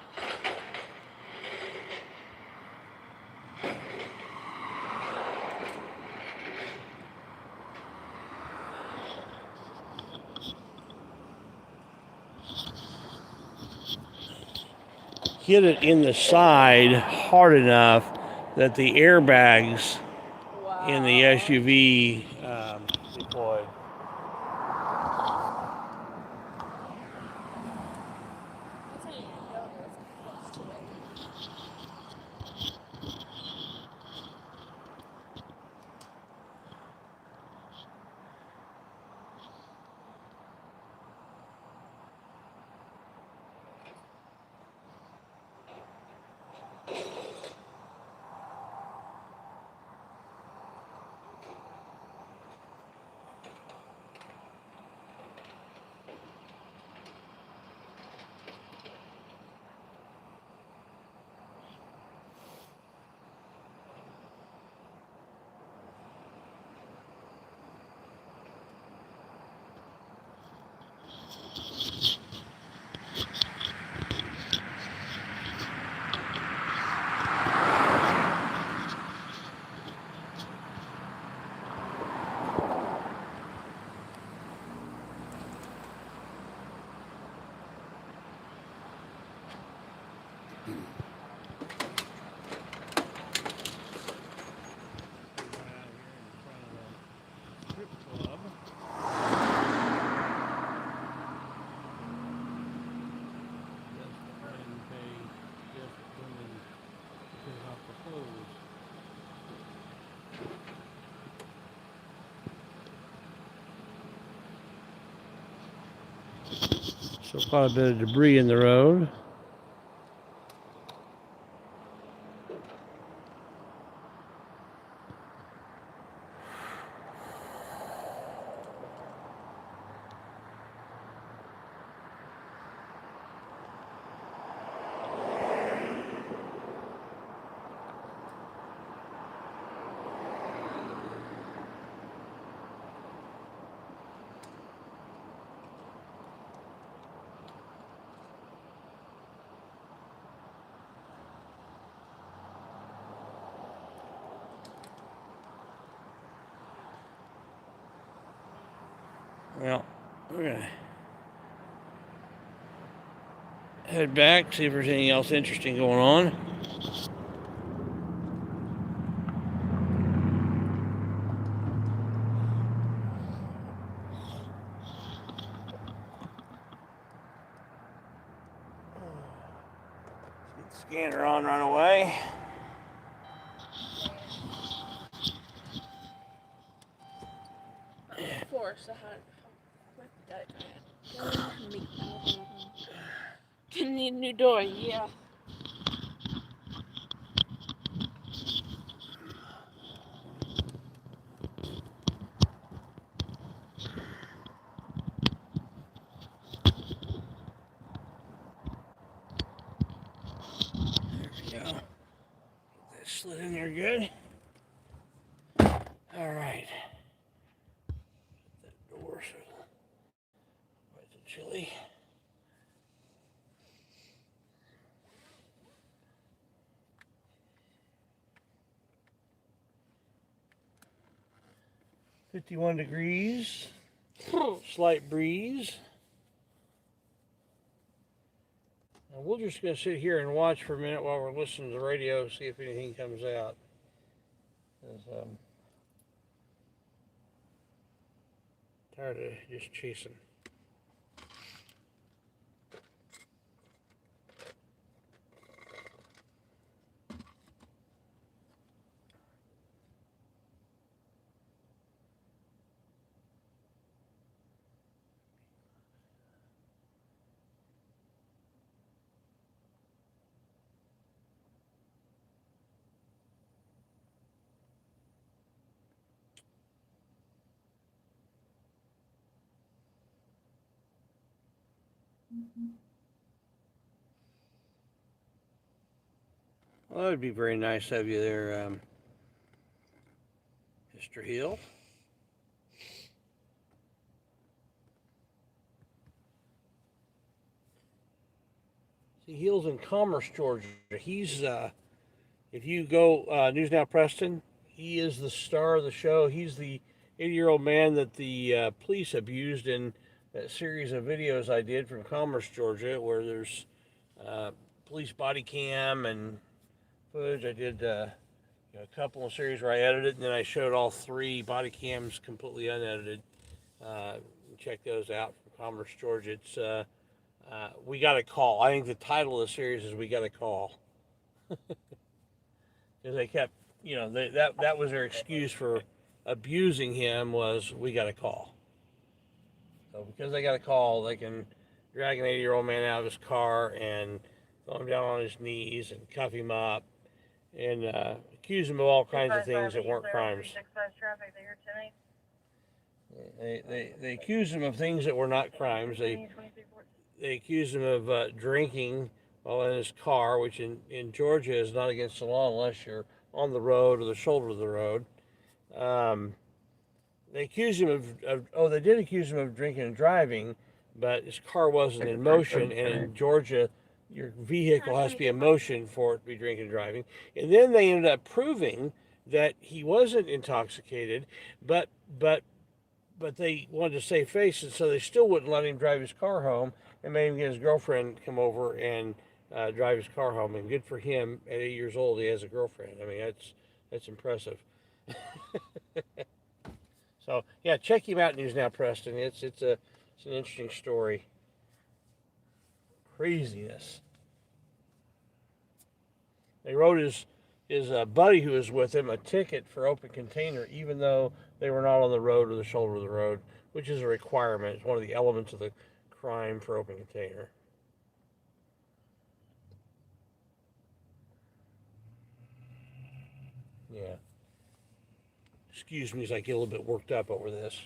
Hit it in the side hard enough that the airbags in the SUV deployed. That's how you know it's close to it. So quite a bit of debris in the road. Well, we're gonna head back, see if there's anything else interesting going on. Get the scanner on right away. Force, Can need a new door, yeah. go. Get that slid in there good. All right. That door so quite the chili. $51, slight breeze. And we're just going to sit here and watch for a minute while we're listening to the radio, see if anything comes out. Tired of just chasing. Well, that would be very nice of you there, Mr. Hill. See, Hill's in Commerce, Georgia. He's, if you go News Now Preston, he is the star of the show. He's the 80-year-old man that the police abused in that series of videos I did from Commerce, Georgia, where there's police body cam and footage. I did a couple of series where I edited, and then I showed all 3 body cams completely unedited. Check those out from Commerce, Georgia. It's We Got a Call. I think the title of the series is We Got a Call. Because they kept, that was their excuse for abusing him, was we got a call. So because they got a call, they can drag an 80-year-old man out of his car and throw him down on his knees and cuff him up and accuse him of all kinds of things that weren't crimes. They accused him of things that were not crimes. They accused him of drinking while in his car, which in Georgia is not against the law unless you're on the road or the shoulder of the road. They accused him they did accuse him of drinking and driving, but his car wasn't in motion, and in Georgia, your vehicle has to be in motion for it to be drinking and driving. And then they ended up proving that he wasn't intoxicated, but they wanted to save face, and so they still wouldn't let him drive his car home, and made him get his girlfriend come over and drive his car home. And good for him, at 8 years old, he has a girlfriend. I mean, that's impressive. So yeah, check him out, News Now Preston. It's an interesting story. Craziness. They wrote his buddy who was with him a ticket for open container, even though they were not on the road or the shoulder of the road, which is a requirement. It's one of the elements of the crime for open container. Yeah. Excuse me as I get a little bit worked up over this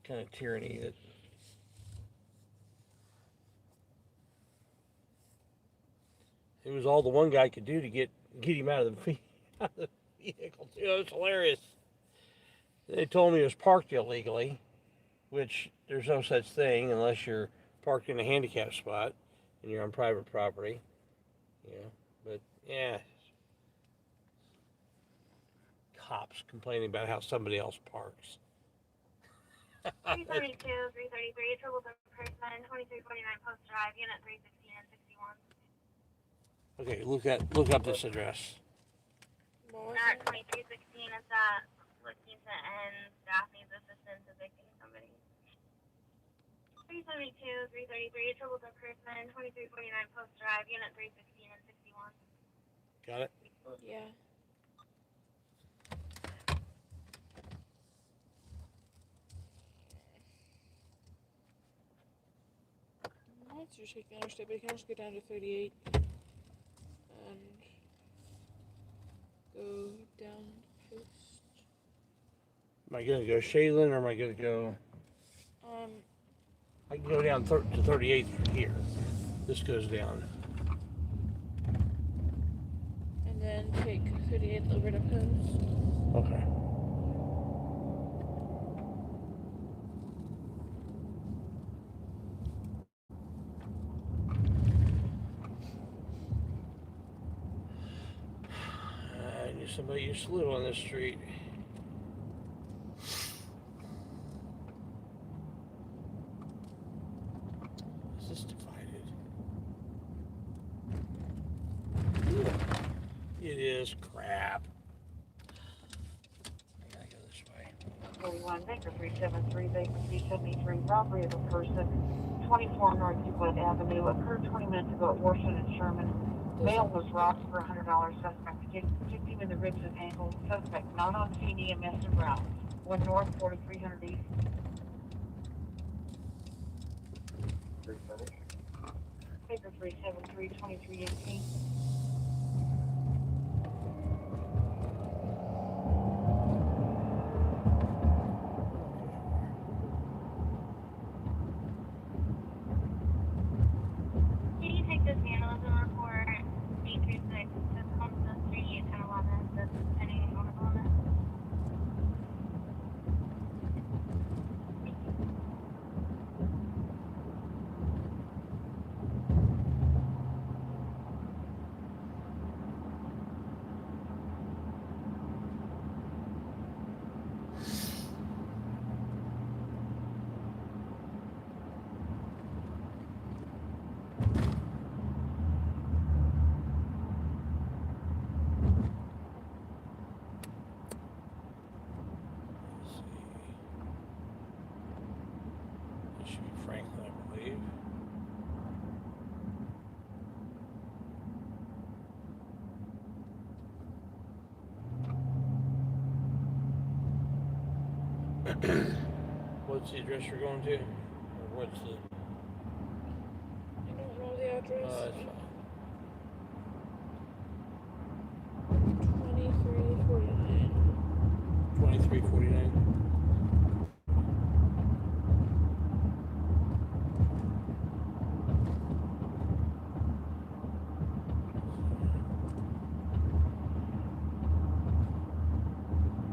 kind of tyranny that. It was all the one guy could do to get him out of the vehicle, too. It was hilarious. They told me it was parked illegally, which there's no such thing unless you're parked in a handicap spot and you're on private property. But yeah. Cops complaining about how somebody else parks. 332, 333, Triple Person, 2349 Post Drive, Unit 316 and 61. Okay, look up this address. Not 2316, it's at Lakita and staff needs assistance evicting somebody. 372, 333, Triple Person, 2349 Post Drive, Unit 316 and 61. Got it? Yeah. Monster take the interstate, but you can also go down to 38 and go down Post. Am I going to go Shaylin or am I going to go? I can go down to 38th from here. This goes down. and take 38th over to Post. Okay. I knew somebody used to live on this street. Is this divided? It is crap. I gotta go this way. 41 Baker 373 Baker 373 robbery of a person 24 North Euclid Avenue occurred 20 minutes ago at Washington and Sherman. Male was robbed for $100. Suspect kicked him in the ribs and ankles. Suspect not on scene. EMS and Brown 1 North 4300 East. Baker 373 2318. Can you take this vandalism report 836 that's on the street 1011 that's pending on the moment? This should be Franklin, I believe. What's the address you're going to? Or what's the... I don't know the address. That's fine. 2349. 2349.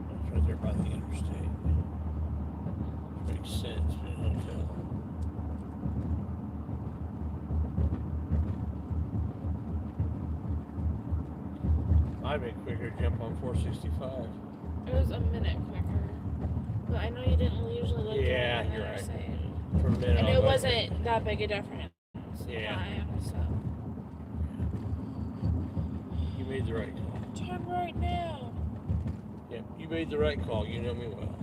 That's right there by the interstate. Makes sense for a hotel. I'd make quicker jump on 465. It was a minute quicker. But I know you didn't usually look Yeah, at the you're right. interstate. For a minute. And I it was like, wasn't that big a difference. Yeah. Time, so. You made the right call. Turn right now. Yeah, you made the right call. You know me well.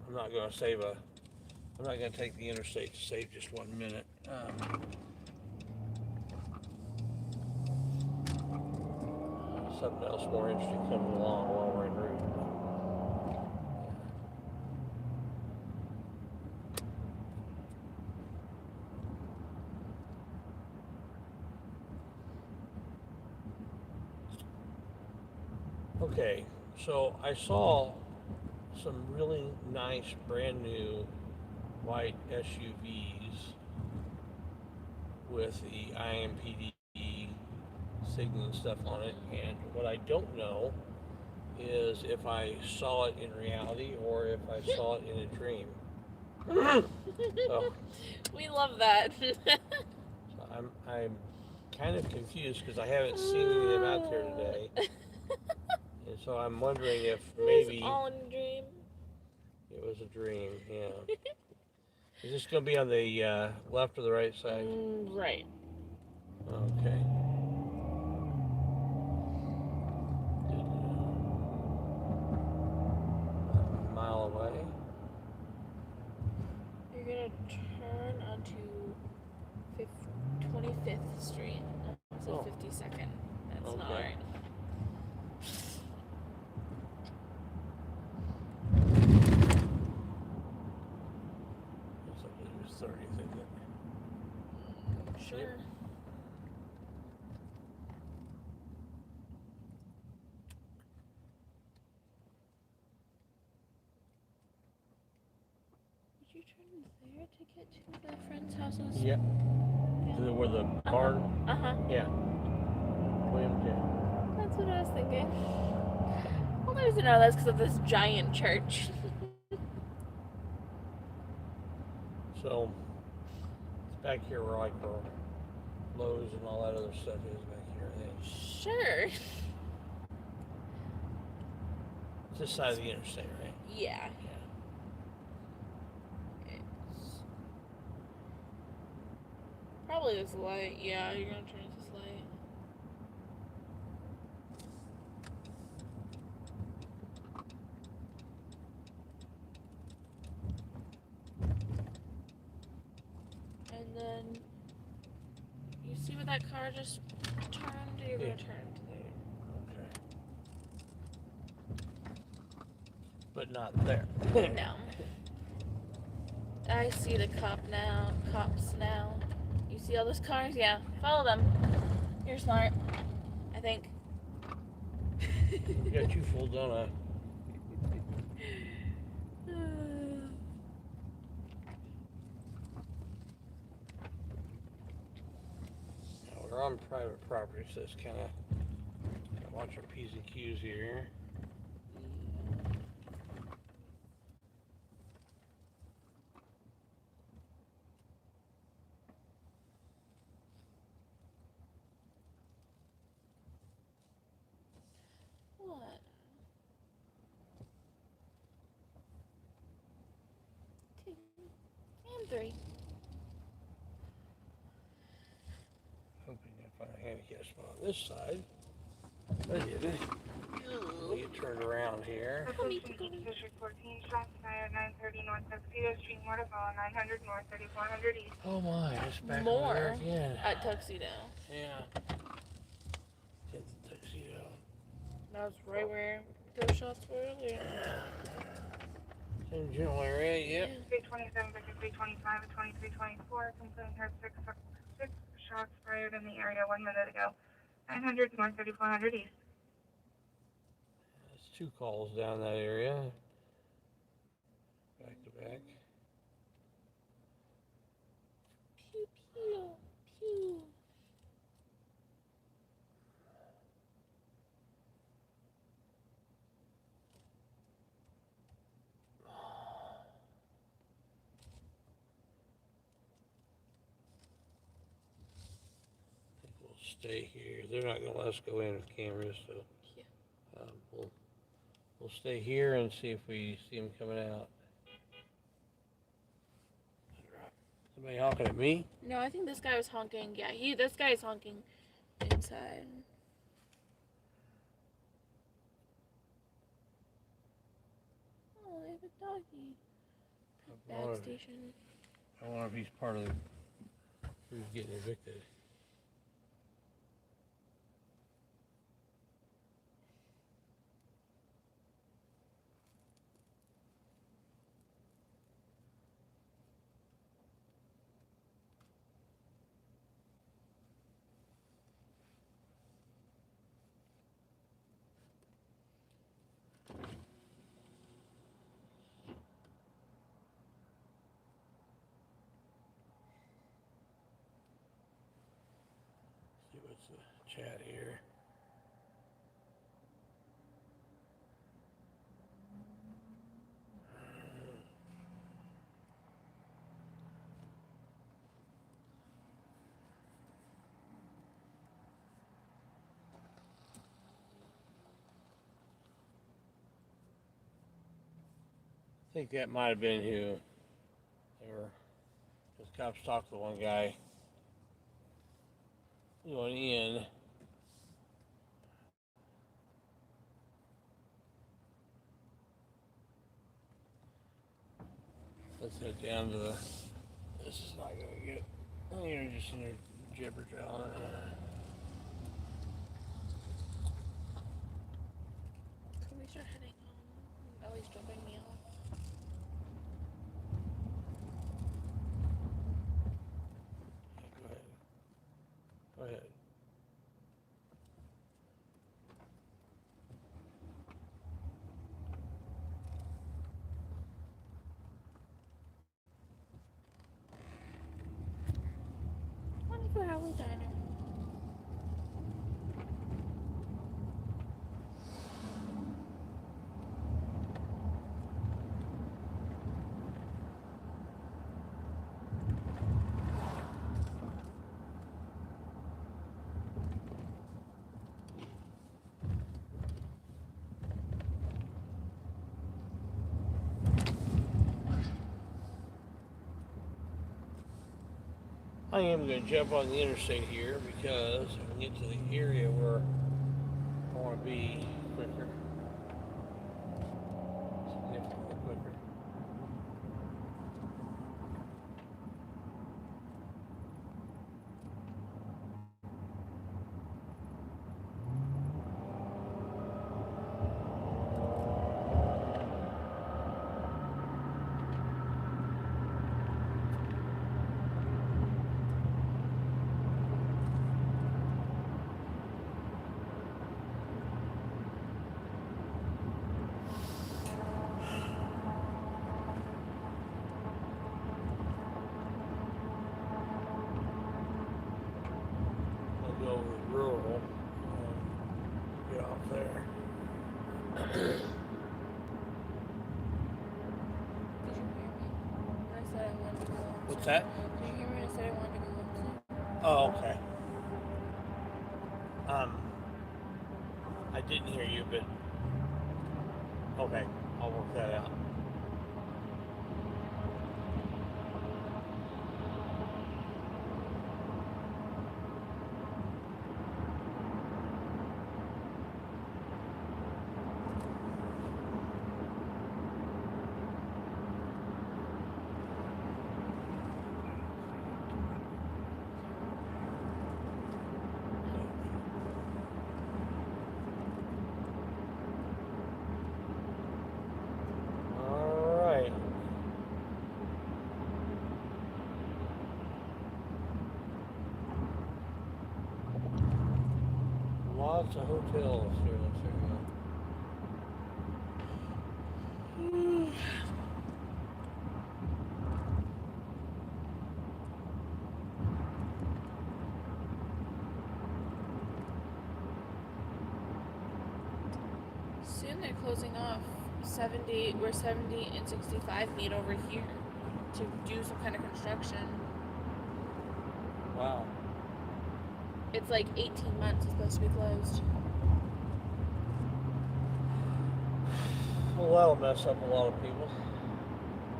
I'm not going to I'm not going to take the interstate to save just 1 minute. Something else more interesting coming along while we're en route. Okay, so I saw some really nice brand new white SUVs with the IMPD signal and stuff on it, and what I don't know is if I saw it in reality or if I saw it in a dream. So We love that. I'm kind of confused because I haven't seen any of them out there today. And so I'm wondering if maybe It was all in a dream. it was a dream, yeah. Is this going to be on the left or the right side? Right. Okay. A mile away. You're gonna turn onto 25th Street. So 52nd. That's not Okay. right. It's like it was 30th, isn't it? Sure. Yep. you turn there to get to the friend's houses? Yep. Yeah. Where the car? Uh-huh. Yeah. William J. That's what I was thinking. Well, there's no, that's because of this giant church. So, it's back here where like where Lowe's and all that other stuff is back here, I think. Sure. It's this side of the interstate, right? Yeah. Yeah. It's probably this light. Yeah, you're gonna turn this light. And then you see where that car just turned? You're gonna turn to there. Okay. But not there. No. I see the cops now. You see all those cars? Yeah. Follow them. You're smart. I think. You got you fooled, don't I? Now we're on private property, so it's kind of watch our P's and Q's here. What? 2 and 3. Hoping to find a handicap spot on this side. I didn't. We get turned around here. District 14, shots fired, 930 North Tuxedo Street, Waterfall, 900 North, 3400 East. Oh my, it's back More over there again. at Tuxedo. Yeah. Get the Tuxedo. That's right where those shots were earlier. Same general area, yep. 327, Victor 325 and 2324. Complaint heard six shots fired in the area 1 minute ago. 900 North, 3400 East. There's 2 calls down that area. Back to back. Pew, pew, pew. Stay here. They're not going to let us go in with cameras, so we'll stay here and see if we see them coming out. Somebody honking at me? No, I think this guy was honking. Yeah, this guy is honking inside. Oh, they have a doggy. Bag station. I wonder if he's part of who's getting evicted. See what's the chat here. I think that might have been who they were. Because cops talked to one guy going in. Let's head down to the. This is not going to get. You're just in there gibberish on it. Can we start heading home? Oh, he's dropping me off. Go ahead. Go ahead. I am going to jump on the interstate here because I can get to the area where I want to be quicker, significantly quicker. I'll go over rural and get off there. Did you hear me? I said I wanted to go home. What's that? Did you hear me? I said I wanted to go home soon. Oh, okay. I didn't hear you, but okay, I'll work that out. All right. Lots of hotels here in this area. Soon they're closing off 70, where 70 and 65 meet over here to do some kind of construction. Wow. It's like 18 months it's supposed to be closed. Well, that'll mess up a lot of people.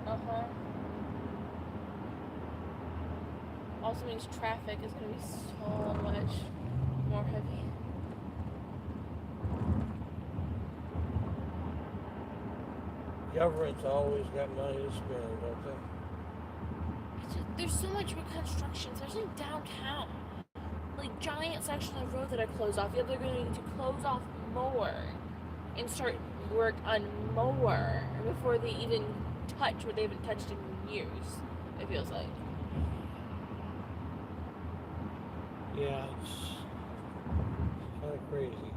Uh-huh. Also means traffic is going to be so much more heavy. Government's always got money to spend, don't they? There's so much reconstruction, especially downtown. Like giant section of road that are closed off. Yet they're going to need to close off more and start work on more before they even touch what they haven't touched in years, it feels like. Yeah, it's kind of crazy.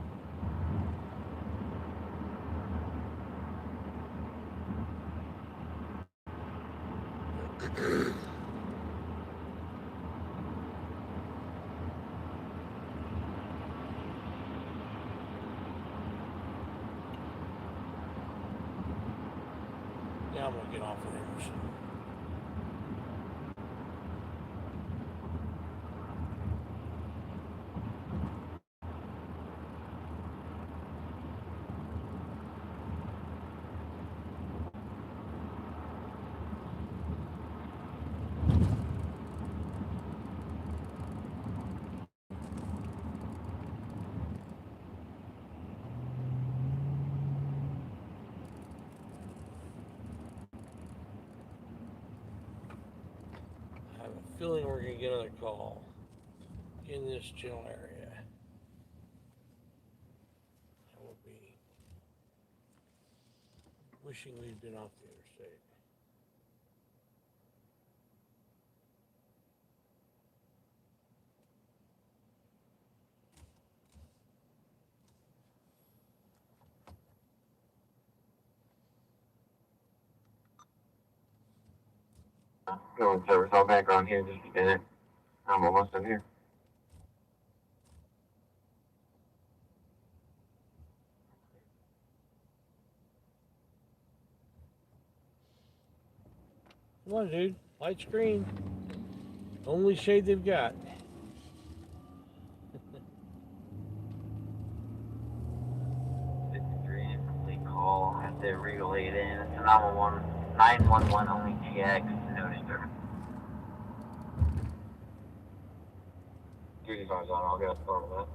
Now I'm going to get off of there. I have a feeling we're going to get another call in this general area. I will be wishing we'd been off the interstate. Going service all back on here, just a minute. I'm almost done here. Come on, dude. Light screen. Only shade they've got. 53 complete call at the relay in. It's a 911 only TX, no disturbance. 325's on. I'll get a photo of that.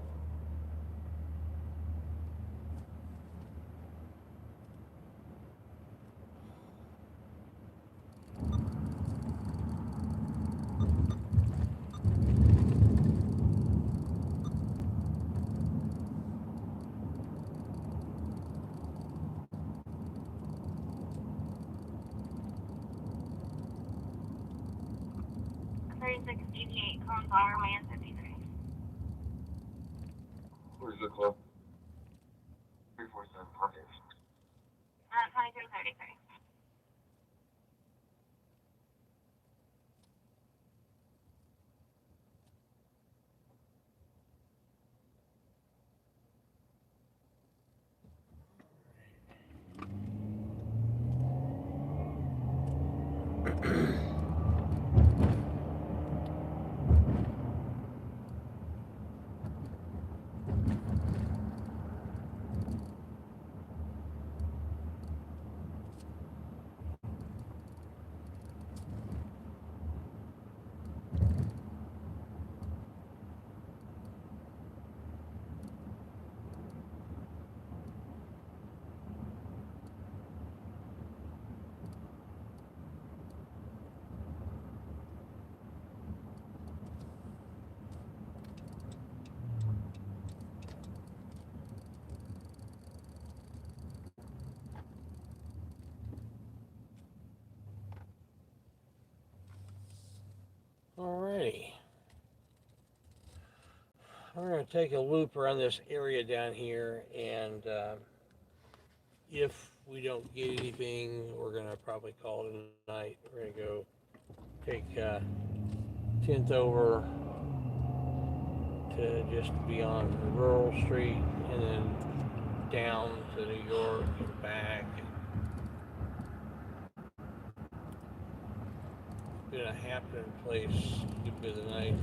Calling Power Way in 53. Where's the club? 347 Parkers. 2333. Alrighty. We're going to take a loop around this area down here, and if we don't get anything, we're going to probably call it a night. We're going to go take 10th over to just beyond Rural Street, and then down to New York and back. It's been a happening place a good bit of the night.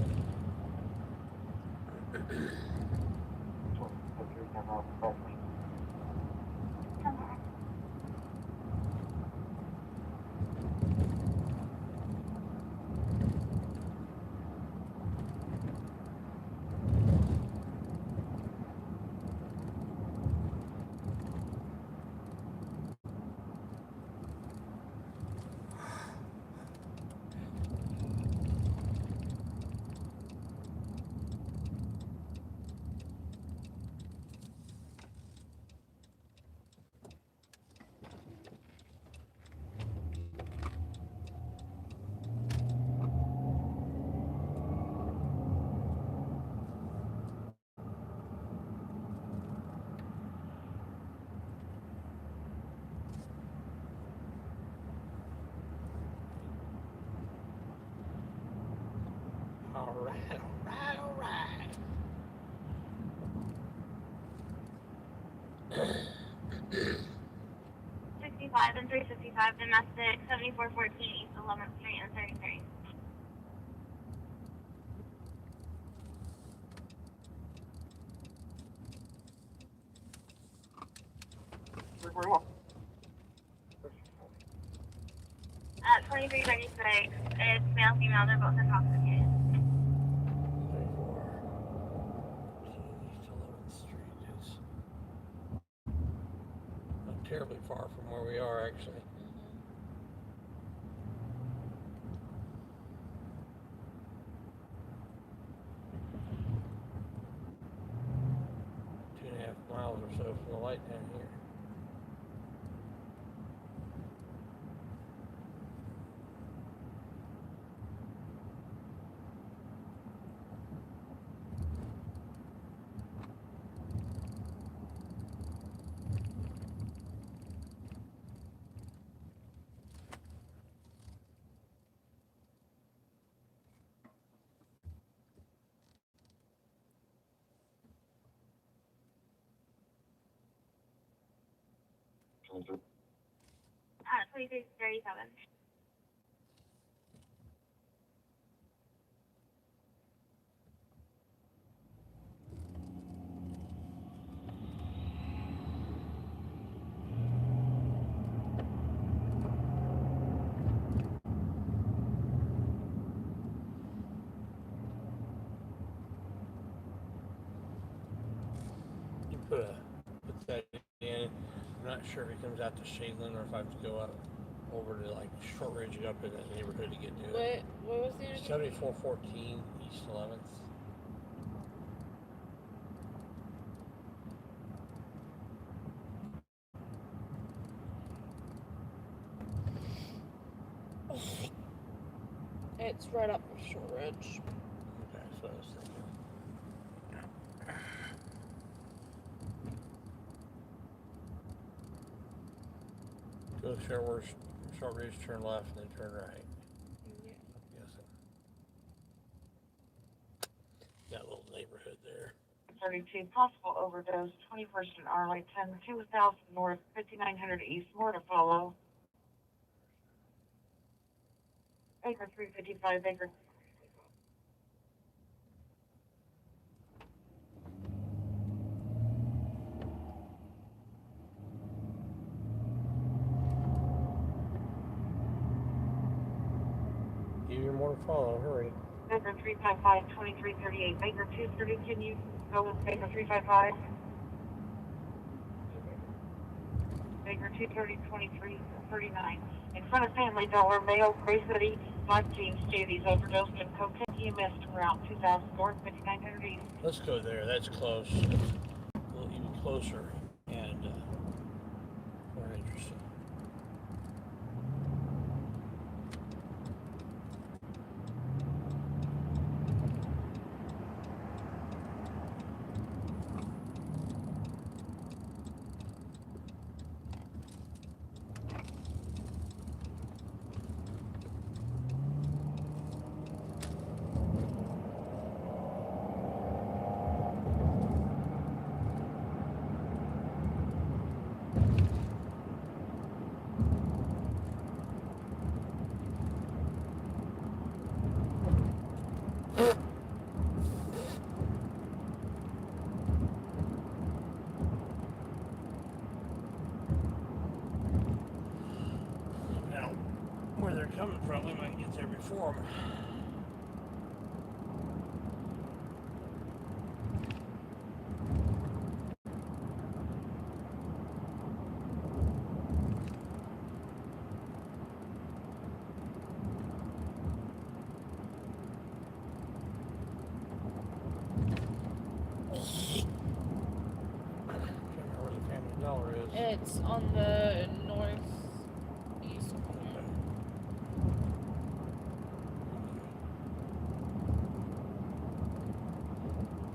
All right. 65 and 355 domestic, 7414 East 11th Street and 33. At 2336, it's male, female, they're both intoxicated. 24. East 11th Street is not terribly far from where we are, actually. 2.5 miles or so from the light down here. At 2337. not sure if he comes out to Shadeland or if I have to go out over to like Shortridge and up in that neighborhood to get to it. What was the address? 7414 East 11th. It's right up Shortridge. Okay, that's what I was thinking. Go Shortridge, turn left, and then turn right. Yeah. I'm guessing. That little neighborhood there. 32, possible overdose, 21st and Arlington, 2000 North, 5900 East, more to follow. Baker 355, Baker. Give you more to follow, hurry. Baker 355, 2338, Baker 230, can you go with Baker 355? Baker 230, 2339. In front of Family Dollar, male, Gray City, 5 teams, Stevie's overdosed in cocaine EMS en route 2000 North, 5900 East. Let's go there. That's close. It's a little even closer and more interesting. Now, where they're coming from, we might get there before them. It's on the northeast corner.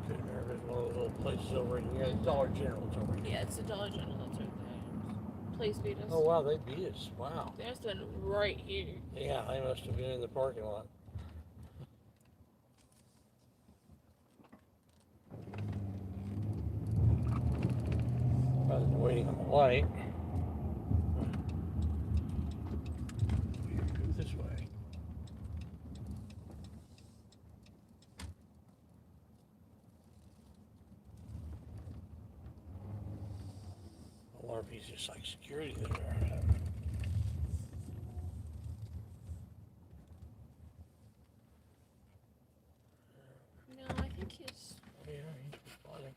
Couldn't remember if it's one of those little places over in here. Dollar General's over here. Yeah, it's a Dollar General that's right there. Please beat us. Oh wow, they beat us. Wow. There's one right here. Yeah, they must have been in the parking lot. I was waiting on the light. Go this way. A lot of pieces just like security there. No, I think he's... Oh, yeah, he's responding.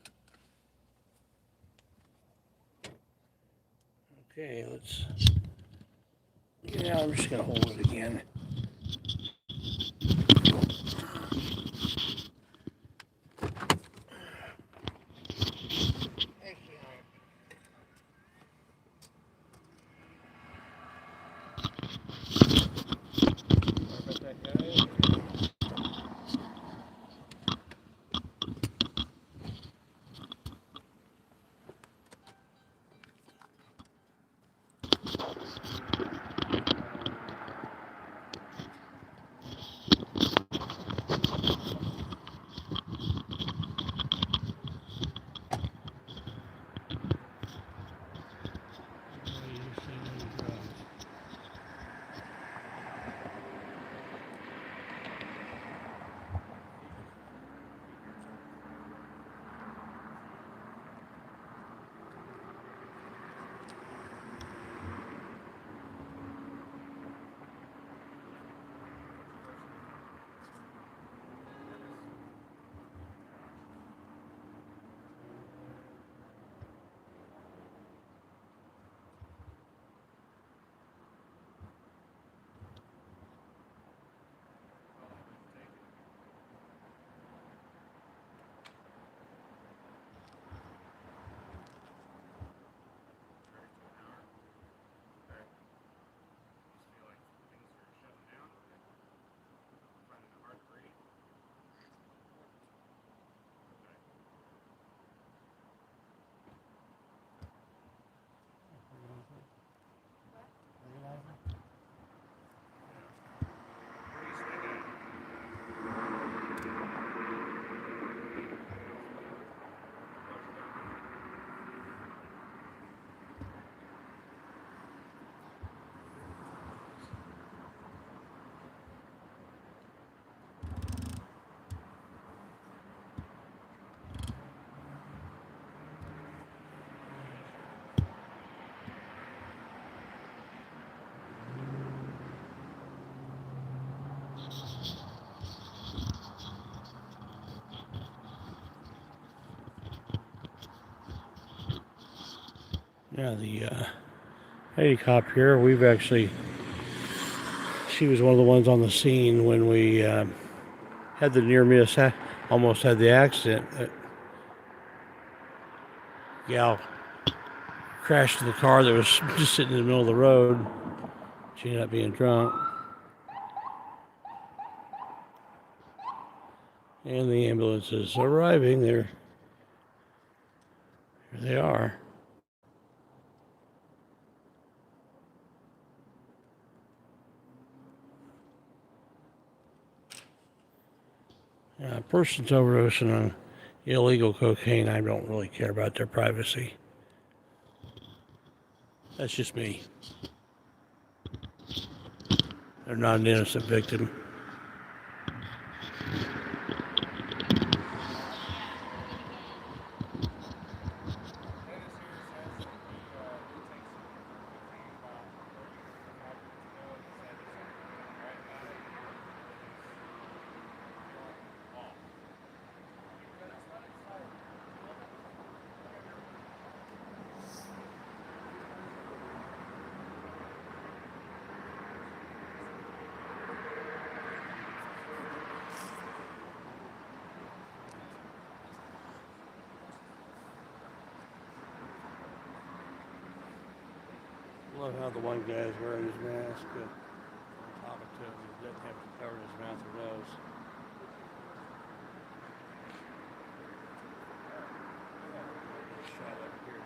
Okay, let's... Yeah, I'm just going to hold it again. Yeah, the helicopter here, we've actually, she was one of the ones on the scene when we had the near miss, almost had the accident. Gal crashed in the car that was just sitting in the middle of the road. She ended up being drunk. And the ambulance is arriving. Here they are. A person's overdosing on illegal cocaine. I don't really care about their privacy. That's just me. They're not an innocent victim. I love how the one guy is wearing his mask. On top of it, he doesn't have to cover his mouth or nose. Shot up here.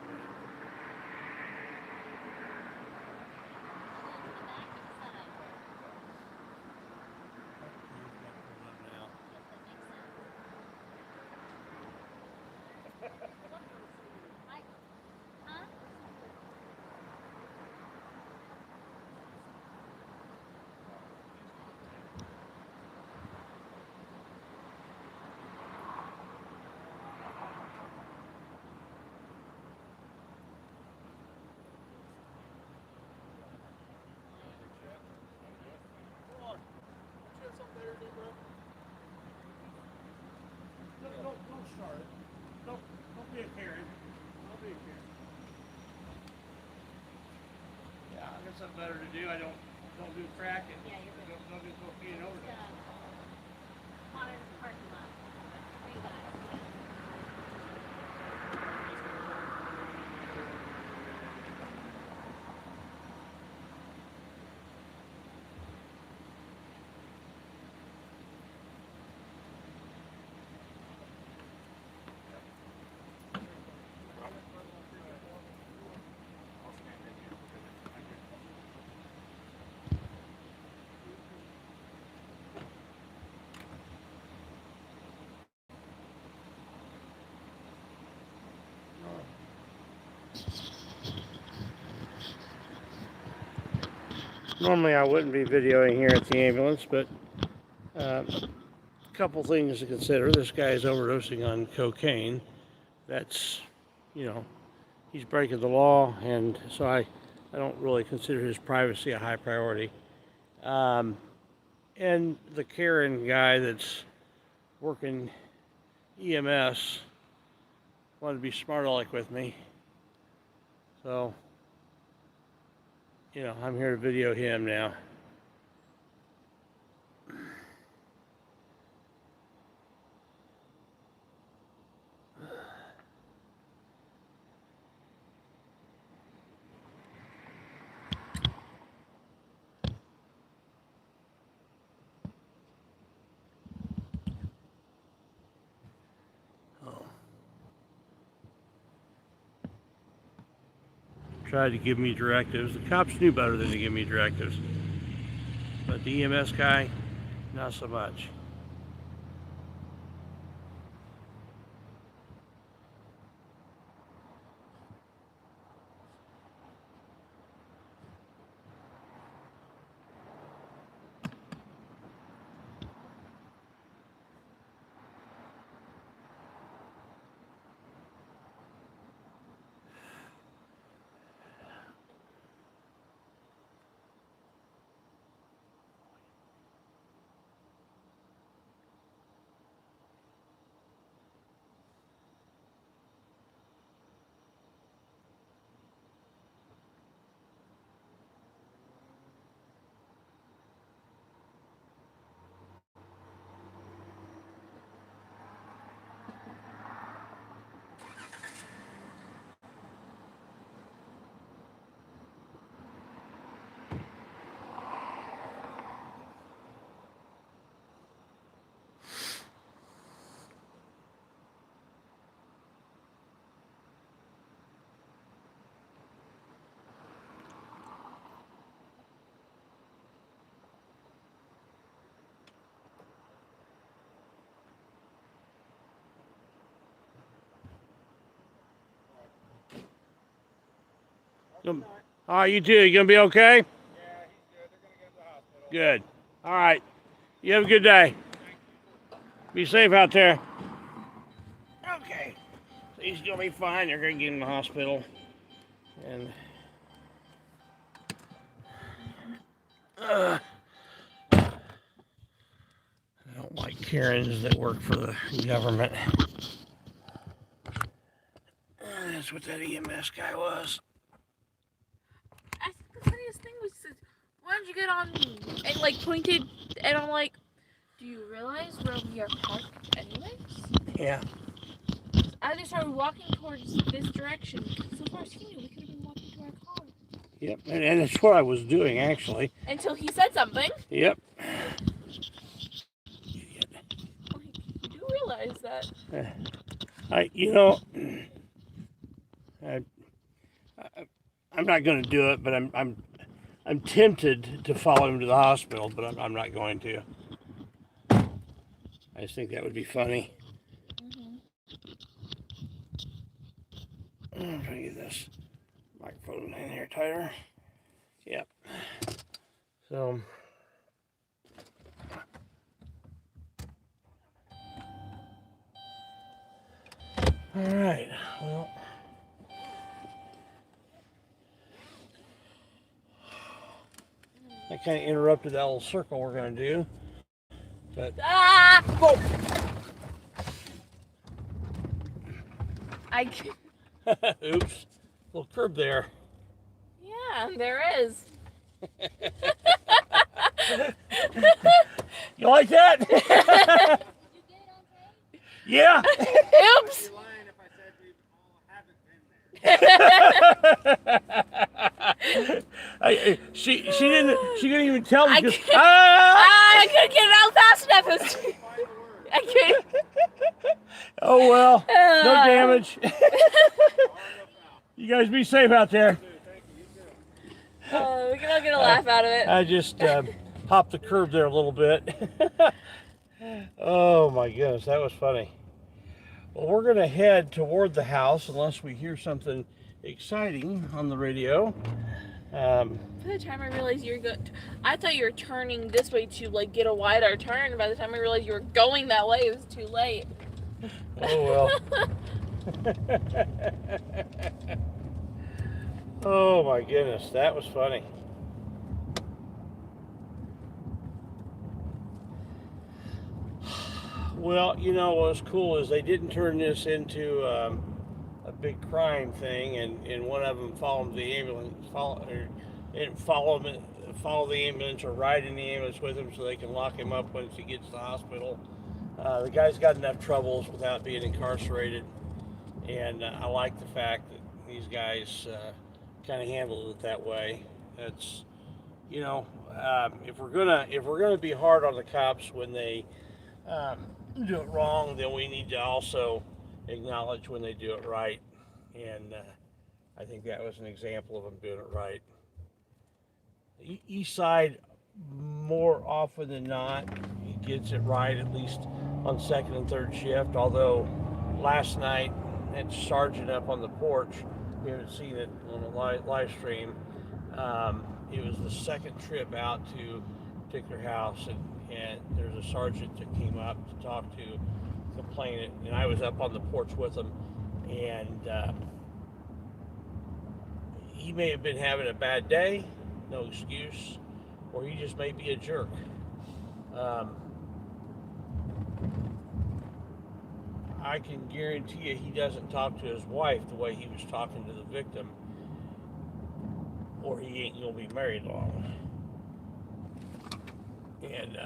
Don't start it. Don't be a Karen. Don't be a Karen. Yeah, I got something better to do. I don't do crack and don't do cocaine overdose. Monitor the parking lot. Three guys. Normally I wouldn't be videoing here at the ambulance, but a couple things to consider. This guy is overdosing on cocaine. That's, you know, he's breaking the law, and so I don't really consider his privacy a high priority. And the Karen guy that's working EMS wanted to be smart aleck with me. So, you know, I'm here to video him now. Tried to give me directives. The cops knew better than to give me directives. But the EMS guy, not so much. All right, you too. You gonna be okay? Yeah, he's good. They're gonna get to the hospital. Good. All right. You have a good day. Be safe out there. Okay. So he's gonna be fine. They're gonna get him to the hospital. And I don't like Karens that work for the government. That's what that EMS guy was. The funniest thing was, why don't you get on and like pointed, and I'm like, do you realize where we are parked anyways? Yeah. I just started walking towards this direction. So far as he knew, we could have been walking to our car. Yep, and that's what I was doing actually. Until he said something. Yep. You do realize that. I'm not going to do it, but I'm tempted to follow him to the hospital, but I'm not going to. I just think that would be funny. I'm trying to get this microphone in here tighter. Yep. So. All right. Well. I kind of interrupted that little circle we're going to do. But. Ah! Whoa! Oops. Little curb there. Yeah, there is. You like that? Yeah. Oops. She didn't even tell me. I couldn't get it out fast enough. I couldn't. Oh well, no damage. You guys be safe out there. We can all get a laugh out of it. I just hopped the curb there a little bit. Oh my goodness, that was funny. Well, we're going to head toward the house unless we hear something exciting on the radio. By the time I realized you were good, I thought you were turning this way to like get a wider turn. By the time I realized you were going that way, it was too late. Oh well. Oh my goodness, that was funny. Well, you know what's cool is they didn't turn this into a big crime thing, and one of them followed the ambulance, follow the ambulance or ride in the ambulance with him so they can lock him up once he gets to the hospital. The guy's got enough troubles without being incarcerated, and I like the fact that these guys kind of handled it that way. That's, you know, if we're gonna be hard on the cops when they do it wrong, then we need to also acknowledge when they do it right, and I think that was an example of them doing it right. East Side, more often than not, gets it right, at least on second and third shift, although last night that sergeant up on the porch, we haven't seen it on the live stream, it was the second trip out to a particular house, and there's a sergeant that came up to talk to the complainant, and I was up on the porch with him, and he may have been having a bad day, no excuse, or he just may be a jerk. I can guarantee you he doesn't talk to his wife the way he was talking to the victim, or he ain't gonna be married long. And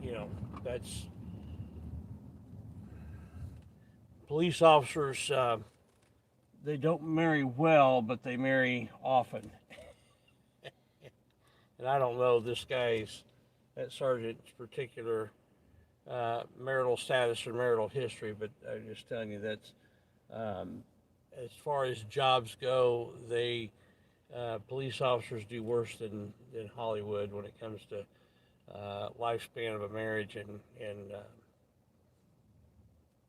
you know, that's police officers. They don't marry well, but they marry often. And I don't know that sergeant's particular marital status or marital history, but I'm just telling you that as far as jobs go, police officers do worse than Hollywood when it comes to lifespan of a marriage and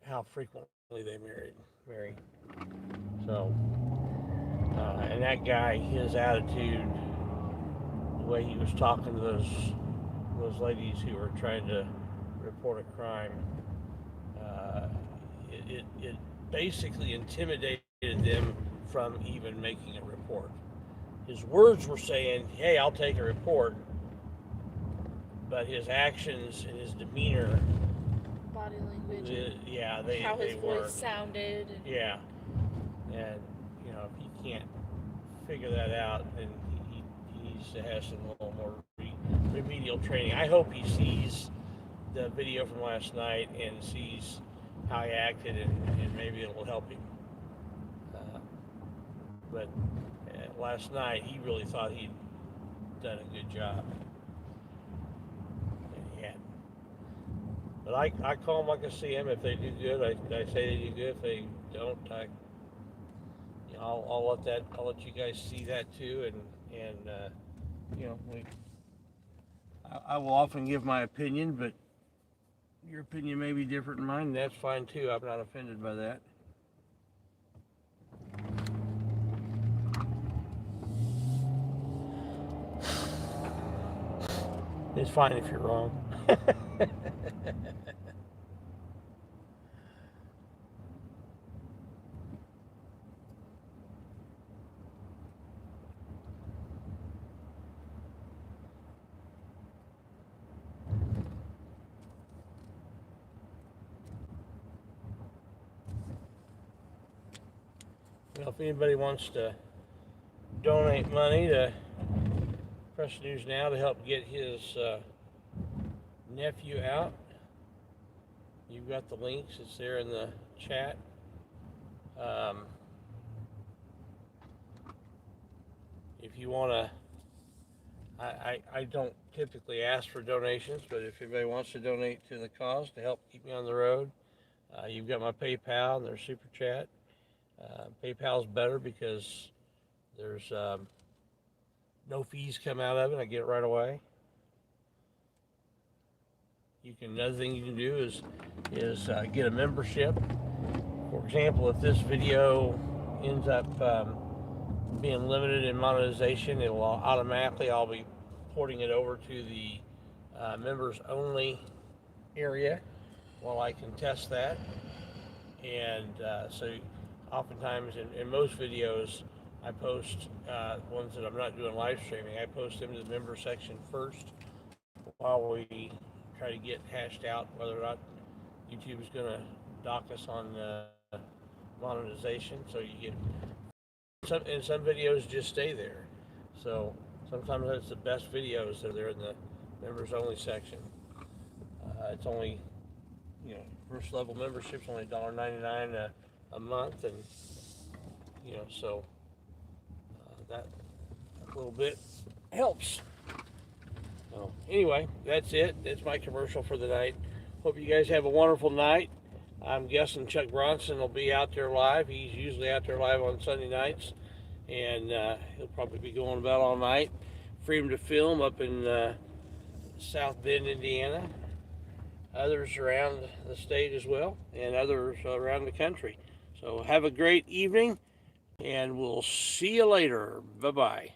how frequently they marry. So, And that guy, his attitude, the way he was talking to those ladies who were trying to report a crime, it basically intimidated them from even making a report. His words were saying, "Hey, I'll take a report," but his actions and his demeanor, Body language. how his voice sounded. Yeah, and if he can't figure that out, then he needs to have some little more remedial training. I hope he sees the video from last night and sees how he acted, and maybe it will help him. But last night, he really thought he'd done a good job, and he hadn't. But I call them like I see them. If they do good, I say they do good. If they don't, I'll let you guys see that too, and I will often give my opinion, but your opinion may be different than mine, and that's fine too. I'm not offended by that. It's fine if you're wrong. If anybody wants to donate money to Press News Now to help get his nephew out, you've got the links. It's there in the chat. If you want to, I don't typically ask for donations, but if anybody wants to donate to the cause to help keep me on the road, you've got my PayPal and there's Super Chat. PayPal's better because there's no fees come out of it. I get it right away. Another thing you can do is get a membership. For example, if this video ends up being limited in monetization, it will automatically, I'll be porting it over to the members only area while I can test that. And so oftentimes in most videos, I post ones that I'm not doing live streaming, I post them to the member section first while we try to get hashed out whether or not YouTube is going to dock us on monetization. So you get some videos just stay there. So sometimes that's the best videos that are in the members only section. It's only, first level membership's only $1.99 a month, and so that little bit helps. So anyway, that's it. That's my commercial for the night. Hope you guys have a wonderful night. I'm guessing Chuck Bronson will be out there live. He's usually out there live on Sunday nights, and he'll probably be going about all night. Freedom to Film up in South Bend, Indiana. Others around the state as well, and others around the country. So have a great evening, and we'll see you later. Bye-bye.